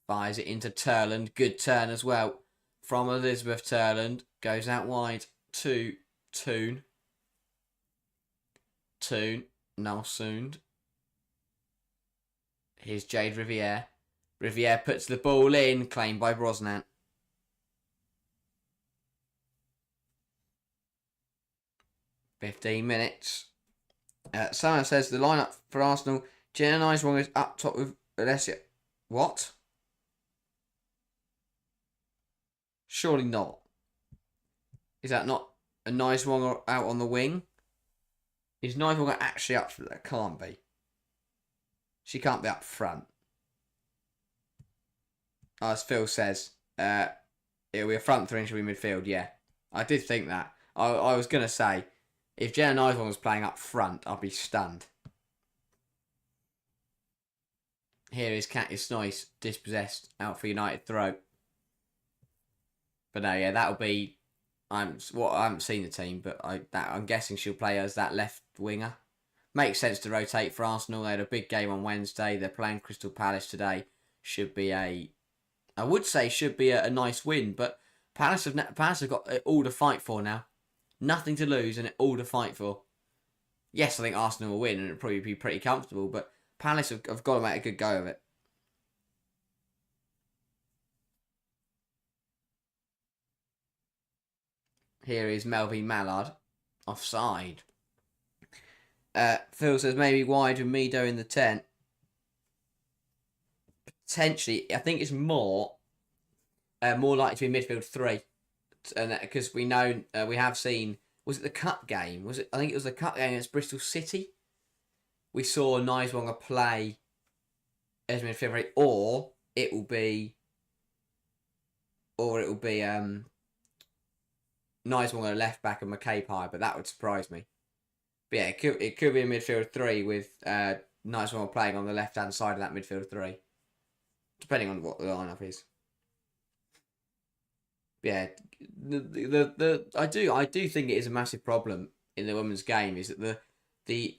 Fires it into Turland. Good turn as well from Elizabeth Turland. Goes out wide to Toon. Toon. Nalsund. Here's Jade Riviere. Riviere puts the ball in. Claimed by Brosnan. $15. Someone says the lineup for Arsenal. Jenna Niswong is up top with Alessia. What? Surely not. Is that not a Niswong out on the wing? Is Niswong actually up for that? Can't be. She can't be up front. As Phil says, it'll be a front three and she'll be midfield. Yeah, I did think that. I was going to say, if Jenna Niswong was playing up front, I'd be stunned. Here is Katja Snoyce, dispossessed, out for United throw. But no, yeah, that'll be. I haven't seen the team, but I'm guessing she'll play as that left winger. Makes sense to rotate for Arsenal. They had a big game on Wednesday. They're playing Crystal Palace today. Should be a nice win. But Palace have got it all to fight for now. Nothing to lose and it all to fight for. Yes, I think Arsenal will win and it'll probably be pretty comfortable. But Palace have got to make a good go of it. Here is Melvin Mallard. Offside. Phil says maybe wide with Mido in the 10. Potentially, I think it's more likely to be midfield 3. And because we know, we have seen, was it the cup game? I think it was the cup game against Bristol City. We saw Niswonger play as midfield 3, or it will be Niswonger left back and McCabe high, but that would surprise me. But yeah, it could be a midfield 3 with Niswonger playing on the left hand side of that midfield 3, depending on what the lineup is. Yeah, I do think it is a massive problem in the women's game is that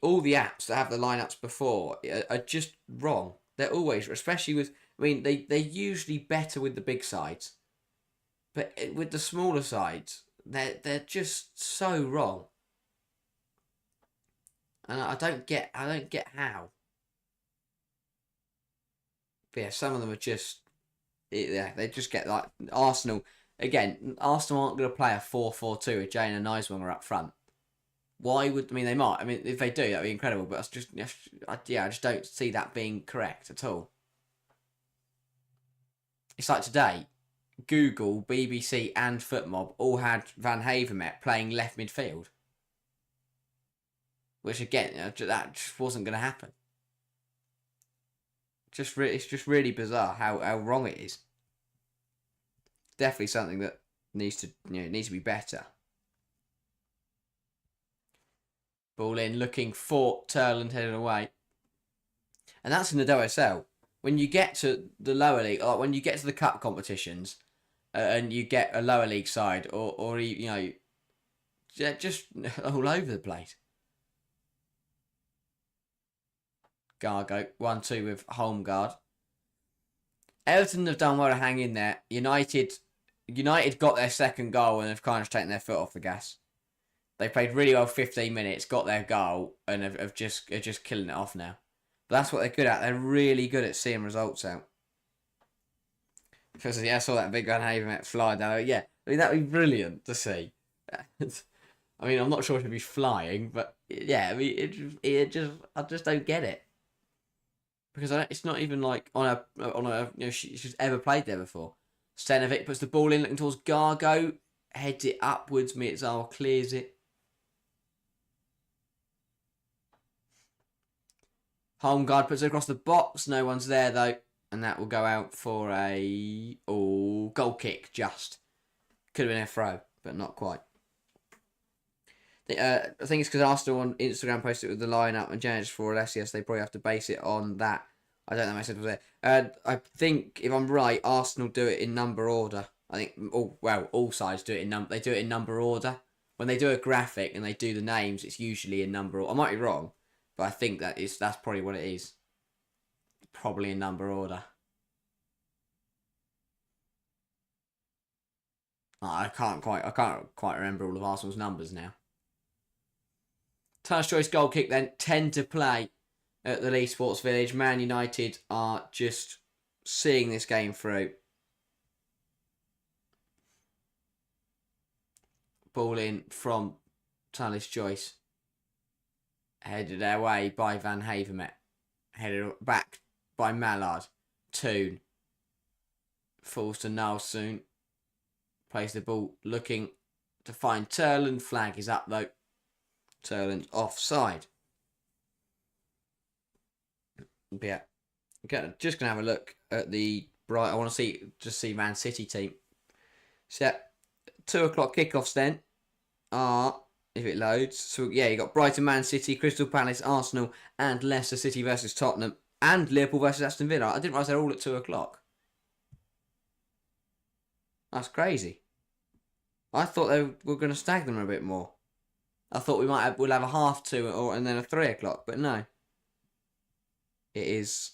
all the apps that have the lineups before are just wrong. They're always, especially with, I mean, they're usually better with the big sides, but with the smaller sides, they're just so wrong. And I don't get how. But yeah, some of them are just, yeah, they just get like Arsenal. Again, Arsenal aren't going to play a 4-4-2 with Jane and Niswonger up front. Why would, I mean, they might. I mean, if they do, that'd be incredible. But that's just, I just don't see that being correct at all. It's like today, Google, BBC and FootMob all had Van Havermet playing left midfield. Which again, that just wasn't going to happen. It's just really bizarre how wrong it is. Definitely something that needs to be better. Ball in, looking for Turland headed away, and that's in the WSL. When you get to the lower league, or when you get to the cup competitions, and you get a lower league side, or just all over the place. Gargo 1-2 with home guard. Everton have done well to hang in there. United got their second goal and have kind of taken their foot off the gas. They played really well 15 minutes, got their goal, and are just killing it off now. But that's what they're good at. They're really good at seeing results out. Because yeah, I saw that big Van Havermet fly down. Yeah, I mean that'd be brilliant to see. I mean, I'm not sure if it'd be flying, but yeah, I mean I just don't get it. Because it's not even like on a she's ever played there before. Stenovic puts the ball in, looking towards Gargo, heads it upwards. Mirzal clears it. Home guard puts it across the box. No one's there though. And that will go out for a goal kick. Just could have been a throw, but not quite. I think it's because Arsenal on Instagram posted it with the lineup and changed for less. Yes, they probably have to base it on that. I don't know if I said it there. I think if I'm right, Arsenal do it in number order. I think all sides do it in number. They do it in number order. When they do a graphic and they do the names, it's usually in number order. I might be wrong, but I think that's probably what it is. Probably in number order. I can't quite remember all of Arsenal's numbers now. Turner's choice goal kick then, 10 to play at the Leigh Sports Village. Man United are just seeing this game through. Ball in from Turner's choice. Headed away by Van Havermet. Headed back by Mallard. Toon. Falls to Nalsoon. Plays the ball looking to find Turland. Flag is up though. Turland offside. Yeah. Just going to have a look at the I want to see Man City team. So 2 o'clock kickoffs then are, if it loads. So yeah, you got Brighton, Man City, Crystal Palace, Arsenal, and Leicester City versus Tottenham, and Liverpool versus Aston Villa. I didn't realise they're all at 2 o'clock. That's crazy. I thought they were going to stag them a bit more. I thought we'll have a 2:30 and then a 3 o'clock, but no. It is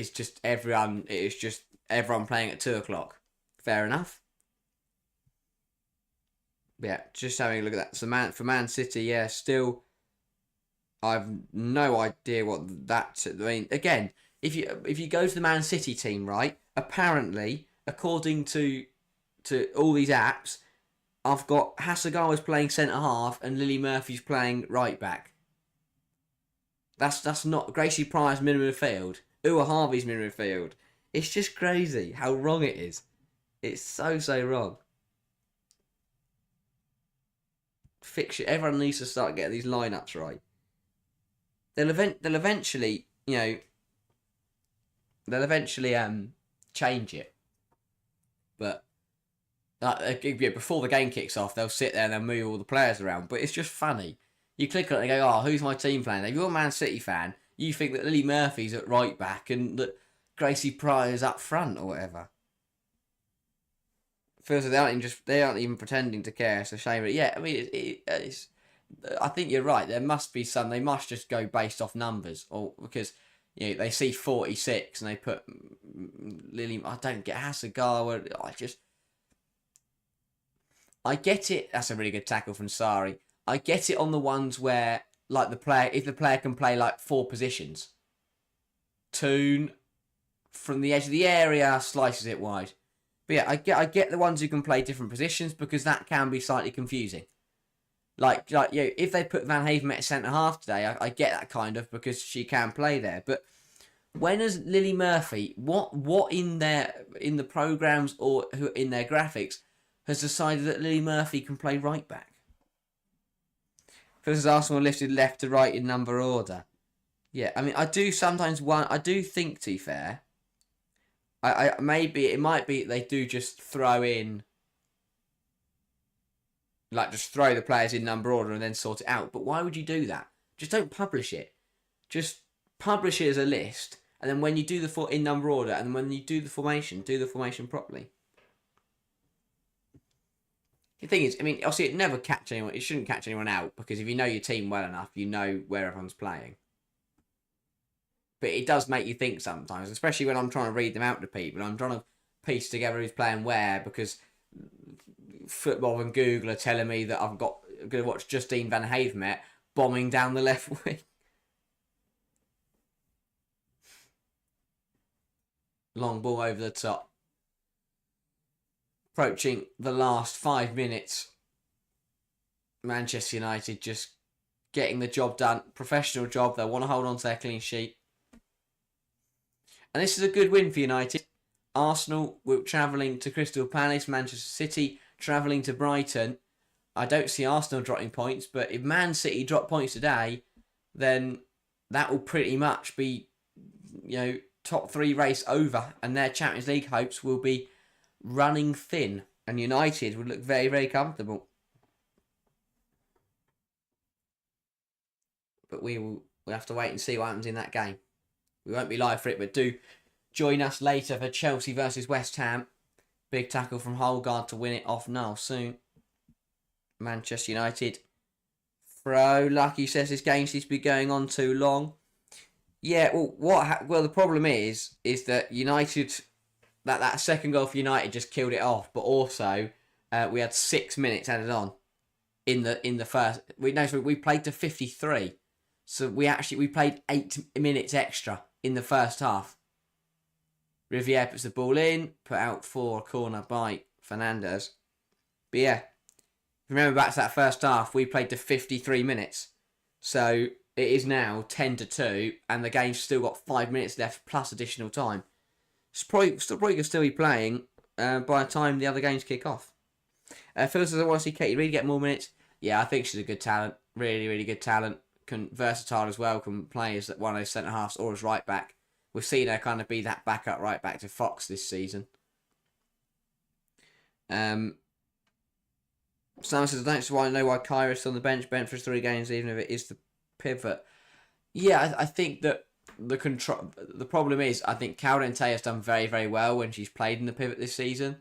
just everyone playing at 2 o'clock. Fair enough. Yeah, just having a look at that. So for Man City, yeah, still I've no idea what that. I mean, again, if you go to the Man City team, right? Apparently, according to all these apps, I've got Hasegawa's playing centre half and Lily Murphy's playing right back. That's not Gracie Pryor's minimum field. Ua Harvey's minimum field. It's just crazy how wrong it is. It's so wrong. Fix it. Everyone needs to start getting these lineups right. They'll eventually, change it. But before the game kicks off, they'll sit there and they'll move all the players around. But it's just funny. You click on it and go, oh, who's my team playing? If you're a Man City fan, you think that Lily Murphy's at right back and that Gracie Pryor's up front or whatever. Feels like they aren't even pretending to care. It's a shame. But yeah, I mean, it's. I think you're right. There must be some. They must just go based off numbers, or because they see 46 and they put Lily. I don't get Hasegawa. I get it. That's a really good tackle from Sari. I get it on the ones where if the player can play like 4 positions. Toon from the edge of the area slices it wide. But yeah, I get the ones who can play different positions because that can be slightly confusing. If they put Van Havermet at centre half today, I get that kind of because she can play there. But when has Lily Murphy, what in the programs or who in their graphics has decided that Lily Murphy can play right back? Versus Arsenal lifted left to right in number order. Yeah, I mean I do think, to be fair, it might be they do just throw in, just throw the players in number order and then sort it out. But why would you do that? Just don't publish it. Just publish it as a list, and then when you do in number order, and when you do the formation properly. The thing is, I mean, obviously it never catch anyone. It shouldn't catch anyone out because if you know your team well enough, you know where everyone's playing. But it does make you think sometimes, especially when I'm trying to read them out to people. I'm trying to piece together who's playing where because Football and Google are telling me that I'm going to watch Justine Van Havermet bombing down the left wing. Long ball over the top. Approaching the last 5 minutes. Manchester United just getting the job done. Professional job. They want to hold on to their clean sheet. And this is a good win for United. Arsenal were travelling to Crystal Palace. Manchester City travelling to Brighton. I don't see Arsenal dropping points, but if Man City drop points today, then that will pretty much be top 3 race over, and their Champions League hopes will be running thin, and United would look very, very comfortable. But we'll have to wait and see what happens in that game. We won't be live for it, but do join us later for Chelsea versus West Ham. Big tackle from Holgard to win it off Null soon. Manchester United. Throw. Lucky says this game seems to be going on too long. Yeah, well, the problem is that United, that second goal for United just killed it off. But also, we had 6 minutes added on in the first. We played to 53, so we played 8 minutes extra in the first half. Riviere puts the ball in, put out for a corner by Fernandez. But yeah, remember back to that first half, we played to 53 minutes. So it is now 10-2, and the game's still got 5 minutes left plus additional time. It's probably could still be playing by the time the other games kick off. Phil says, I want to see Katie Reid get more minutes. Yeah, I think she's a good talent. Really, really good talent. Versatile as well. Can play as one of those centre halves or as right back. We've seen her kind of be that backup right back to Fox this season. Sam says, I don't want to know why Kyra's on the bench for 3 games, even if it is the pivot. Yeah, I think that the problem is, I think Caldente has done very, very well when she's played in the pivot this season.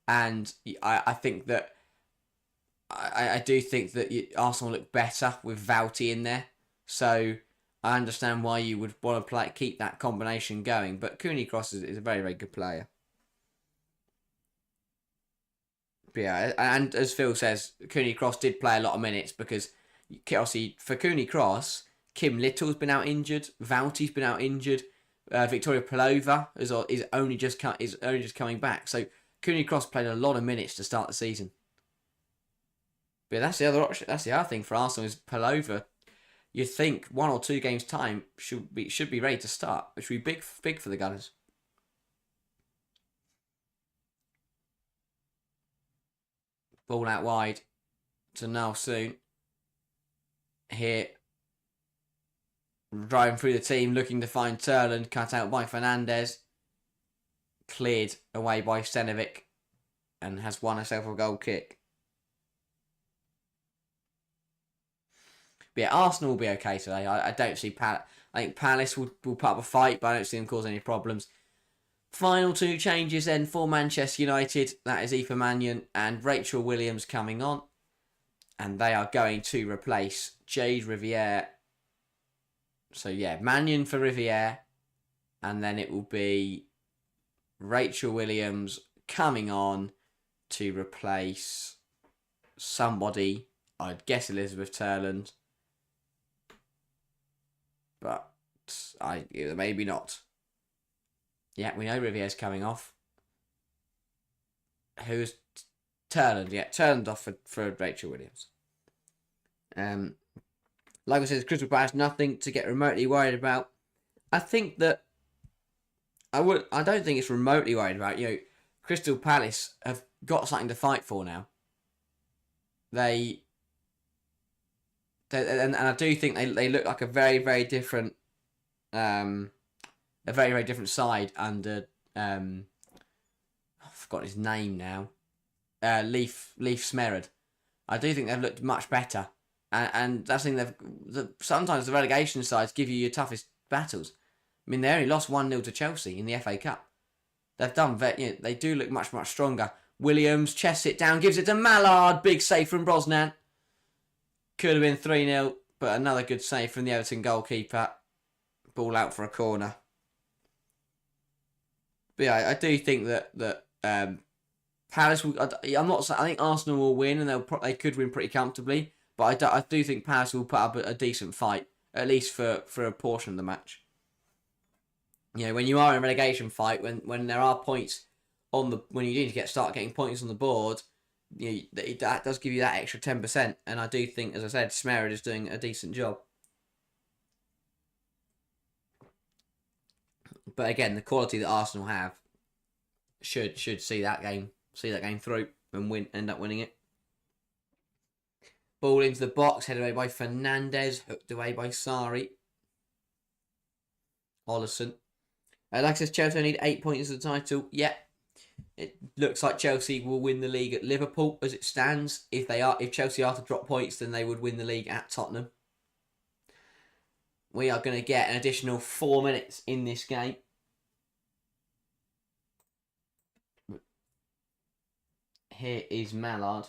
And I think that I do think that Arsenal look better with Vouty in there. So I understand why you would want to keep that combination going. But Cooney Cross is a very, very good player. But yeah, and as Phil says, Cooney Cross did play a lot of minutes because obviously for Cooney Cross, Kim Little's been out injured, Vouty's been out injured, Victoria Pelova is only just coming back. So Cooney Cross played a lot of minutes to start the season. But that's the other option. That's the other thing for Arsenal is Pelova. You'd think 1 or 2 games time should be ready to start, which would be big for the Gunners. Ball out wide to Null soon. Here, driving through the team, looking to find Turland, cut out by Fernandez. Cleared away by Stenovic, and has won herself a goal kick. But yeah, Arsenal will be okay today. I don't see I think Palace will put up a fight, but I don't see them cause any problems. Final 2 changes then for Manchester United. That is Aoife Mannion and Rachel Williams coming on. And they are going to replace Jade Riviere. So yeah, Mannion for Riviere. And then it will be Rachel Williams coming on to replace somebody. I'd guess Elizabeth Turland. But maybe not. Yeah, we know Riviere's coming off. Who's Turland? Yeah, Turland off for Rachel Williams. Like I said, Crystal Palace, nothing to get remotely worried about. I think that I don't think it's remotely worried about. Crystal Palace have got something to fight for now. And I do think they look like a very, very different side under I've forgotten his name now. Leif Smerod. I do think they've looked much better, and that's the thing. Sometimes the relegation sides give you your toughest battles. I mean, they only lost 1-0 to Chelsea in the FA Cup. They've done they do look much, much stronger. Williams chests it down, gives it to Mallard. Big save from Brosnan. Could have been 3-0, but another good save from the Everton goalkeeper. Ball out for a corner. But yeah, I do think that Palace will. I'm not saying I think Arsenal will win, and they could win pretty comfortably. But I do think Palace will put up a decent fight, at least for a portion of the match. When you are in a relegation fight, when there are points when you need to start getting points on the board, that does give you that extra 10%. And I do think, as I said, Smerod is doing a decent job. But again, the quality that Arsenal have should see that game through and end up winning it. Ball into the box, headed away by Fernandez, hooked away by Sari. Ollison Like I said, Chelsea need 8 points of the title. Yeah, it looks like Chelsea will win the league at Liverpool as it stands. If Chelsea are to drop points, then they would win the league at Tottenham. We are going to get an additional 4 minutes in this game. Here is Mallard.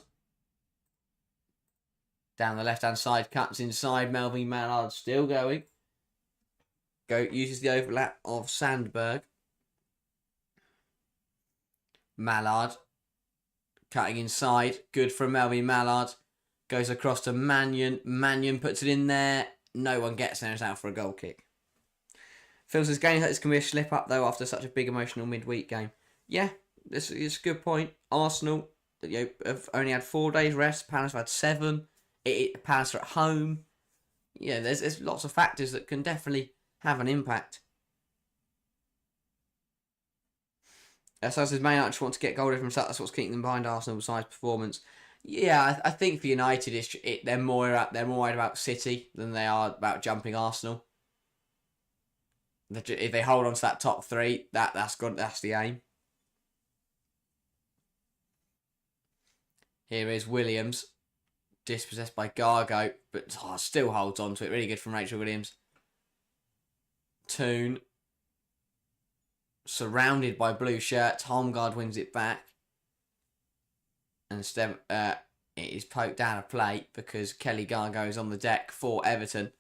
Down the left-hand side, cuts inside. Melvin Mallard still going. Uses the overlap of Sandberg. Mallard. Cutting inside. Good from Melvin Mallard. Goes across to Mannion. Mannion puts it in there. No one gets there. It's out for a goal kick. Feels as games like this can be a slip up though after such a big emotional midweek game. Yeah, this is a good point. Arsenal, have only had 4 days rest. Palace have had 7. Palace are at home. Yeah, there's lots of factors that can definitely have an impact. So as Man United just want to get goal difference up. That's what's keeping them behind Arsenal besides performance. Yeah, I think for United, they're more worried about City than they are about jumping Arsenal. If they hold on to that top 3, that's good. That's the aim. Here is Williams, dispossessed by Gargo, but still holds on to it. Really good from Rachel Williams. Toon, surrounded by blue shirts. Holmgard wins it back. And it is poked down a plate because Kelly Gargo is on the deck for Everton.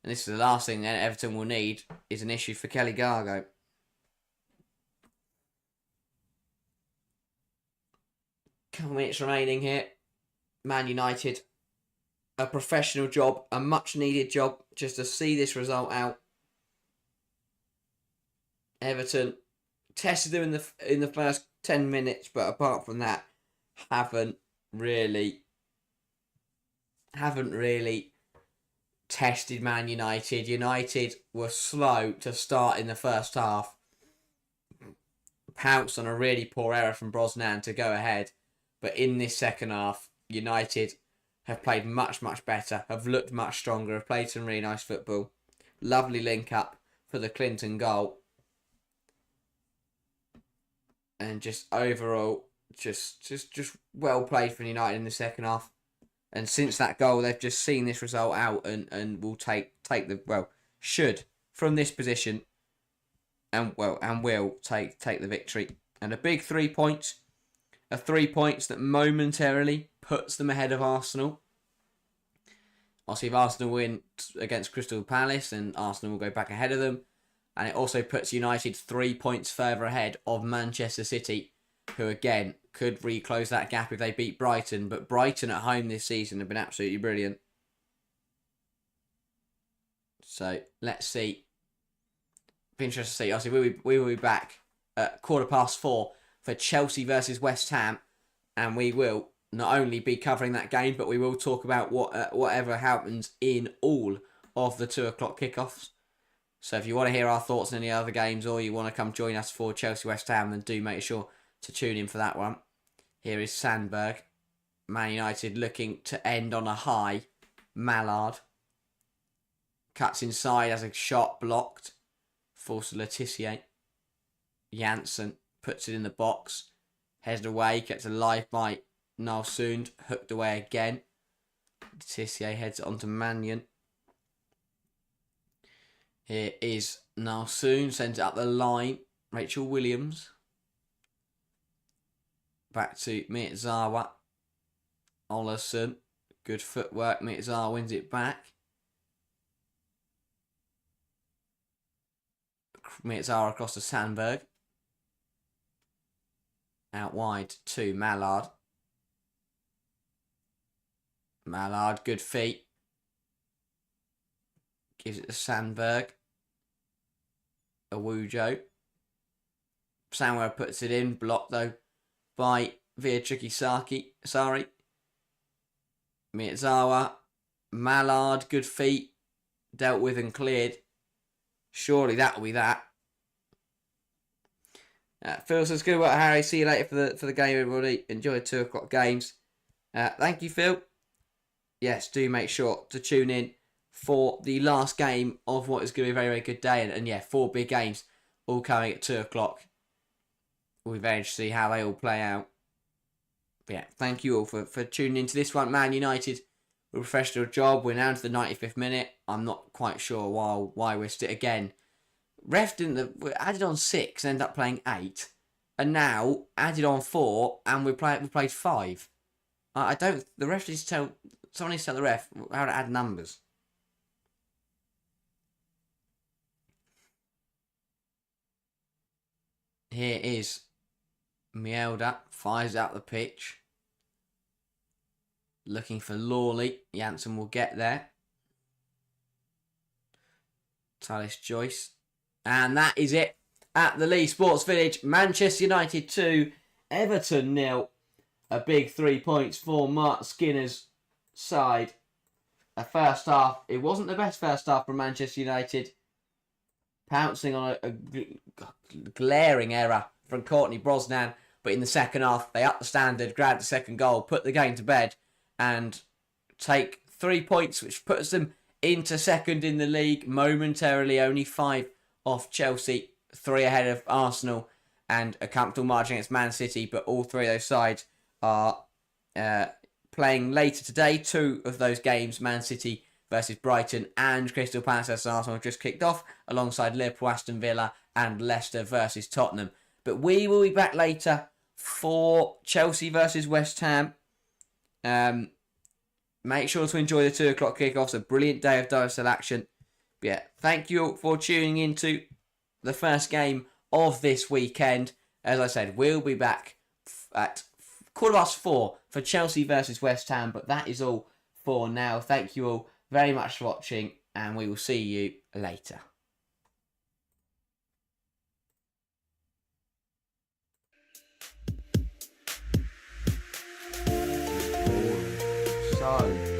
And this is the last thing that Everton will need is an issue for Kelly Gargo. Couple minutes remaining here. Man United, a professional job, a much needed job just to see this result out. Everton tested them in the first 10 minutes, but apart from that, haven't really tested Man United. United were slow to start in the first half. Pounced on a really poor error from Brosnan to go ahead. But in this second half, United have played much, much better, have looked much stronger, have played some really nice football. Lovely link up for the Clinton goal. And just overall, just well played for United in the second half. And since that goal, they've just seen this result out and will should from this position and will take the victory. And a big 3 points. 3 points that momentarily puts them ahead of Arsenal. Obviously, if Arsenal win against Crystal Palace, then Arsenal will go back ahead of them. And it also puts United 3 points further ahead of Manchester City, who again could reclose that gap if they beat Brighton. But Brighton at home this season have been absolutely brilliant. So let's see. Be interesting to see. Obviously, we will be back at 4:15 for Chelsea versus West Ham, and we will not only be covering that game, but we will talk about whatever happens in all of the 2 o'clock kickoffs. So if you want to hear our thoughts on any other games, or you want to come join us for Chelsea West Ham, then do make sure to tune in for that one. Here is Sandberg. Man United looking to end on a high. Mallard cuts inside, has a shot blocked. Falls to Letitia. Janssen puts it in the box. Headed away, kept alive by Nalsund. Hooked away again. Letitia heads it onto Mannion. Here is Nalsund, sends it up the line. Rachel Williams. Back to Miyazawa. Ollerson. Good footwork. Miyazawa wins it back. Miyazawa across to Sandberg. Out wide to Mallard. Mallard, good feet. Gives it to Sandberg. Awujo. Samuel puts it in. Blocked though by Sari. Miyazawa. Mallard, good feet. Dealt with and cleared. Surely that will be that. Phil says, good work, Harry. See you later for the game, everybody. Enjoy the 2 o'clock games. Thank you, Phil. Yes, do make sure to tune in for the last game of what is going to be a very, very good day. And yeah, 4 big games. all coming at 2 o'clock. We'll managed to see how they all play out. But yeah, thank you all for tuning into this one. Man United, a professional job. We're now to the 95th minute. I'm not quite sure why we're still again. Ref we added on 6 and ended up playing 8. And now added on 4 and we played 5. I don't. The ref needs to tell. Someone needs to tell the ref how to add numbers. Here is Mielda, fires out the pitch. Looking for Lawley. Janssen will get there. Talis Joyce. And that is it at the Lee Sports Village. Manchester United 2, Everton 0. A big 3 points for Mark Skinner's side. A first half. It wasn't the best first half for Manchester United. Pouncing on a glaring error from Courtney Brosnan. But in the second half, they upped the standard, grabbed the second goal, put the game to bed, and take 3 points, which puts them into second in the league momentarily, only 5 off Chelsea, 3 ahead of Arsenal, and a comfortable margin against Man City. But all 3 of those sides are playing later today. 2 of those games, Man City versus Brighton and Crystal Palace versus Arsenal, just kicked off, alongside Liverpool, Aston Villa, and Leicester versus Tottenham. But we will be back later for Chelsea versus West Ham. Make sure to enjoy the 2 o'clock kickoff. It's a brilliant day of WSL action. But yeah, thank you all for tuning into the first game of this weekend. As I said, we'll be back at 4:15 for Chelsea versus West Ham. But that is all for now. Thank you all very much for watching, and we will see you later. So